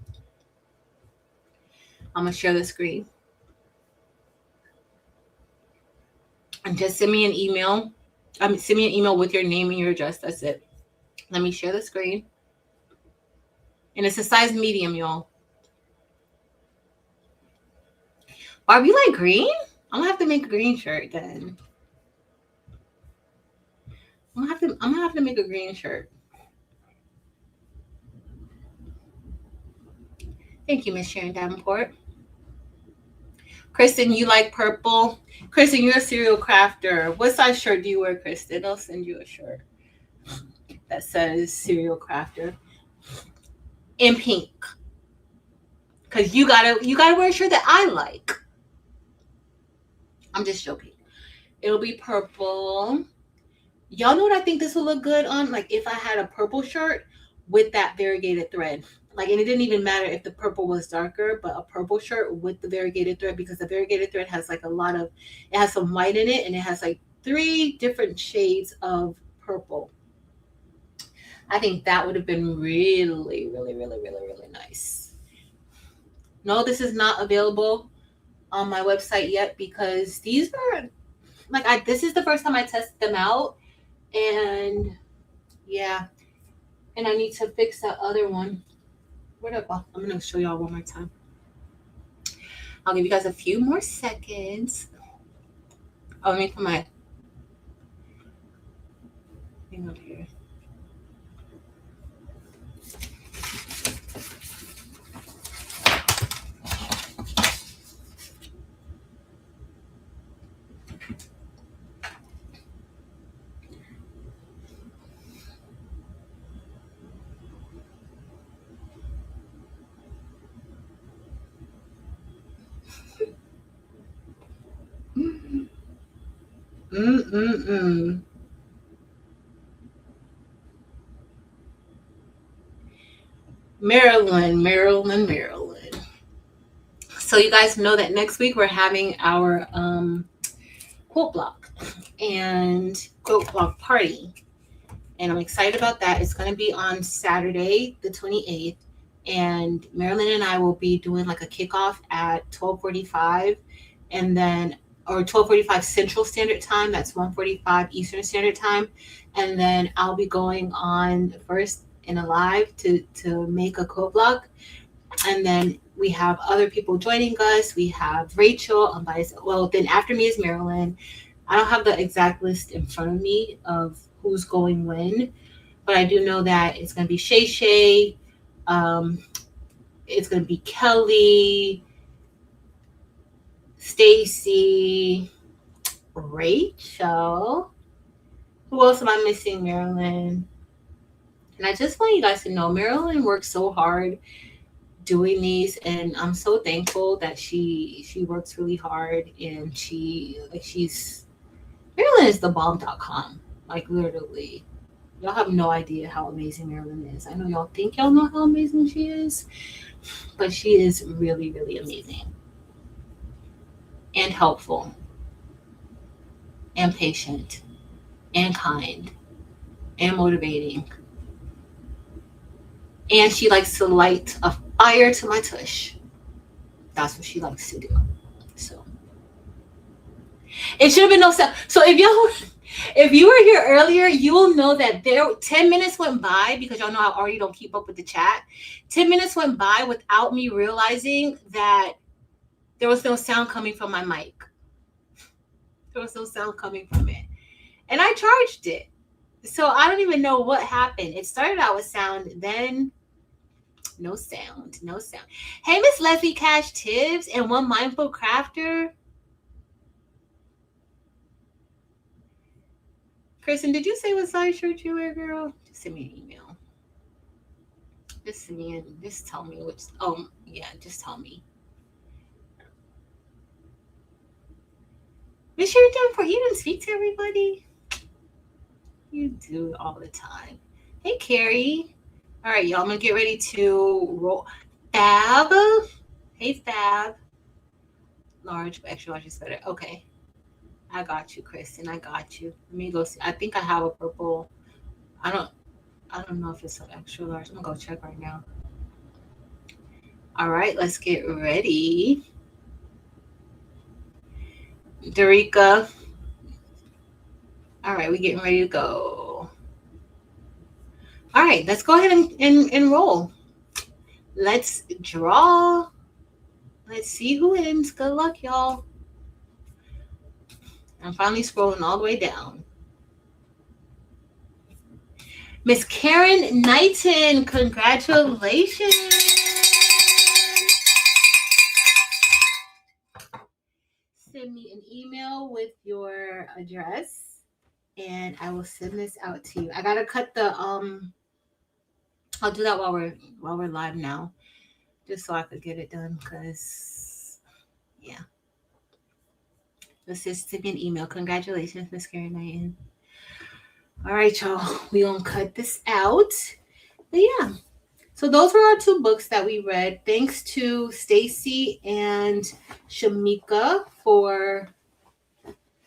I'm going to share the screen. And just send me an email. Send me an email with your name and your address. That's it. Let me share the screen. And it's a size medium, y'all. Barb, you like green? I'm gonna have to make a green shirt then. I'm gonna have to make a green shirt. Thank you, Miss Sharon Davenport. Kristen, you like purple? Kristen, you're a serial crafter. What size shirt do you wear, Kristen? I'll send you a shirt that says serial crafter in pink. Cause you gotta wear a shirt that I like. I'm just joking. It'll be purple. Y'all know what I think this will look good on? Like if I had a purple shirt with that variegated thread. Like, and it didn't even matter if the purple was darker, but a purple shirt with the variegated thread, because the variegated thread has like it has some white in it, and it has like 3 different shades of purple. I think that would have been really, really, really, really, really nice. No, this is not available on my website yet because these are like this is the first time I tested them out, and yeah, and I need to fix that other one. Where'd it go? I'm gonna show y'all one more time. I'll give you guys a few more seconds. Oh, let me put my thing up here. Mm-mm-mm. Maryland. So you guys know that next week we're having our quote block and quote block party. And I'm excited about that. It's going to be on Saturday, the 28th. And Marilyn and I will be doing like a kickoff at 12:45, and then or 12:45 Central Standard Time. That's 1:45 Eastern Standard Time. And then I'll be going on first in a live to make a quote block. And then we have other people joining us. We have Rachel. Well, then after me is Marilyn. I don't have the exact list in front of me of who's going when, but I do know that it's going to be Shay Shay, it's going to be Kelly, Stacy, Rachel. Who else am I missing? Marilyn. And I just want you guys to know Marilyn works so hard doing these, and I'm so thankful that she works really hard, and she's Marilyn is the bomb.com. Like literally. Y'all have no idea how amazing Marilyn is. I know y'all think y'all know how amazing she is, but she is really, really amazing. And helpful. And patient. And kind. And motivating. And she likes to light a fire to my tush. That's what she likes to do. So it should have been no sound. So if you were here earlier, you will know that 10 minutes went by, because y'all know I already don't keep up with the chat. 10 minutes went by without me realizing that there was no sound coming from my mic. There was no sound coming from it. And I charged it. So I don't even know what happened. It started out with sound, then no sound. Hey, Miss Leslie Cash Tibbs and One Mindful Crafter. Kristen, did you say what size shirt you wear, girl? Just send me an email. Just tell me which. Oh, yeah, just tell me. Miss Sharon Davenport, you didn't speak to everybody? You do all the time. Hey, Carrie. All right, y'all, I'm going to get ready to roll. Fab. Hey, Fab. Large, but extra large is better. Okay. I got you, Kristen. I got you. Let me go see. I think I have a purple. I don't know if it's an extra large. I'm gonna go check right now. All right, let's get ready. Derica. All right, we're getting ready to go. All right, let's go ahead and roll. Let's draw. Let's see who wins. Good luck, y'all. I'm finally scrolling all the way down. Miss Karen Knighton, congratulations. Send me an email with your address and I will send this out to you. I gotta cut the I'll do that while we're live now. Just so I could get it done because yeah. Let's just send me an email. Congratulations, Miss Karen Knighton. All right, y'all. We gonna cut this out. But yeah. So those were our two books that we read. Thanks to Stacy and Shamika for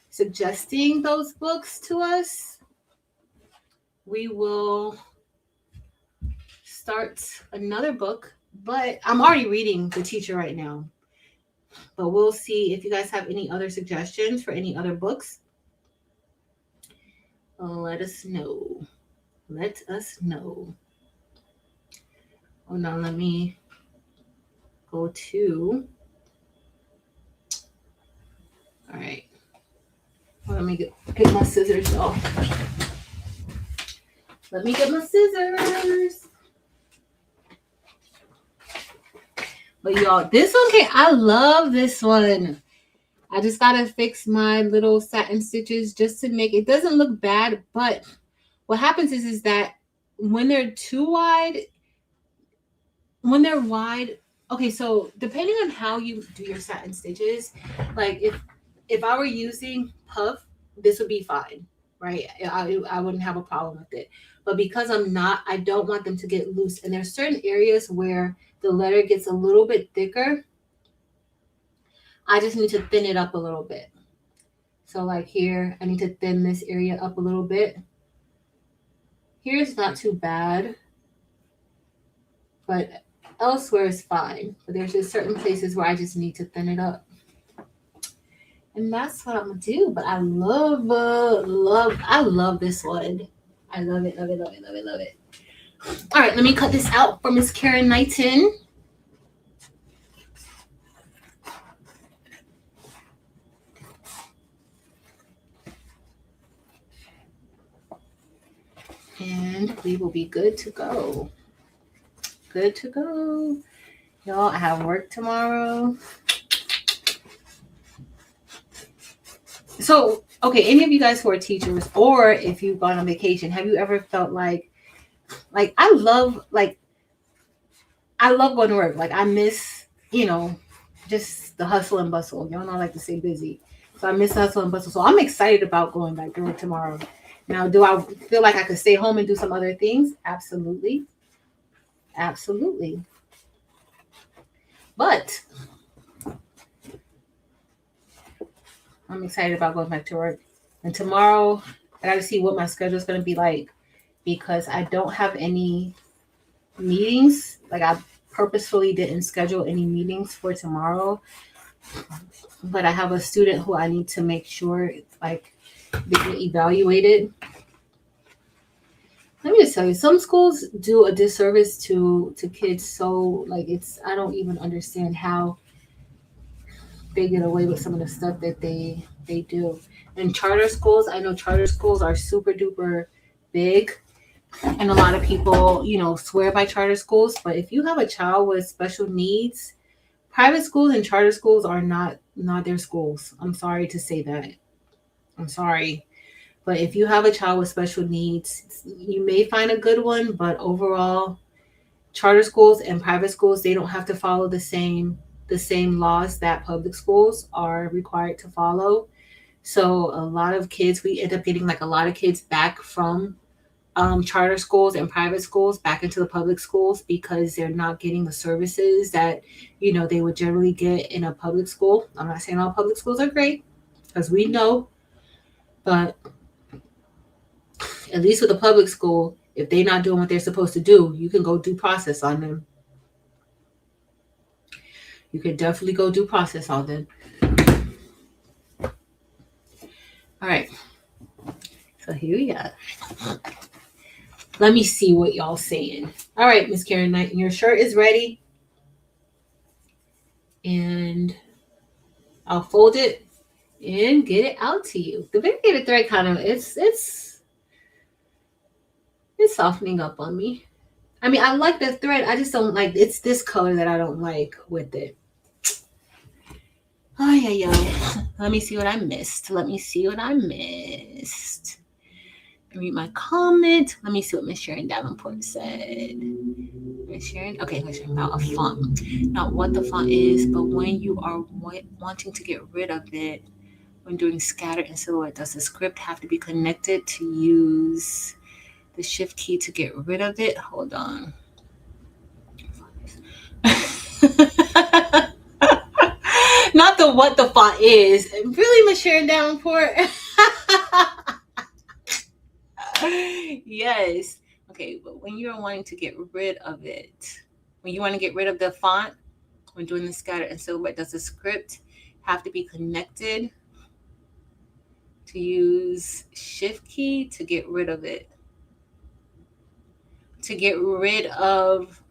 suggesting those books to us. We will start another book, but I'm already reading The Teacher right now. But we'll see if you guys have any other suggestions for any other books. Let us know. Let us know. Hold on, let me go to. All right. Let me get my scissors off. Let me get my scissors. But y'all, this one I love this one. I just gotta fix my little satin stitches just to make it doesn't look bad, but what happens is that when they're too wide, when they're wide, okay, so depending on how you do your satin stitches, like if I were using puff, this would be fine, right? I wouldn't have a problem with it. But because I'm not, I don't want them to get loose. And there's certain areas where the letter gets a little bit thicker. I just need to thin it up a little bit. So like here, I need to thin this area up a little bit. Here's not too bad, but elsewhere is fine. But there's just certain places where I just need to thin it up. And that's what I'm gonna do. But I love this one. I love it, love it, love it, love it, love it. All right, let me cut this out for Miss Karen Knighton. And we will be good to go. Good to go. Y'all, I have work tomorrow. So, okay, any of you guys who are teachers or if you've gone on vacation, have you ever felt like I love going to work. Like I miss, just the hustle and bustle. Y'all know I like to say busy. So I miss the hustle and bustle. So I'm excited about going back to work tomorrow. Now, do I feel like I could stay home and do some other things? Absolutely. Absolutely. But I'm excited about going back to work. And tomorrow, I got to see what my schedule is going to be like because I don't have any meetings. Like I purposefully didn't schedule any meetings for tomorrow. But I have a student who I need to make sure they get evaluated. Let me just tell you, some schools do a disservice to kids. So I don't even understand how they get away with some of the stuff that they do. And charter schools, I know charter schools are super duper big, and a lot of people, swear by charter schools. But if you have a child with special needs, private schools and charter schools are not their schools. I'm sorry to say that. I'm sorry. But if you have a child with special needs, you may find a good one, but overall, charter schools and private schools, they don't have to follow the same laws that public schools are required to follow. So a lot of kids, we end up getting a lot of kids back from charter schools and private schools back into the public schools because they're not getting the services that they would generally get in a public school. I'm not saying all public schools are great, because we know, but at least with a public school, if they're not doing what they're supposed to do, you can go due process on them. You can definitely go due process on them. All right. So here we are. Let me see what y'all saying. All right, Miss Karen Knight, your shirt is ready. And I'll fold it and get it out to you. The variegated thread kind of it's softening up on me. I mean, I like the thread. I just don't like it's this color that I don't like with it. Oh yeah. Let me see what I missed. Let me see what I missed. Read my comment. Let me see what Miss Sharon Davenport said. Miss Sharon, okay, Miss Sharon about a font. Not what the font is, but when you are wanting to get rid of it, when doing scatter and silhouette, does the script have to be connected to use the shift key to get rid of it? Hold on. Not the what the font is. Really, Miss Sharon Davenport? Yes. Okay, but when you're wanting to get rid of it, when you want to get rid of the font, when doing the scatter and silhouette, does the script have to be connected to use shift key to get rid of it? To get rid of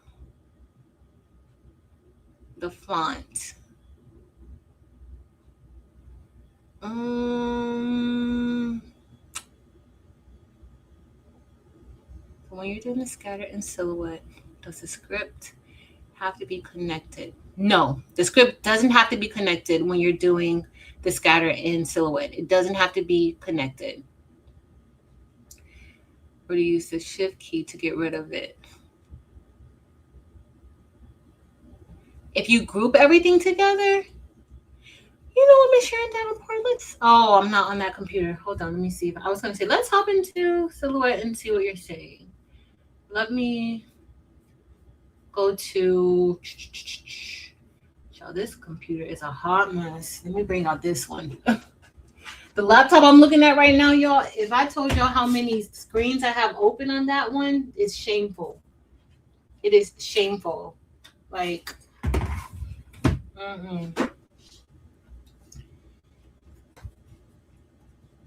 the font. When you're doing the scatter and silhouette, does the script have to be connected? No, the script doesn't have to be connected when you're doing the scatter and silhouette. It doesn't have to be connected. Or to use the shift key to get rid of it. If you group everything together, you know what, Miss Sharon Davenport, oh, I'm not on that computer. Hold on, let me see. I was going to say, let's hop into silhouette and see what you're saying. Let me go to, this computer is a hot mess. Let me bring out this one. The laptop I'm looking at right now, y'all, if I told y'all how many screens I have open on that one, it's shameful. It is shameful. Like,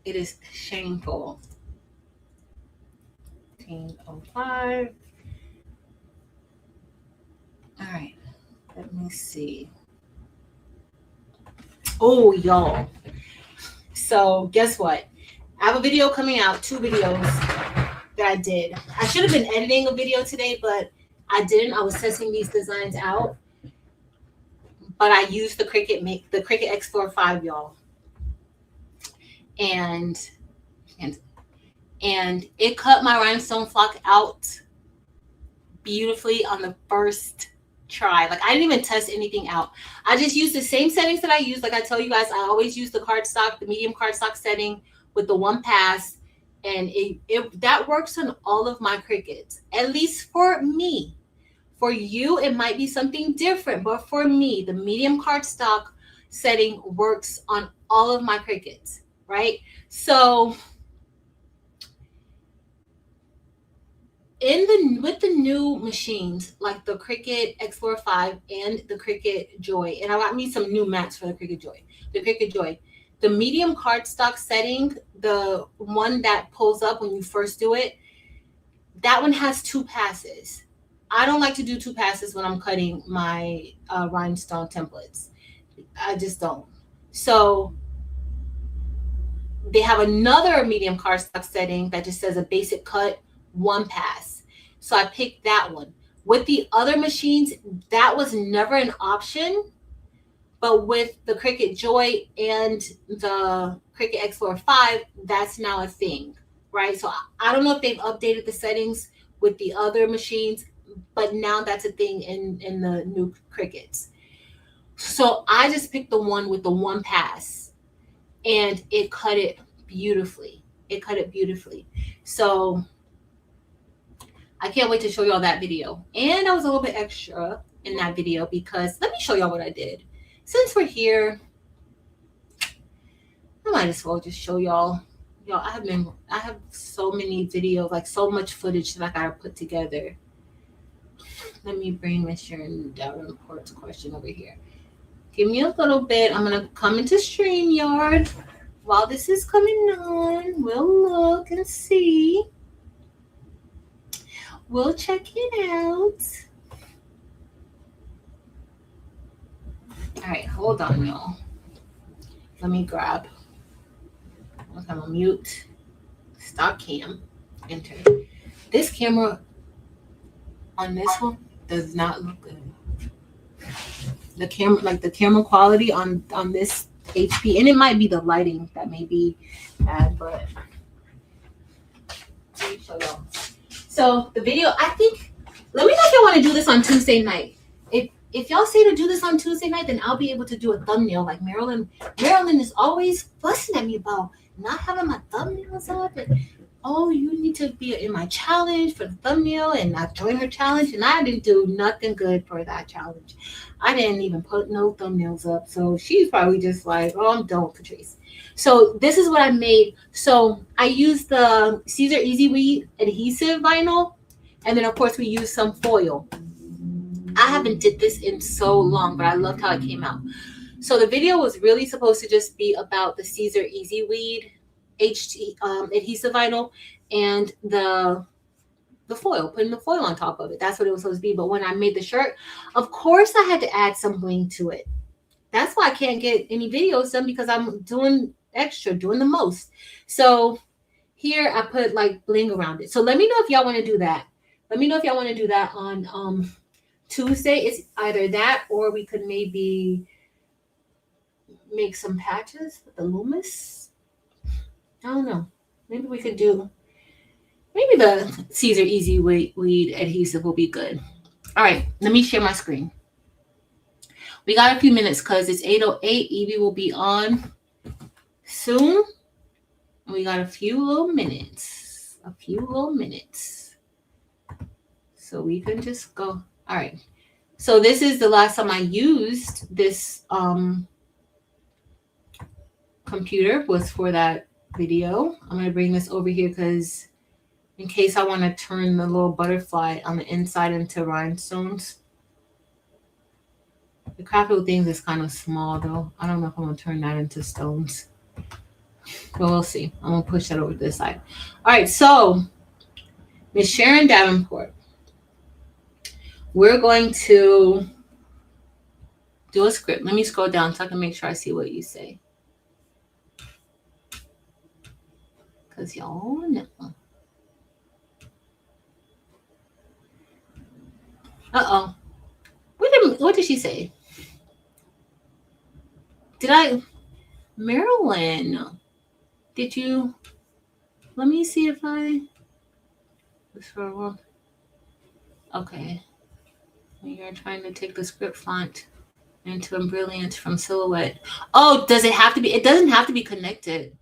it is shameful. 1505. All right, let me see. Oh, y'all. So guess what? I have a video coming out, 2 videos that I did. I should have been editing a video today, but I didn't. I was testing these designs out. But I used the Cricut X4 5, y'all. And it cut my rhinestone flock out beautifully on the first try. Like, I didn't even test anything out. I just used the same settings that I use. Like I tell you guys, I always use the cardstock, the medium cardstock setting with the 1 pass. And that works on all of my Cricuts, at least for me. For you, it might be something different, but for me, the medium cardstock setting works on all of my Cricuts, right? So with the new machines like the Cricut X4 5 and the Cricut Joy, and I got me some new mats for the Cricut Joy. The medium cardstock setting, the one that pulls up when you first do it, that one has 2 passes. I don't like to do 2 passes when I'm cutting my rhinestone templates. I just don't. So they have another medium cardstock setting that just says a basic cut, 1 pass. So I picked that one. With the other machines, that was never an option. But with the Cricut Joy and the Cricut X4 5, that's now a thing, right? So I don't know if they've updated the settings with the other machines, but now that's a thing in the new Cricuts. So I just picked the one with the 1 pass, and it cut it beautifully. So I can't wait to show y'all that video. And I was a little bit extra in that video because let me show y'all what I did. Since we're here, I might as well just show y'all. Y'all, I have so many videos, like so much footage that I gotta put together. Let me bring Miss Sharon Davenport's question over here. Give me a little bit. I'm gonna come into StreamYard while this is coming on. We'll look and see. We'll check it out. All right, hold on, y'all. Let me grab. I'm gonna mute. Stop cam. Enter. This camera on this one does not look good. The camera, like the camera quality on this HP, and it might be the lighting that may be bad, but let me show y'all. So the video, I think, let me know if y'all want to do this on Tuesday night. If y'all say to do this on Tuesday night, then I'll be able to do a thumbnail like Marilyn. Marilyn is always fussing at me about not having my thumbnails up, and oh, you need to be in my challenge for the thumbnail, and I joined her challenge, and I didn't do nothing good for that challenge. I didn't even put no thumbnails up, so she's probably just like, oh, I'm done with Patrice. So this is what I made. So I used the Caesar Easy Weed adhesive vinyl, and then of course we used some foil. I haven't did this in so long, but I loved how it came out. So the video was really supposed to just be about the Caesar Easy Weed HT adhesive vinyl and the foil, putting the foil on top of it. That's what it was supposed to be. But when I made the shirt, of course I had to add some bling to it. That's why I can't get any videos done, because I'm doing extra, doing the most. So here I put like bling around it. So let me know if y'all want to do that. Let me know if y'all want to do that on Tuesday. It's either that, or we could maybe make some patches with the Loomis. I don't know. Maybe we could do, maybe the Caesar Easy Weed adhesive will be good. All right, let me share my screen. We got a few minutes because it's 8:08. Evie will be on soon. We got a few little minutes. So we can just go. All right. So this is the last time I used this computer, was for that video. I'm going to bring this over here because in case I want to turn the little butterfly on the inside into rhinestones. The craft things is kind of small though. I don't know if I'm going to turn that into stones. But we'll see. I'm going to push that over to this side. All right, so Miss Sharon Davenport, we're going to do a script. Let me scroll down so I can make sure I see what you say. Because y'all know. Uh-oh. What did she say? Marilyn, did you, let me see if okay. You're trying to take the script font into a brilliance from Silhouette. Oh, does it have to be? It doesn't have to be connected.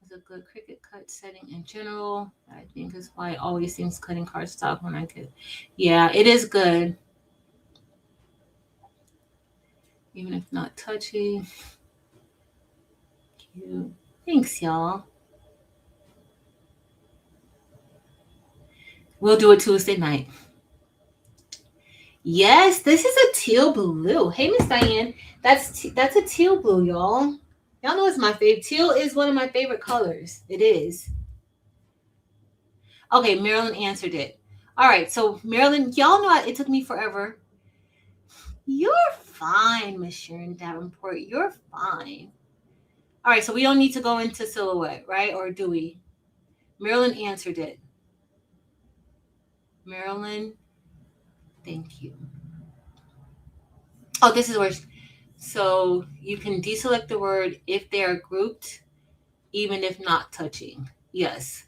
It's a good Cricut cut setting in general. I think is why it always seems cutting cardstock when I get. Yeah, it is good. Even if not touching. Cute. Thanks, y'all. We'll do it Tuesday night. Yes, this is a teal blue. Hey, Miss Diane, that's a teal blue, y'all. Y'all know it's my favorite. Teal is one of my favorite colors. It is. Okay, Marilyn answered it. All right, so Marilyn, y'all know it took me forever. You're fine, Miss Sharon Davenport. You're fine. All right, so we don't need to go into Silhouette, right? Or do we? Marilyn answered it. Marilyn, thank you. Oh, this is where. So you can deselect the word if they are grouped, even if not touching. Yes.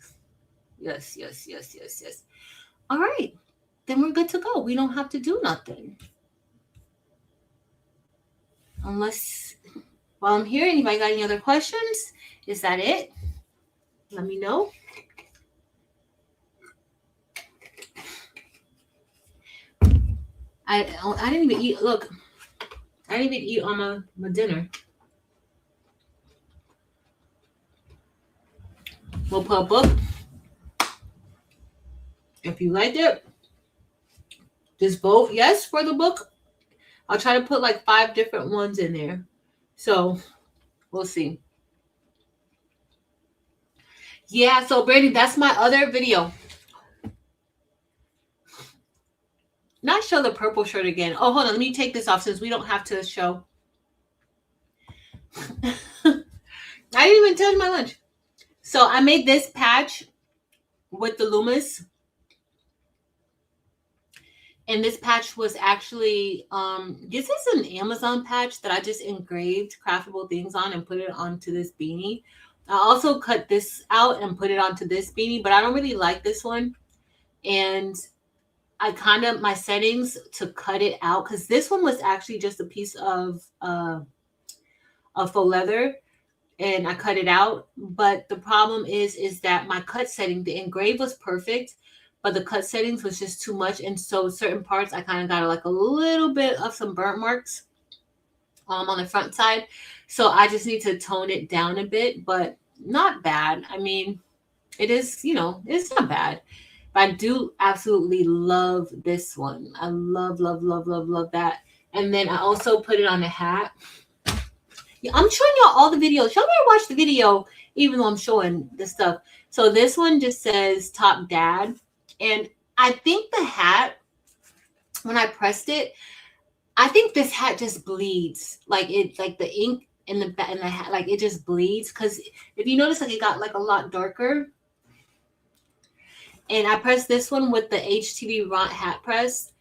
All right. Then we're good to go. We don't have to do nothing. Unless, while I'm here, anybody got any other questions? Is that it? Let me know. I didn't even eat. Look, I didn't even eat on my dinner. We'll put a book. If you liked it, just vote yes for the book. I'll try to put like 5 different ones in there. So we'll see. Yeah, so Brady, that's my other video. show the purple shirt again. Oh, hold on. Let me take this off since we don't have to show. I didn't even touch my lunch. So I made this patch with the Loomis. And this patch was actually, this is an Amazon patch that I just engraved craftable things on and put it onto this beanie. I also cut this out and put it onto this beanie, but I don't really like this one. And I kind of, my settings to cut it out, because this one was actually just a piece of faux leather, and I cut it out. But the problem is that my cut setting, the engrave was perfect, but the cut settings was just too much. And so certain parts, I kind of got like a little bit of some burnt marks on the front side. So I just need to tone it down a bit, but not bad. I mean, it is, it's not bad. But I do absolutely love this one. I love, love, love, love, love that. And then I also put it on a hat. Yeah, I'm showing y'all all the videos. Y'all better watch the video, even though I'm showing the stuff. So this one just says Top Dad. And I think the hat, when I pressed it, I think this hat just bleeds. Like the ink in the hat, like it just bleeds. Because if you notice, like it got like a lot darker. And I pressed this one with the HTV Ront hat press.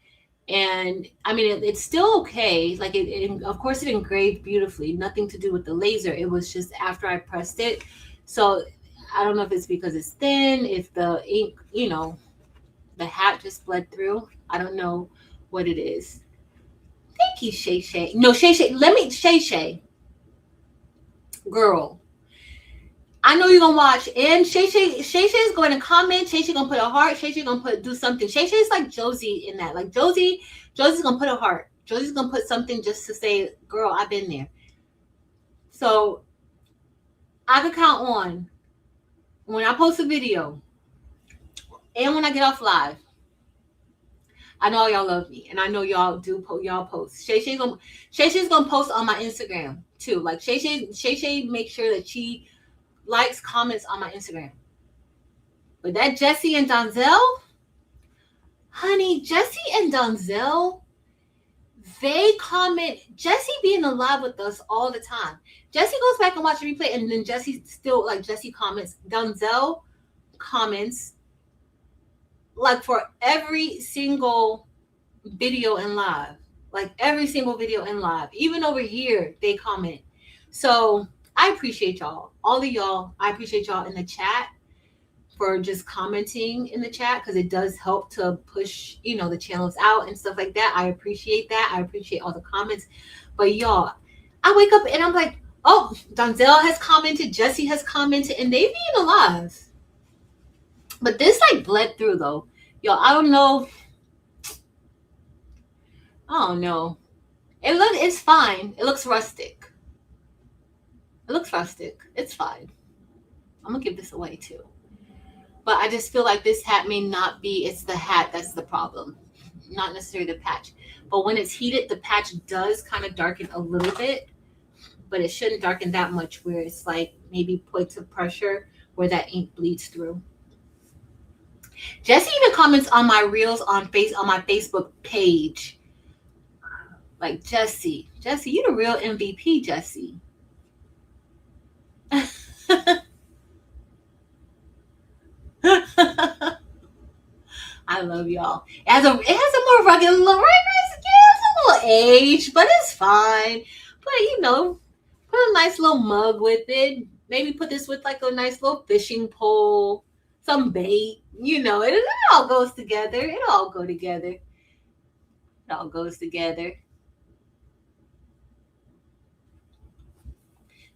And I mean, it's still okay. Like of course, it engraved beautifully. Nothing to do with the laser. It was just after I pressed it. So I don't know if it's because it's thin, if the ink, the hat just bled through. I don't know what it is. Thank you, Shay Shay. No, Shay Shay. Shay Shay. Girl. I know you're gonna watch. And Shay Shay is going to comment. Shay Shay gonna put a heart. Shay Shay gonna do something. Shay Shay's like Josie in that. Like Josie's gonna put a heart. Josie's gonna put something just to say, girl, I've been there. So I could count on when I post a video and when I get off live. I know y'all love me, and I know y'all do. Y'all post. Shay Shay's gonna post on my Instagram too. Like Shay Shay make sure that she likes, comments on my Instagram. But that Jessie and Donzel, honey, Jessie and Donzel, they comment. Jessie being alive with us all the time. Jessie goes back and watches the replay, and then Jessie comments. Donzel comments like for every single video in live. Like every single video in live. Even over here, they comment. So I appreciate y'all. All of y'all, I appreciate y'all in the chat for just commenting in the chat, because it does help to push, the channels out and stuff like that. I appreciate that. I appreciate all the comments. But y'all, I wake up and I'm like, oh, Donzel has commented, Jessie has commented, and they being alive. But this like bled through though. Y'all, I don't know. It's fine. It looks rustic. It's fine. I'm gonna give this away too. But I just feel like this hat may not be, it's the hat that's the problem, not necessarily the patch. But when it's heated, the patch does kind of darken a little bit, but it shouldn't darken that much where it's like maybe points of pressure where that ink bleeds through. Jessie even comments on my reels on my Facebook page. Like Jessie, you the real MVP, Jessie. I love y'all. It has a more rugged look. It's a little age, but it's fine. But put a nice little mug with it. Maybe put this with like a nice little fishing pole, some bait. It all goes together. It all goes together.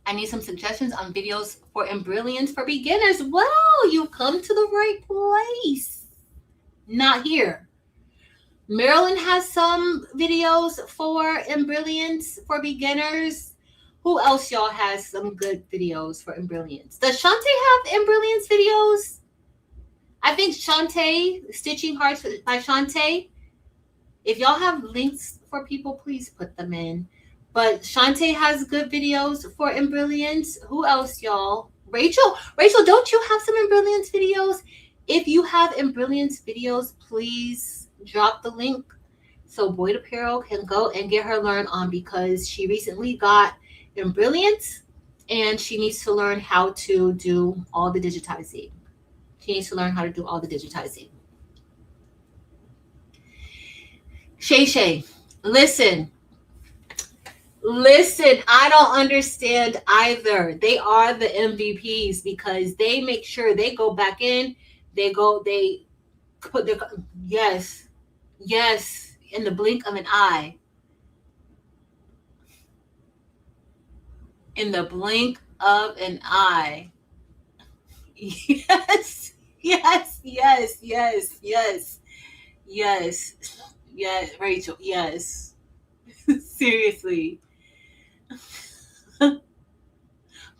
I need some suggestions on videos for Embrilliance for beginners. Well, you've come to the right place. Not here. Marilyn has some videos for Embrilliance for beginners. Who else y'all has some good videos for Embrilliance? Does Shantae have Embrilliance videos? I think Shantae, Stitching Hearts by Shantae. If y'all have links for people, please put them in. But Shantae has good videos for Embrilliance. Who else, y'all? Rachel, don't you have some Embrilliance videos? If you have Embrilliance videos, please drop the link So Boyd Apparel can go and get her learned on because she recently got in Brilliance and she needs to learn how to do all the digitizing. She needs to learn how to do all the digitizing. Shay Shay, listen, listen, I don't understand either. They are the MVPs because they make sure they go back in, they put their, yes, yes, in the blink of an eye. In the blink of an eye. Yes, yes, yes, yes, yes, yes, yes, Rachel, yes. Seriously.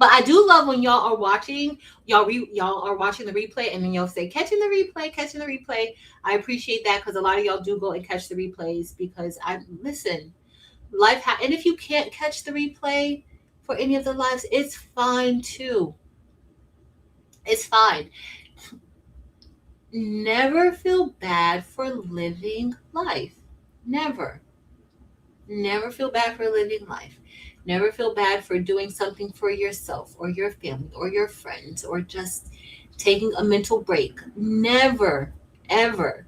But I do love when y'all are watching, y'all are watching the replay, and then y'all say catching the replay, catching the replay. I appreciate that because a lot of y'all do go and catch the replays because I listen. And if you can't catch the replay for any of the lives, it's fine too. It's fine. Never feel bad for living life. Never. Never feel bad for living life. Never feel bad for doing something for yourself or your family or your friends or just taking a mental break. Never, ever.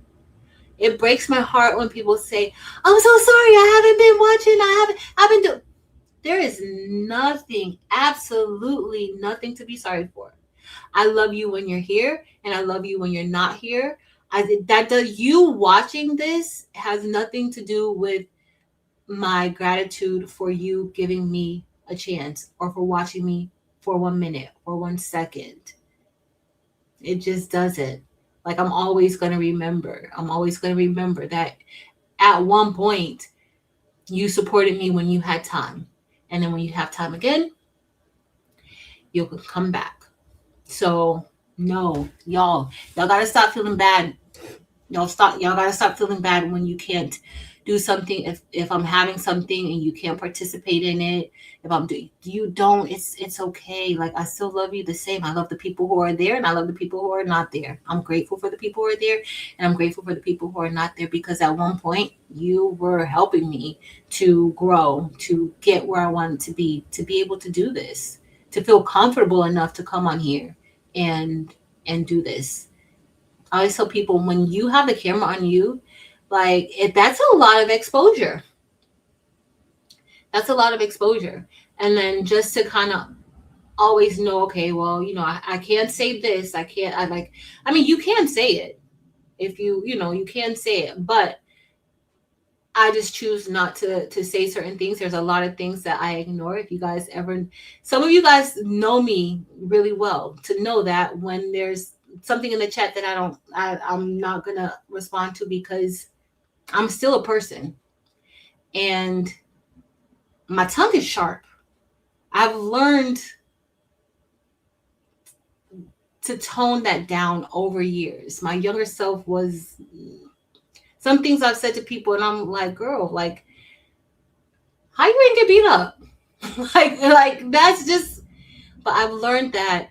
It breaks my heart when people say, "I'm so sorry, I haven't been watching. I've been doing." There is nothing, absolutely nothing to be sorry for. I love you when you're here, and I love you when you're not here. That does you watching this has nothing to do with my gratitude for you giving me a chance or for watching me for 1 minute or 1 second. It just doesn't. Like I'm always gonna remember. I'm always gonna remember that at one point you supported me when you had time, and then when you have time again, you'll come back. So no, y'all gotta stop feeling bad. Y'all gotta stop feeling bad when you can't do something. If I'm having something and you can't participate in it, if I'm doing you don't, it's okay. Like I still love you the same. I love the people who are there and I love the people who are not there. I'm grateful for the people who are there and I'm grateful for the people who are not there because at one point you were helping me to grow, to get where I wanted to be able to do this, to feel comfortable enough to come on here and do this. I always tell people when you have the camera on you, that's a lot of exposure. That's a lot of exposure. And then just to kind of always know, okay, well, I can't say this. I mean, you can say it if you can say it, but I just choose not to say certain things. There's a lot of things that I ignore. If you guys ever, some of you guys know me really well to know that when there's something in the chat that I'm not gonna respond to because I'm still a person and my tongue is sharp. I've learned to tone that down over years. My younger self was some things I've said to people and I'm like, girl, like how you ain't get beat up? like that's just, but I've learned that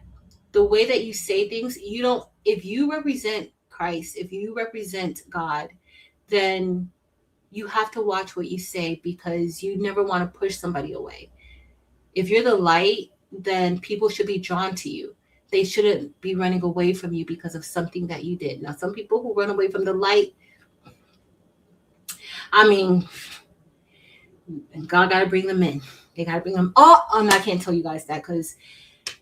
the way that you say things, you don't, if you represent Christ, if you represent God, then you have to watch what you say because you never want to push somebody away. If you're the light, then people should be drawn to you. They shouldn't be running away from you because of something that you did. Now, some people who run away from the light, I mean, God got to bring them in. They got to bring them. Oh, I can't tell you guys that because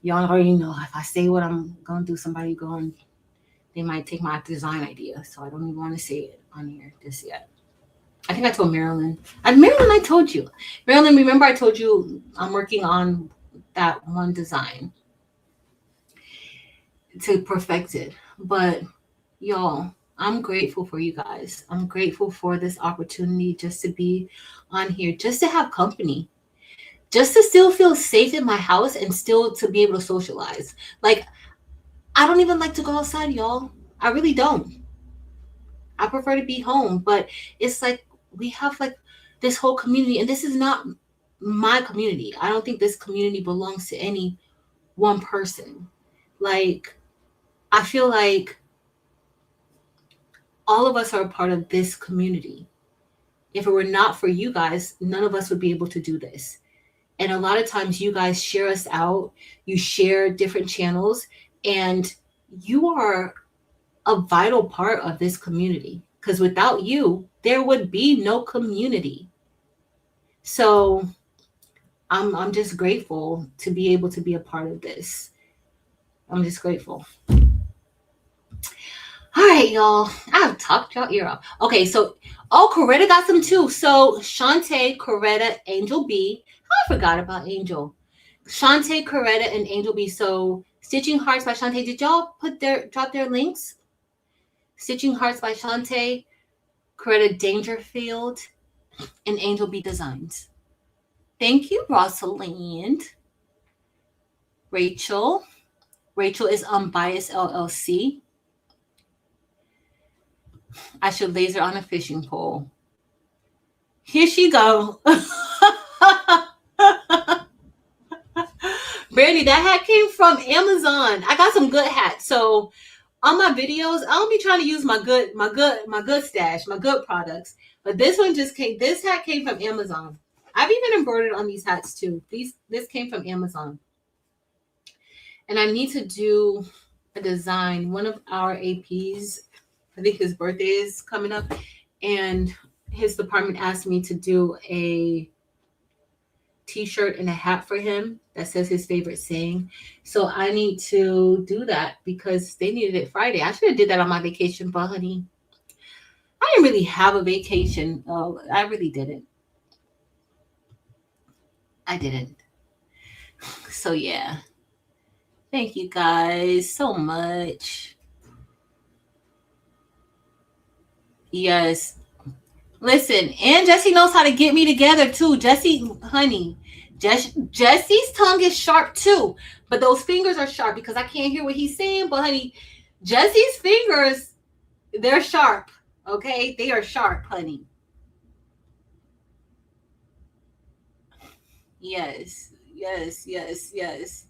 y'all already know if I say what I'm going to do, somebody going, they might take my design idea. So I don't even want to say it on here just yet. I think I told Marilyn. Marilyn, I told you. Marilyn, remember I told you I'm working on that one design to perfect it. But y'all, I'm grateful for you guys. I'm grateful for this opportunity just to be on here, just to have company, just to still feel safe in my house and still to be able to socialize. Like, I don't even like to go outside, y'all. I really don't. I prefer to be home, but it's like we have like this whole community, and this is not my community. I don't think this community belongs to any one person. Like, I feel like all of us are a part of this community. If it were not for you guys, none of us would be able to do this. And a lot of times you guys share us out, you share different channels, and you are a vital part of this community. Because without you, there would be no community. So I'm just grateful to be able to be a part of this. I'm just grateful. All right, y'all. I've talked y'all ear off. Okay, so Coretta got some too. So Shantae, Coretta, Angel B. I forgot about Angel. Shantae, Coretta, and Angel B. So Stitching Hearts by Shantae. Did y'all drop their links? Stitching Hearts by Shantae, Coretta Dangerfield, and Angel B Designs. Thank you, Rosalind. Rachel. Rachel is Unbiased LLC. I should laser on a fishing pole. Here she go. Brandy, that hat came from Amazon. I got some good hats. So on my videos, I don't be trying to use my good stash, my good products. But this one just came. This hat came from Amazon. I've even embroidered on these hats too. This came from Amazon. And I need to do a design. One of our APs, I think his birthday is coming up, and his department asked me to do a t-shirt and a hat for him that says his favorite saying. So I need to do that because they needed it Friday. I should have did that on my vacation, but honey, I didn't really have a vacation. I really didn't. I didn't. So yeah. Thank you guys so much. Yes. Listen, and Jessie knows how to get me together too. Jessie, honey, Jessie's tongue is sharp too, but those fingers are sharp because I can't hear what he's saying. But honey, Jessie's fingers, they're sharp. Okay, they are sharp, honey. Yes, yes, yes, yes.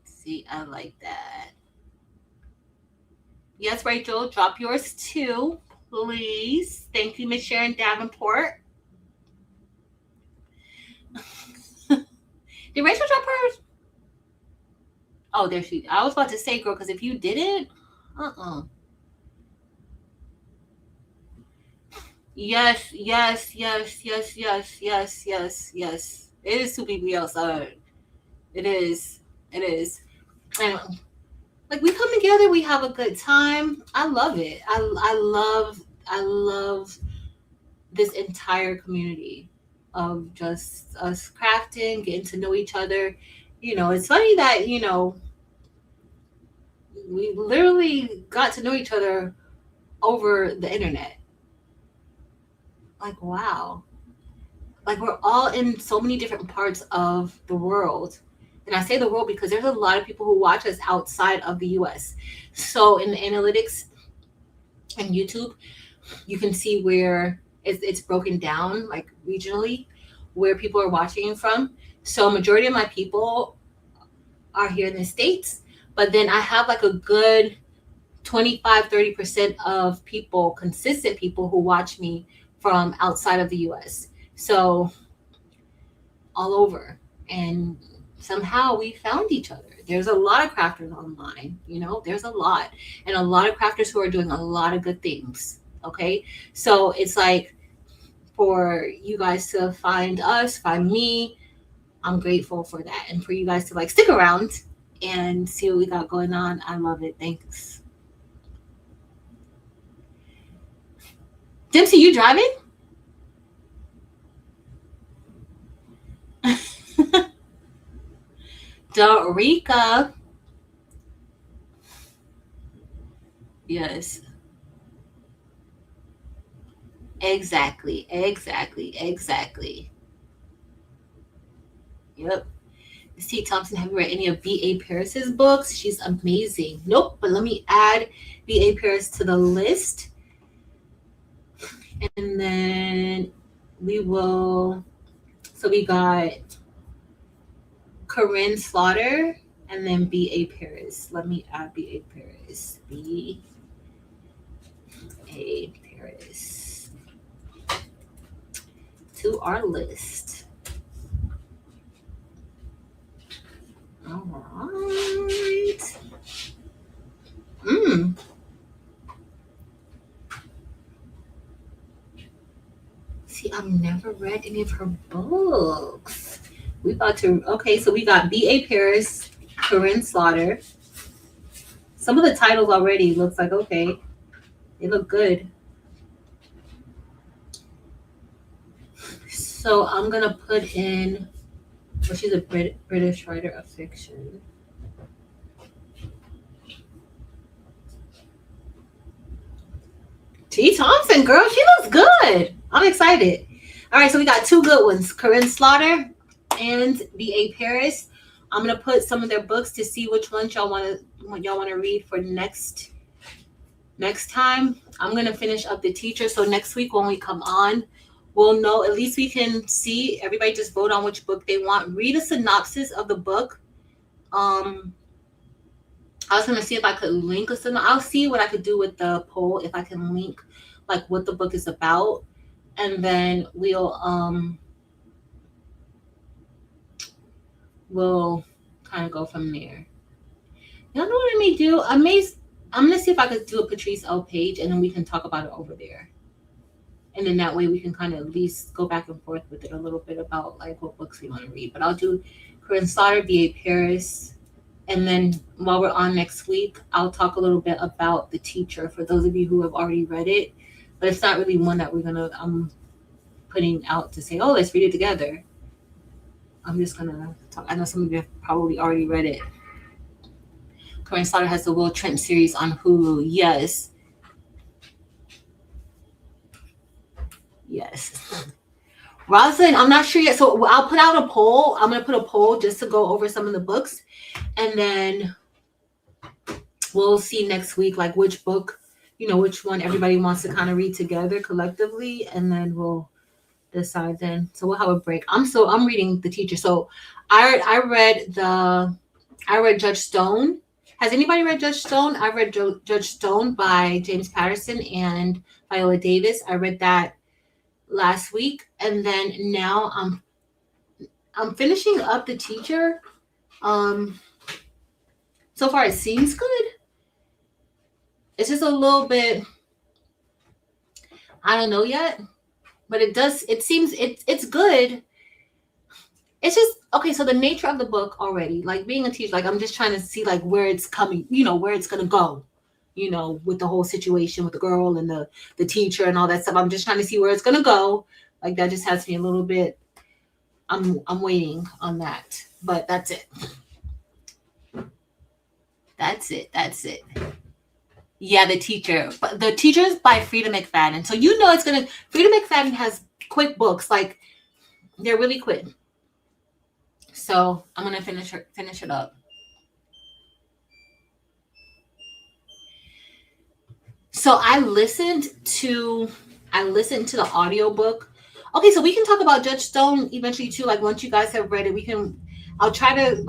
See, I like that. Yes, Rachel, drop yours too, please. Thank you, Miss Sharon Davenport. Did Rachel drop hers? Oh, there she. I was about to say, girl, because if you didn't, Yes, yes, yes, yes, yes, yes, yes, yes. It is 2 people outside. It is. It is. And like we come together, we have a good time. I love it. I love this entire community of just us crafting, getting to know each other. You know, it's funny that, we literally got to know each other over the internet. Like, wow. Like, we're all in so many different parts of the world. And I say the world because there's a lot of people who watch us outside of the US. So in the analytics and YouTube, you can see where it's broken down, like regionally, where people are watching from. So majority of my people are here in the States, but then I have like a good 25-30% of people, consistent people who watch me from outside of the US. So all over. And somehow we found each other. There's a lot of crafters online, there's a lot. And a lot of crafters who are doing a lot of good things. Okay. So it's like for you guys to find us, find me, I'm grateful for that. And for you guys to like stick around and see what we got going on. I love it. Thanks. Dempsey, you driving? Dorica. Yes. Exactly. Yep. C. Thompson, have you read any of B.A. Paris's books? She's amazing. Nope, but let me add B.A. Paris to the list. And then we will, so we got Corinne Slaughter and then B.A. Paris. Let me add B.A. Paris. B. A Paris to our list. All right. Mm. See, I've never read any of her books. We about to okay, so we got B.A. Paris, Corinne Slaughter. Some of the titles already looks like okay. They look good. So I'm gonna put in. Well, she's a British writer of fiction. T. Thompson, girl, she looks good. I'm excited. All right, so we got two good ones: Corinne Slaughter and B.A. Paris. I'm gonna put some of their books to see which ones y'all want to read for next time. I'm gonna finish up the teacher. So next week when we come on, we'll know, at least we can see. Everybody just vote on which book they want. Read a synopsis of the book. Um, I was gonna see if I could link a synopsis. I'll see what I could do with the poll if I can link like what the book is about, and then we'll kind of go from there. You know what I may do? I'm gonna see if I could do a Patrice L page, and then we can talk about it over there. And then that way we can kind of at least go back and forth with it a little bit about like what books we want to read. But I'll do Corinne Slaughter, B.A. Paris, and then while we're on next week, I'll talk a little bit about The Teacher for those of you who have already read it. But it's not really one that I'm putting out to say, oh, let's read it together. I'm just gonna talk. I know some of you have probably already read it. Corinne Slaughter has the Will Trent series on Hulu. Yes. Yes. Rosalind, I'm not sure yet. So I'll put out a poll. I'm going to put a poll just to go over some of the books. And then we'll see next week, like which book, which one everybody wants to kind of read together collectively. And then we'll decide then. So we'll have a break. I'm reading The Teacher. So I read Judge Stone. Has anybody read Judge Stone? I read Judge Stone by James Patterson and Viola Davis. I read that last week, and then now I'm finishing up The Teacher. So far it seems good. It's just a little bit, I don't know yet, but it seems it's good. It's just okay. So the nature of the book already, like being a teacher, like I'm just trying to see like where it's coming, where it's gonna go, with the whole situation with the girl and the teacher and all that stuff. I'm just trying to see where it's gonna go. Like that just has me a little bit. I'm waiting on that, but that's it. That's it. Yeah, The Teacher. But The Teacher is by Frida McFadden. So Frida McFadden has quick books, like they're really quick. So I'm gonna finish it up. So I listened to the audiobook. Okay, so we can talk about Judge Stone eventually too. Like once you guys have read it, I'll try to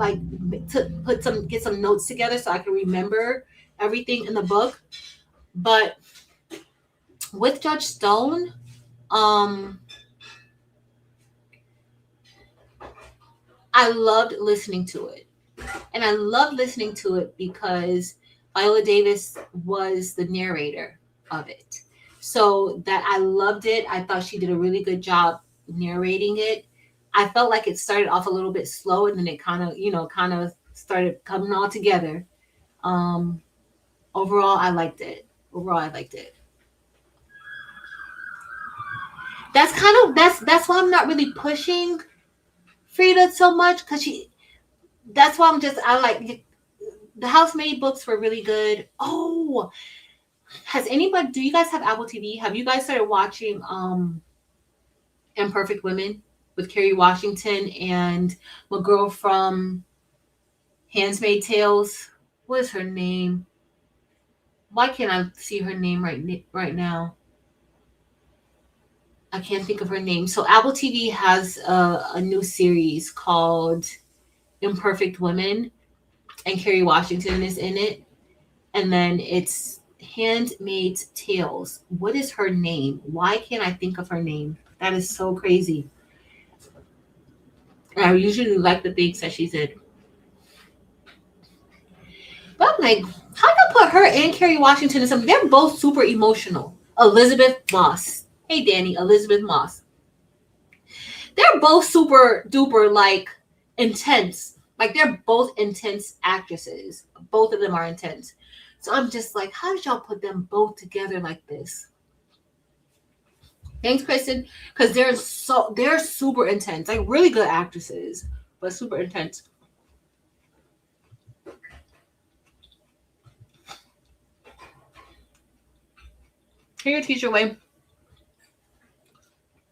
get some notes together so I can remember everything in the book. But with Judge Stone, I loved listening to it. And I loved listening to it because Viola Davis was the narrator of it. So that I loved it. I thought she did a really good job narrating it. I felt like it started off a little bit slow and then it kind of started coming all together. Overall, I liked it. That's why I'm not really pushing Frida so much because that's why I like the Housemaid books were really good. Oh, do you guys have Apple TV? Have you guys started watching Imperfect Women with Kerry Washington and the girl from Handmaid's Tales? What is her name? Why can't I see her name right now? I can't think of her name. So Apple TV has a new series called Imperfect Women, and Kerry Washington is in it. And then it's Handmaid's Tales. What is her name? Why can't I think of her name? That is so crazy. I usually like the things that she said. But I'm like, how do you put her and Kerry Washington in something? They're both super emotional. Elizabeth Moss. Hey, Danny. Elizabeth Moss. They're both super duper, like, intense. Like, they're both intense actresses. Both of them are intense. So I'm just like, how did y'all put them both together like this? Thanks, Kristen. Because they're super intense. Like, really good actresses, but super intense. Here, Teacher Way.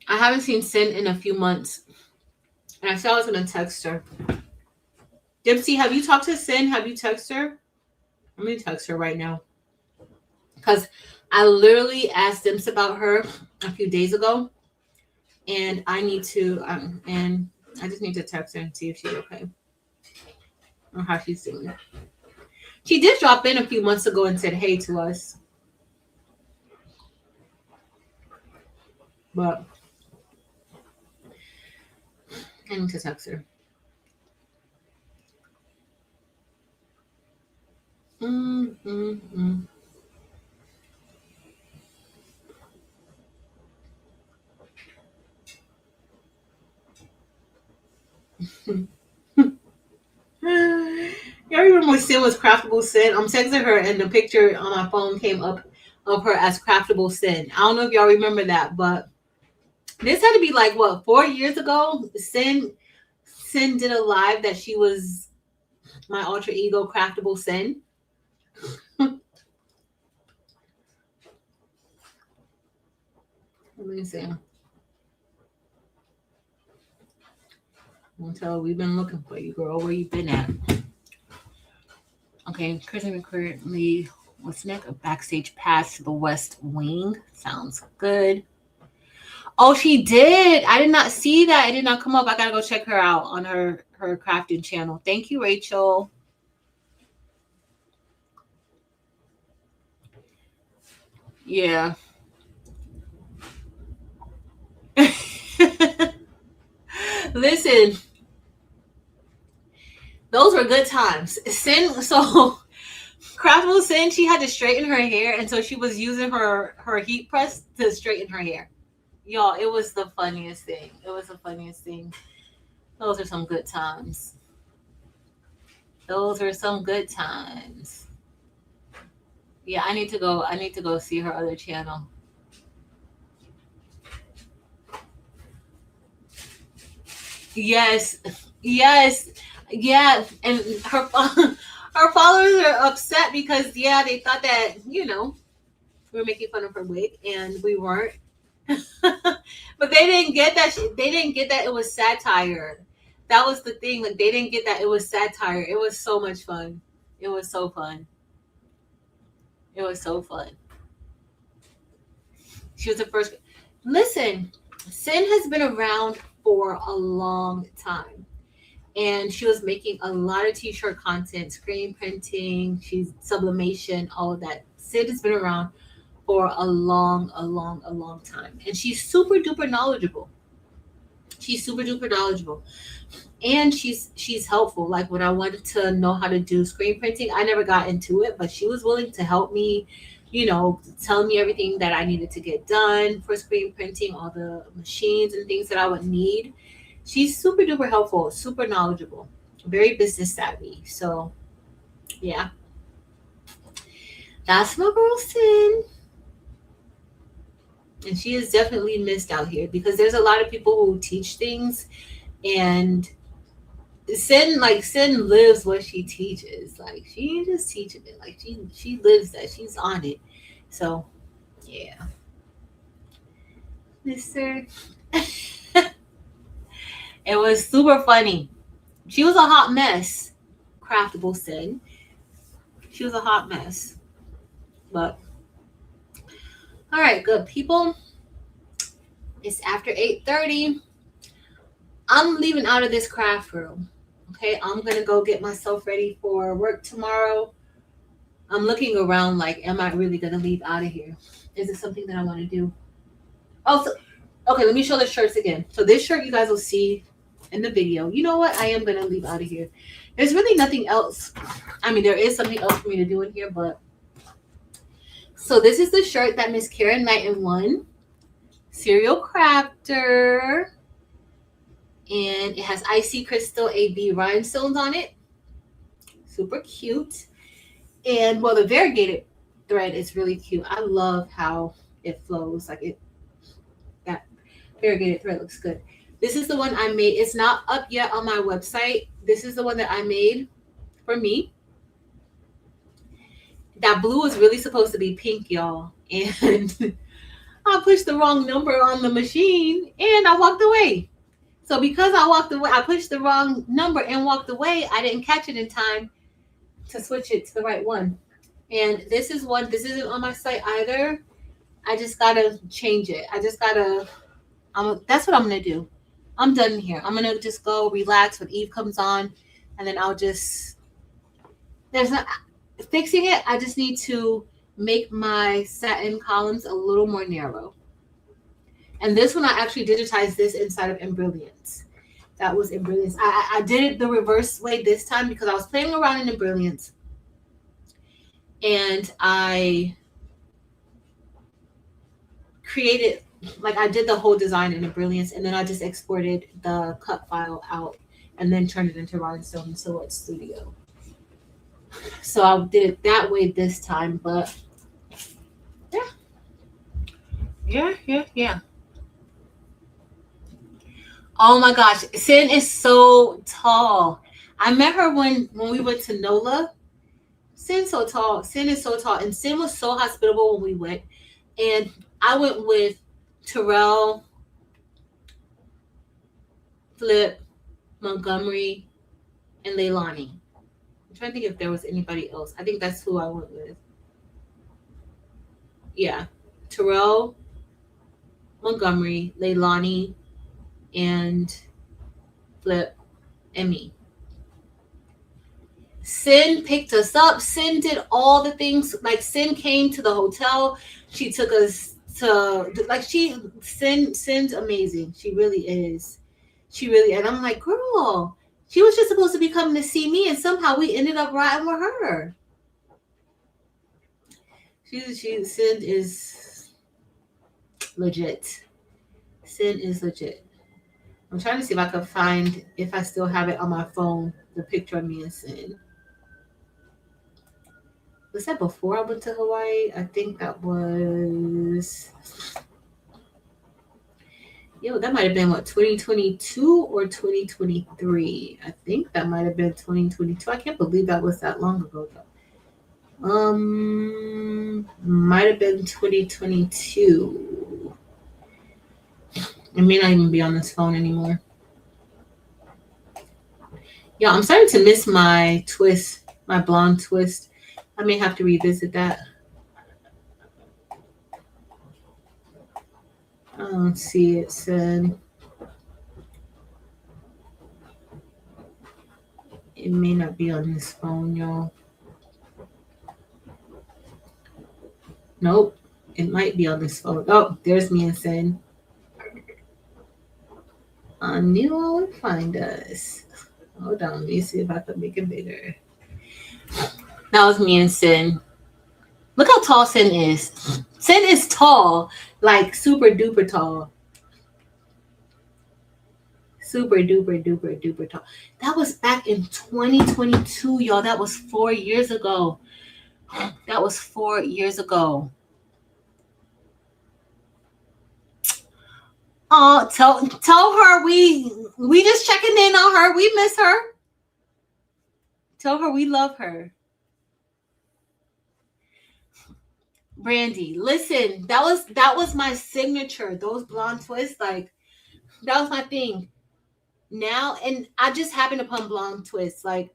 I haven't seen Sin in a few months. And I said I was going to text her. Dipsy, have you talked to Sin? Have you texted her? I'm going to text her right now. Because I literally asked Dims about her a few days ago. And I need to, and I just need to text her and see if she's okay. Or how she's doing. She did drop in a few months ago and said hey to us. But I need to text her. Y'all remember when Sin was Craftable Sin? I'm texting her and the picture on my phone came up of her as Craftable Sin. I don't know if y'all remember that, but this had to be like, what, 4 years ago? Sin did a live that she was my alter ego, Craftable Sin. Let me see. Until we've been looking for you, girl. Where you been at? Okay, Kristen currently what's next? A backstage pass to the West Wing. Sounds good. Oh, she did. I did not see that. It did not come up. I gotta go check her out on her crafting channel. Thank you, Rachel. Yeah. Listen, those were good times. So Craftable Sin, she had to straighten her hair, and so she was using her heat press to straighten her hair. Y'all, it was the funniest thing. It was the funniest thing. Those are some good times. Those are some good times. Yeah, I need to go see her other channel. Yes. Yes. Yeah. And her her followers are upset because they thought that, we were making fun of her wig and we weren't. But they didn't get that they didn't get that it was satire. That was the thing. Like, they didn't get that it was satire. It was so much fun. It was so fun. It was so fun. She was the first. Listen, Sin has been around for a long time. And she was making a lot of t-shirt content, screen printing, she's sublimation, all of that. Sid has been around for a long time. And she's super duper knowledgeable. She's super duper knowledgeable. And she's helpful. Like, when I wanted to know how to do screen printing, I never got into it, but she was willing to help me, tell me everything that I needed to get done for screen printing, all the machines and things that I would need. She's super duper helpful, super knowledgeable, very business savvy. So, yeah, that's my girl Sin. And she is definitely missed out here because there's a lot of people who teach things, and Sin lives what she teaches. Like, she ain't just teaching it. Like, she lives that. She's on it. So, yeah. Mister. It was super funny. She was a hot mess. Craftable Sin. She was a hot mess. But all right, good people. It's after 8:30. I'm leaving out of this craft room. Okay, I'm gonna go get myself ready for work tomorrow. I'm looking around like, am I really gonna leave out of here? Is it something that I want to do? Oh, so, okay, let me show the shirts again. So this shirt you guys will see in the video. You know what? I am gonna leave out of here. There's really nothing else. I mean, there is something else for me to do in here, but so this is the shirt that Miss Karen Knighton won. Serial Crafter. And it has icy crystal AB rhinestones on it. Super cute. And well, the variegated thread is really cute. I love how it flows. Like it, that variegated thread looks good. This is the one I made. It's not up yet on my website. This is the one that I made for me. That blue was really supposed to be pink, y'all. And I pushed the wrong number on the machine and I walked away. So because I walked away, I pushed the wrong number and walked away. I didn't catch it in time to switch it to the right one. And this is one, this isn't on my site either. I just gotta change it. I just gotta, that's what I'm gonna do. I'm done here. I'm gonna just go relax when Eve comes on, and then I'll just, there's not, fixing it. I just need to make my satin columns a little more narrow. And this one, I actually digitized this inside of Embrilliance. That was Embrilliance. I did it the reverse way this time because I was playing around in Embrilliance. And I created, like I did the whole design in Embrilliance, and then I just exported the cut file out and then turned it into Rhinestone and Silhouette Studio. So I did it that way this time, but yeah. Oh my gosh, Sin is so tall. I met her when we went to NOLA. Sin so tall. Sin is so tall, and Sin was so hospitable when we went. And I went with Terrell, Flip, Montgomery, and Leilani. I'm trying to think if there was anybody else. I think that's who I went with. Yeah, Terrell, Montgomery, Leilani, and Flip, and me. Sin picked us up. Sin did all the things. Like Sin came to the hotel. She took us to like Sin's amazing. She really is. She really, and I'm like, girl, she was just supposed to be coming to see me, and somehow we ended up riding with her. Sin is legit. Sin is legit. I'm trying to see if I can find, if I still have it on my phone, the picture of me and Sin. Was that before I went to Hawaii? I think that was, that might have been what, 2022 or 2023. I think that might have been 2022. I can't believe that was that long ago though. Might have been 2022. It may not even be on this phone anymore. Yeah, I'm starting to miss my twist, my blonde twist. I may have to revisit that. I don't see it, Sin. It may not be on this phone, y'all. Nope. It might be on this phone. Oh, there's me and Sin. I knew I would find us. Hold on, let me see if I can make it bigger. That was me and Sin. Look how tall Sin is. Sin is tall, like super duper tall. Super duper duper duper tall. That was back in 2022, y'all. That was 4 years ago. That was 4 years ago. Oh, tell her we just checking in on her. We miss her. Tell her we love her. Brandy, listen, that was my signature. Those blonde twists, like that was my thing. Now, and I just happened upon blonde twists. Like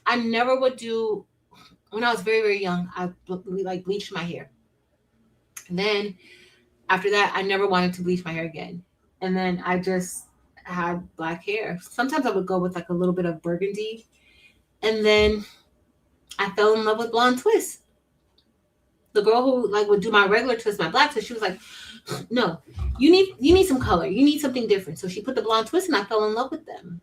I never would do when I was very very young. I like bleached my hair, and then after that, I never wanted to bleach my hair again. And then I just had black hair. Sometimes I would go with like a little bit of burgundy, and then I fell in love with blonde twists. The girl who like would do my regular twist, my black twist, she was like, "No, you need some color. You need something different." So she put the blonde twist, and I fell in love with them.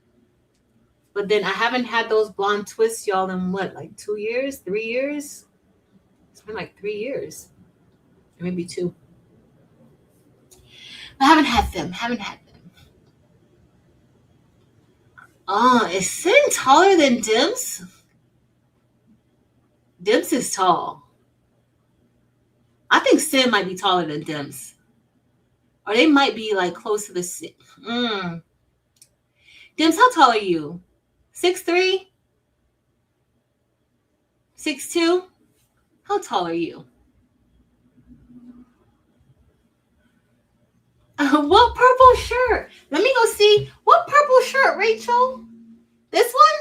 But then I haven't had those blonde twists, y'all, in what, like 2 years, 3 years? It's been like 3 years, or maybe two. I haven't had them. Haven't had them. Oh, is Sin taller than Dims? Dims is tall. I think Sin might be taller than Dims. Or they might be like close to the six. Dims, how tall are you? 6'3"? 6'2"? How tall are you? What purple shirt? Let me go see. What purple shirt, Rachel? This one?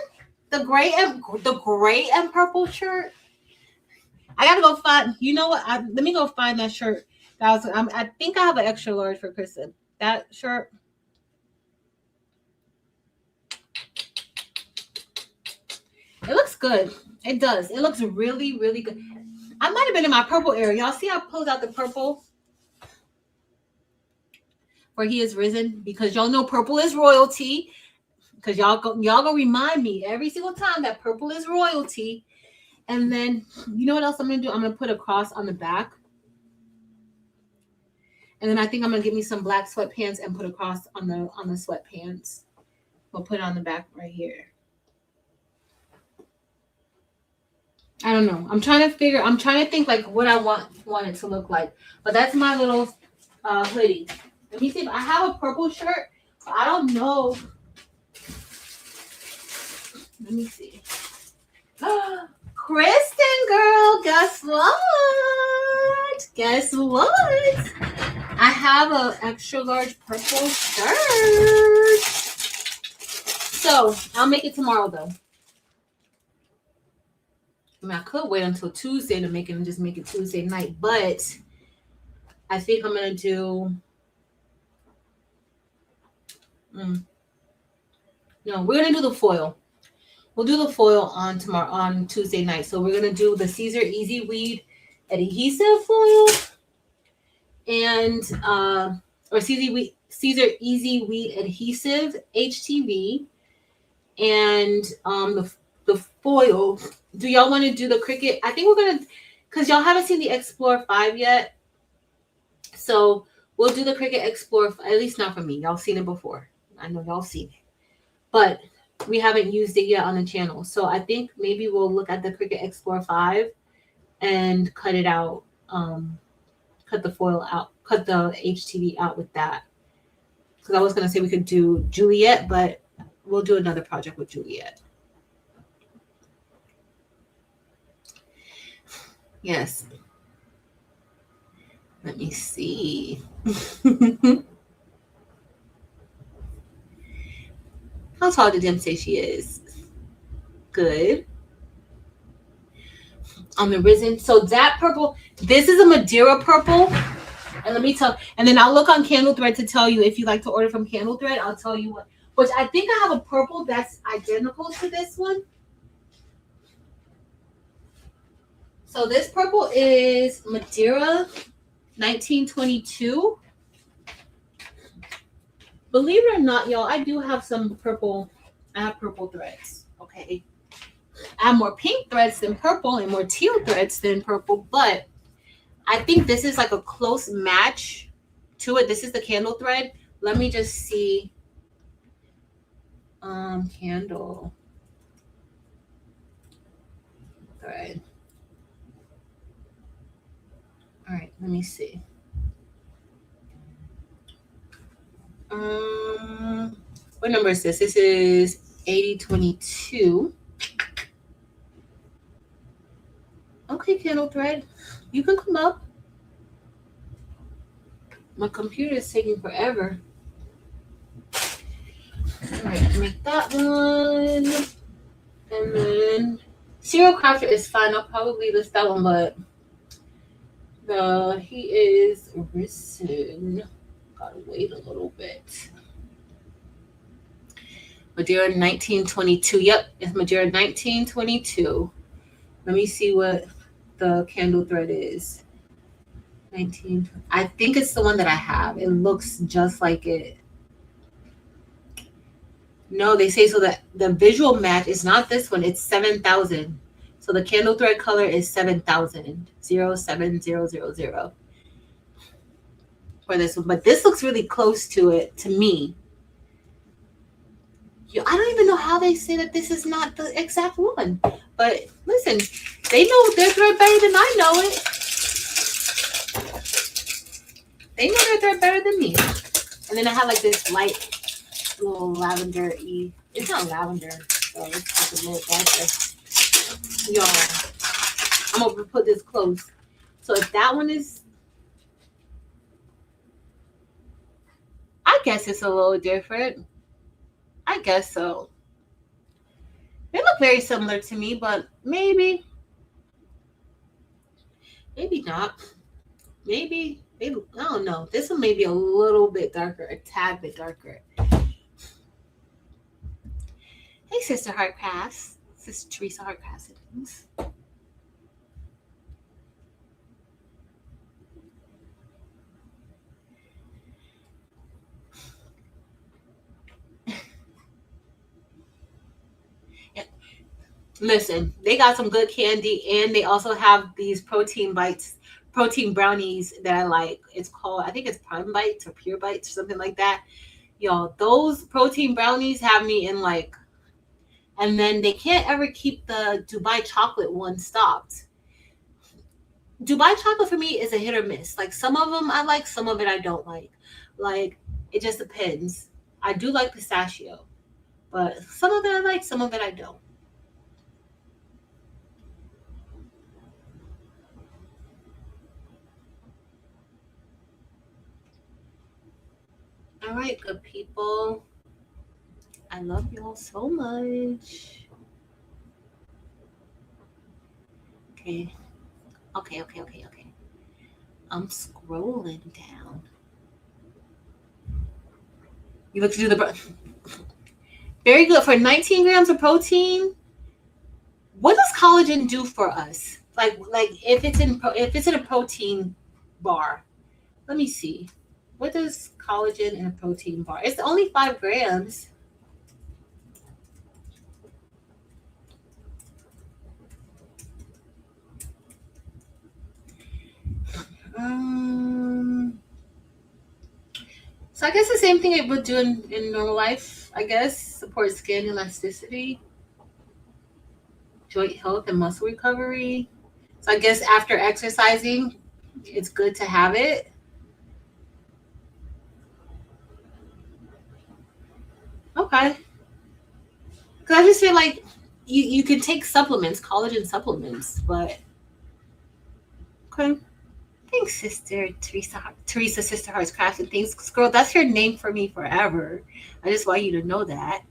The gray and purple shirt? I gotta go find. You know what? Let me go find that shirt. I think I have an extra large for Kristen. That shirt. It looks good. It does. It looks really, really good. I might have been in my purple area. Y'all see I pulled out the purple where he is risen, because y'all know purple is royalty. Because y'all gonna remind me every single time that purple is royalty. And then you know what else I'm gonna do? I'm gonna put a cross on the back. And then I think I'm gonna get me some black sweatpants and put a cross on the sweatpants. We'll put it on the back right here. I don't know. I'm trying to think like what I want it to look like. But that's my little hoodie. Let me see if I have a purple shirt. But I don't know. Let me see. Kristen, girl, guess what? Guess what? I have an extra large purple shirt. So I'll make it tomorrow though. I mean, I could wait until Tuesday to make it and just make it Tuesday night, but I think I'm gonna do. No, we're gonna do the foil. We'll do the foil on Tuesday night. So we're gonna do the Caesar Easy Weed adhesive foil and or Caesar Easy Weed adhesive HTV and the foil. Do y'all want to do the Cricut? I think we're gonna, because y'all haven't seen the Explore 5 yet. So we'll do the Cricut Explore, at least not for me. Y'all seen it before. I know y'all seen it. But we haven't used it yet on the channel. So I think maybe we'll look at the Cricut Explore 5 and cut it out. Cut the foil out. Cut the HTV out with that. Because I was going to say we could do Juliet, but we'll do another project with Juliet. Yes. Let me see. How tall did Dim say she is? Good. On the Risen. So that purple, this is a Madeira purple. And let me tell, and then I'll look on Candle Thread to tell you if you like to order from Candle Thread. I'll tell you what, which I think I have a purple that's identical to this one. So this purple is Madeira 1922. Believe it or not, y'all, I do have some purple. I have purple threads. Okay. I have more pink threads than purple and more teal threads than purple, but I think this is like a close match to it. This is the Candle Thread. Let me just see. Candle thread. All right, let me see. What number is this? This is 8022. Okay, Candle Thread, you can come up. My computer is taking forever. All right, make that one. And then Serial Crafter is fine. I'll probably list that one, but he is Risen. Gotta wait a little bit. Madeira 1922. Yep, it's Madeira 1922. Let me see what the candle thread is. 19. I think it's the one that I have. It looks just like it. No, they say so that the visual match is not this one. It's 7,000. So the candle thread color is 7,000. 07000 for this one. But this looks really close to it to me. I don't even know how they say that this is not the exact one. But listen, they know their thread better than I know it. They know their thread better than me. And then I have like this light little lavender-y. It's not lavender, so it's like a little darker. Y'all, I'm gonna put this close. So if that one is, I guess it's a little different. I guess so. They look very similar to me, but maybe not. Maybe I don't know. This one may be a little bit darker, a tad bit darker. Hey, Sister Heartcrafts. Sister Teresa Heartcrafts and things. Listen, they got some good candy, and they also have these protein bites, protein brownies that I like. It's called, I think it's Prime Bites or Pure Bites or something like that. Y'all, those protein brownies have me in like, and then they can't ever keep the Dubai chocolate one stopped. Dubai chocolate for me is a hit or miss. Like some of them I like, some of it I don't like. Like it just depends. I do like pistachio, but some of it I like, some of it I don't. All right, good people. I love y'all so much. Okay. Okay. I'm scrolling down. You look to do the very good for 19 grams of protein. What does collagen do for us? Like if it's in a protein bar. Let me see. What does collagen in a protein bar? It's only 5 grams. So I guess the same thing it would do in normal life. I guess support skin elasticity, joint health, and muscle recovery. So I guess after exercising, it's good to have it. Okay. Because I just feel like you can take supplements, collagen supplements, but okay. Thanks, Sister Teresa. Teresa, Sister Hearts Crafts and Things. Girl, that's your name for me forever. I just want you to know that.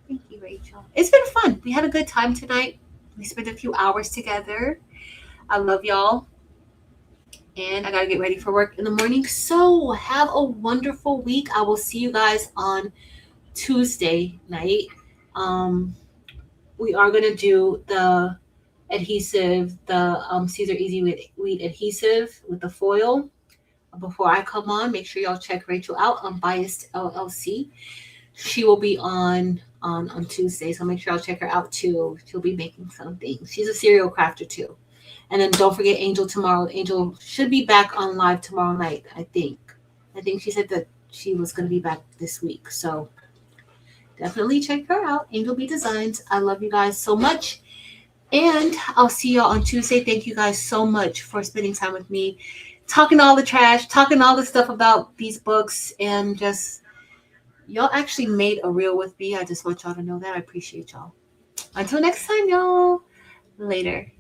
Thank you, Rachel. It's been fun. We had a good time tonight. We spent a few hours together. I love y'all. And I got to get ready for work in the morning. So have a wonderful week. I will see you guys on Tuesday night. We are going to do the adhesive, the Caesar Easy Wheat adhesive with the foil. Before I come on, make sure y'all check Rachel out on Biased LLC. She will be on Tuesday, so make sure y'all check her out too. She'll be making some things. She's a serial crafter too. And then don't forget Angel tomorrow. Angel should be back on live tomorrow night, I think. I think she said that she was going to be back this week. So definitely check her out. Angel B Designs. I love you guys so much. And I'll see y'all on Tuesday. Thank you guys so much for spending time with me, talking all the trash, talking all the stuff about these books, and just y'all actually made a reel with me. I just want y'all to know that. I appreciate y'all. Until next time, y'all. Later.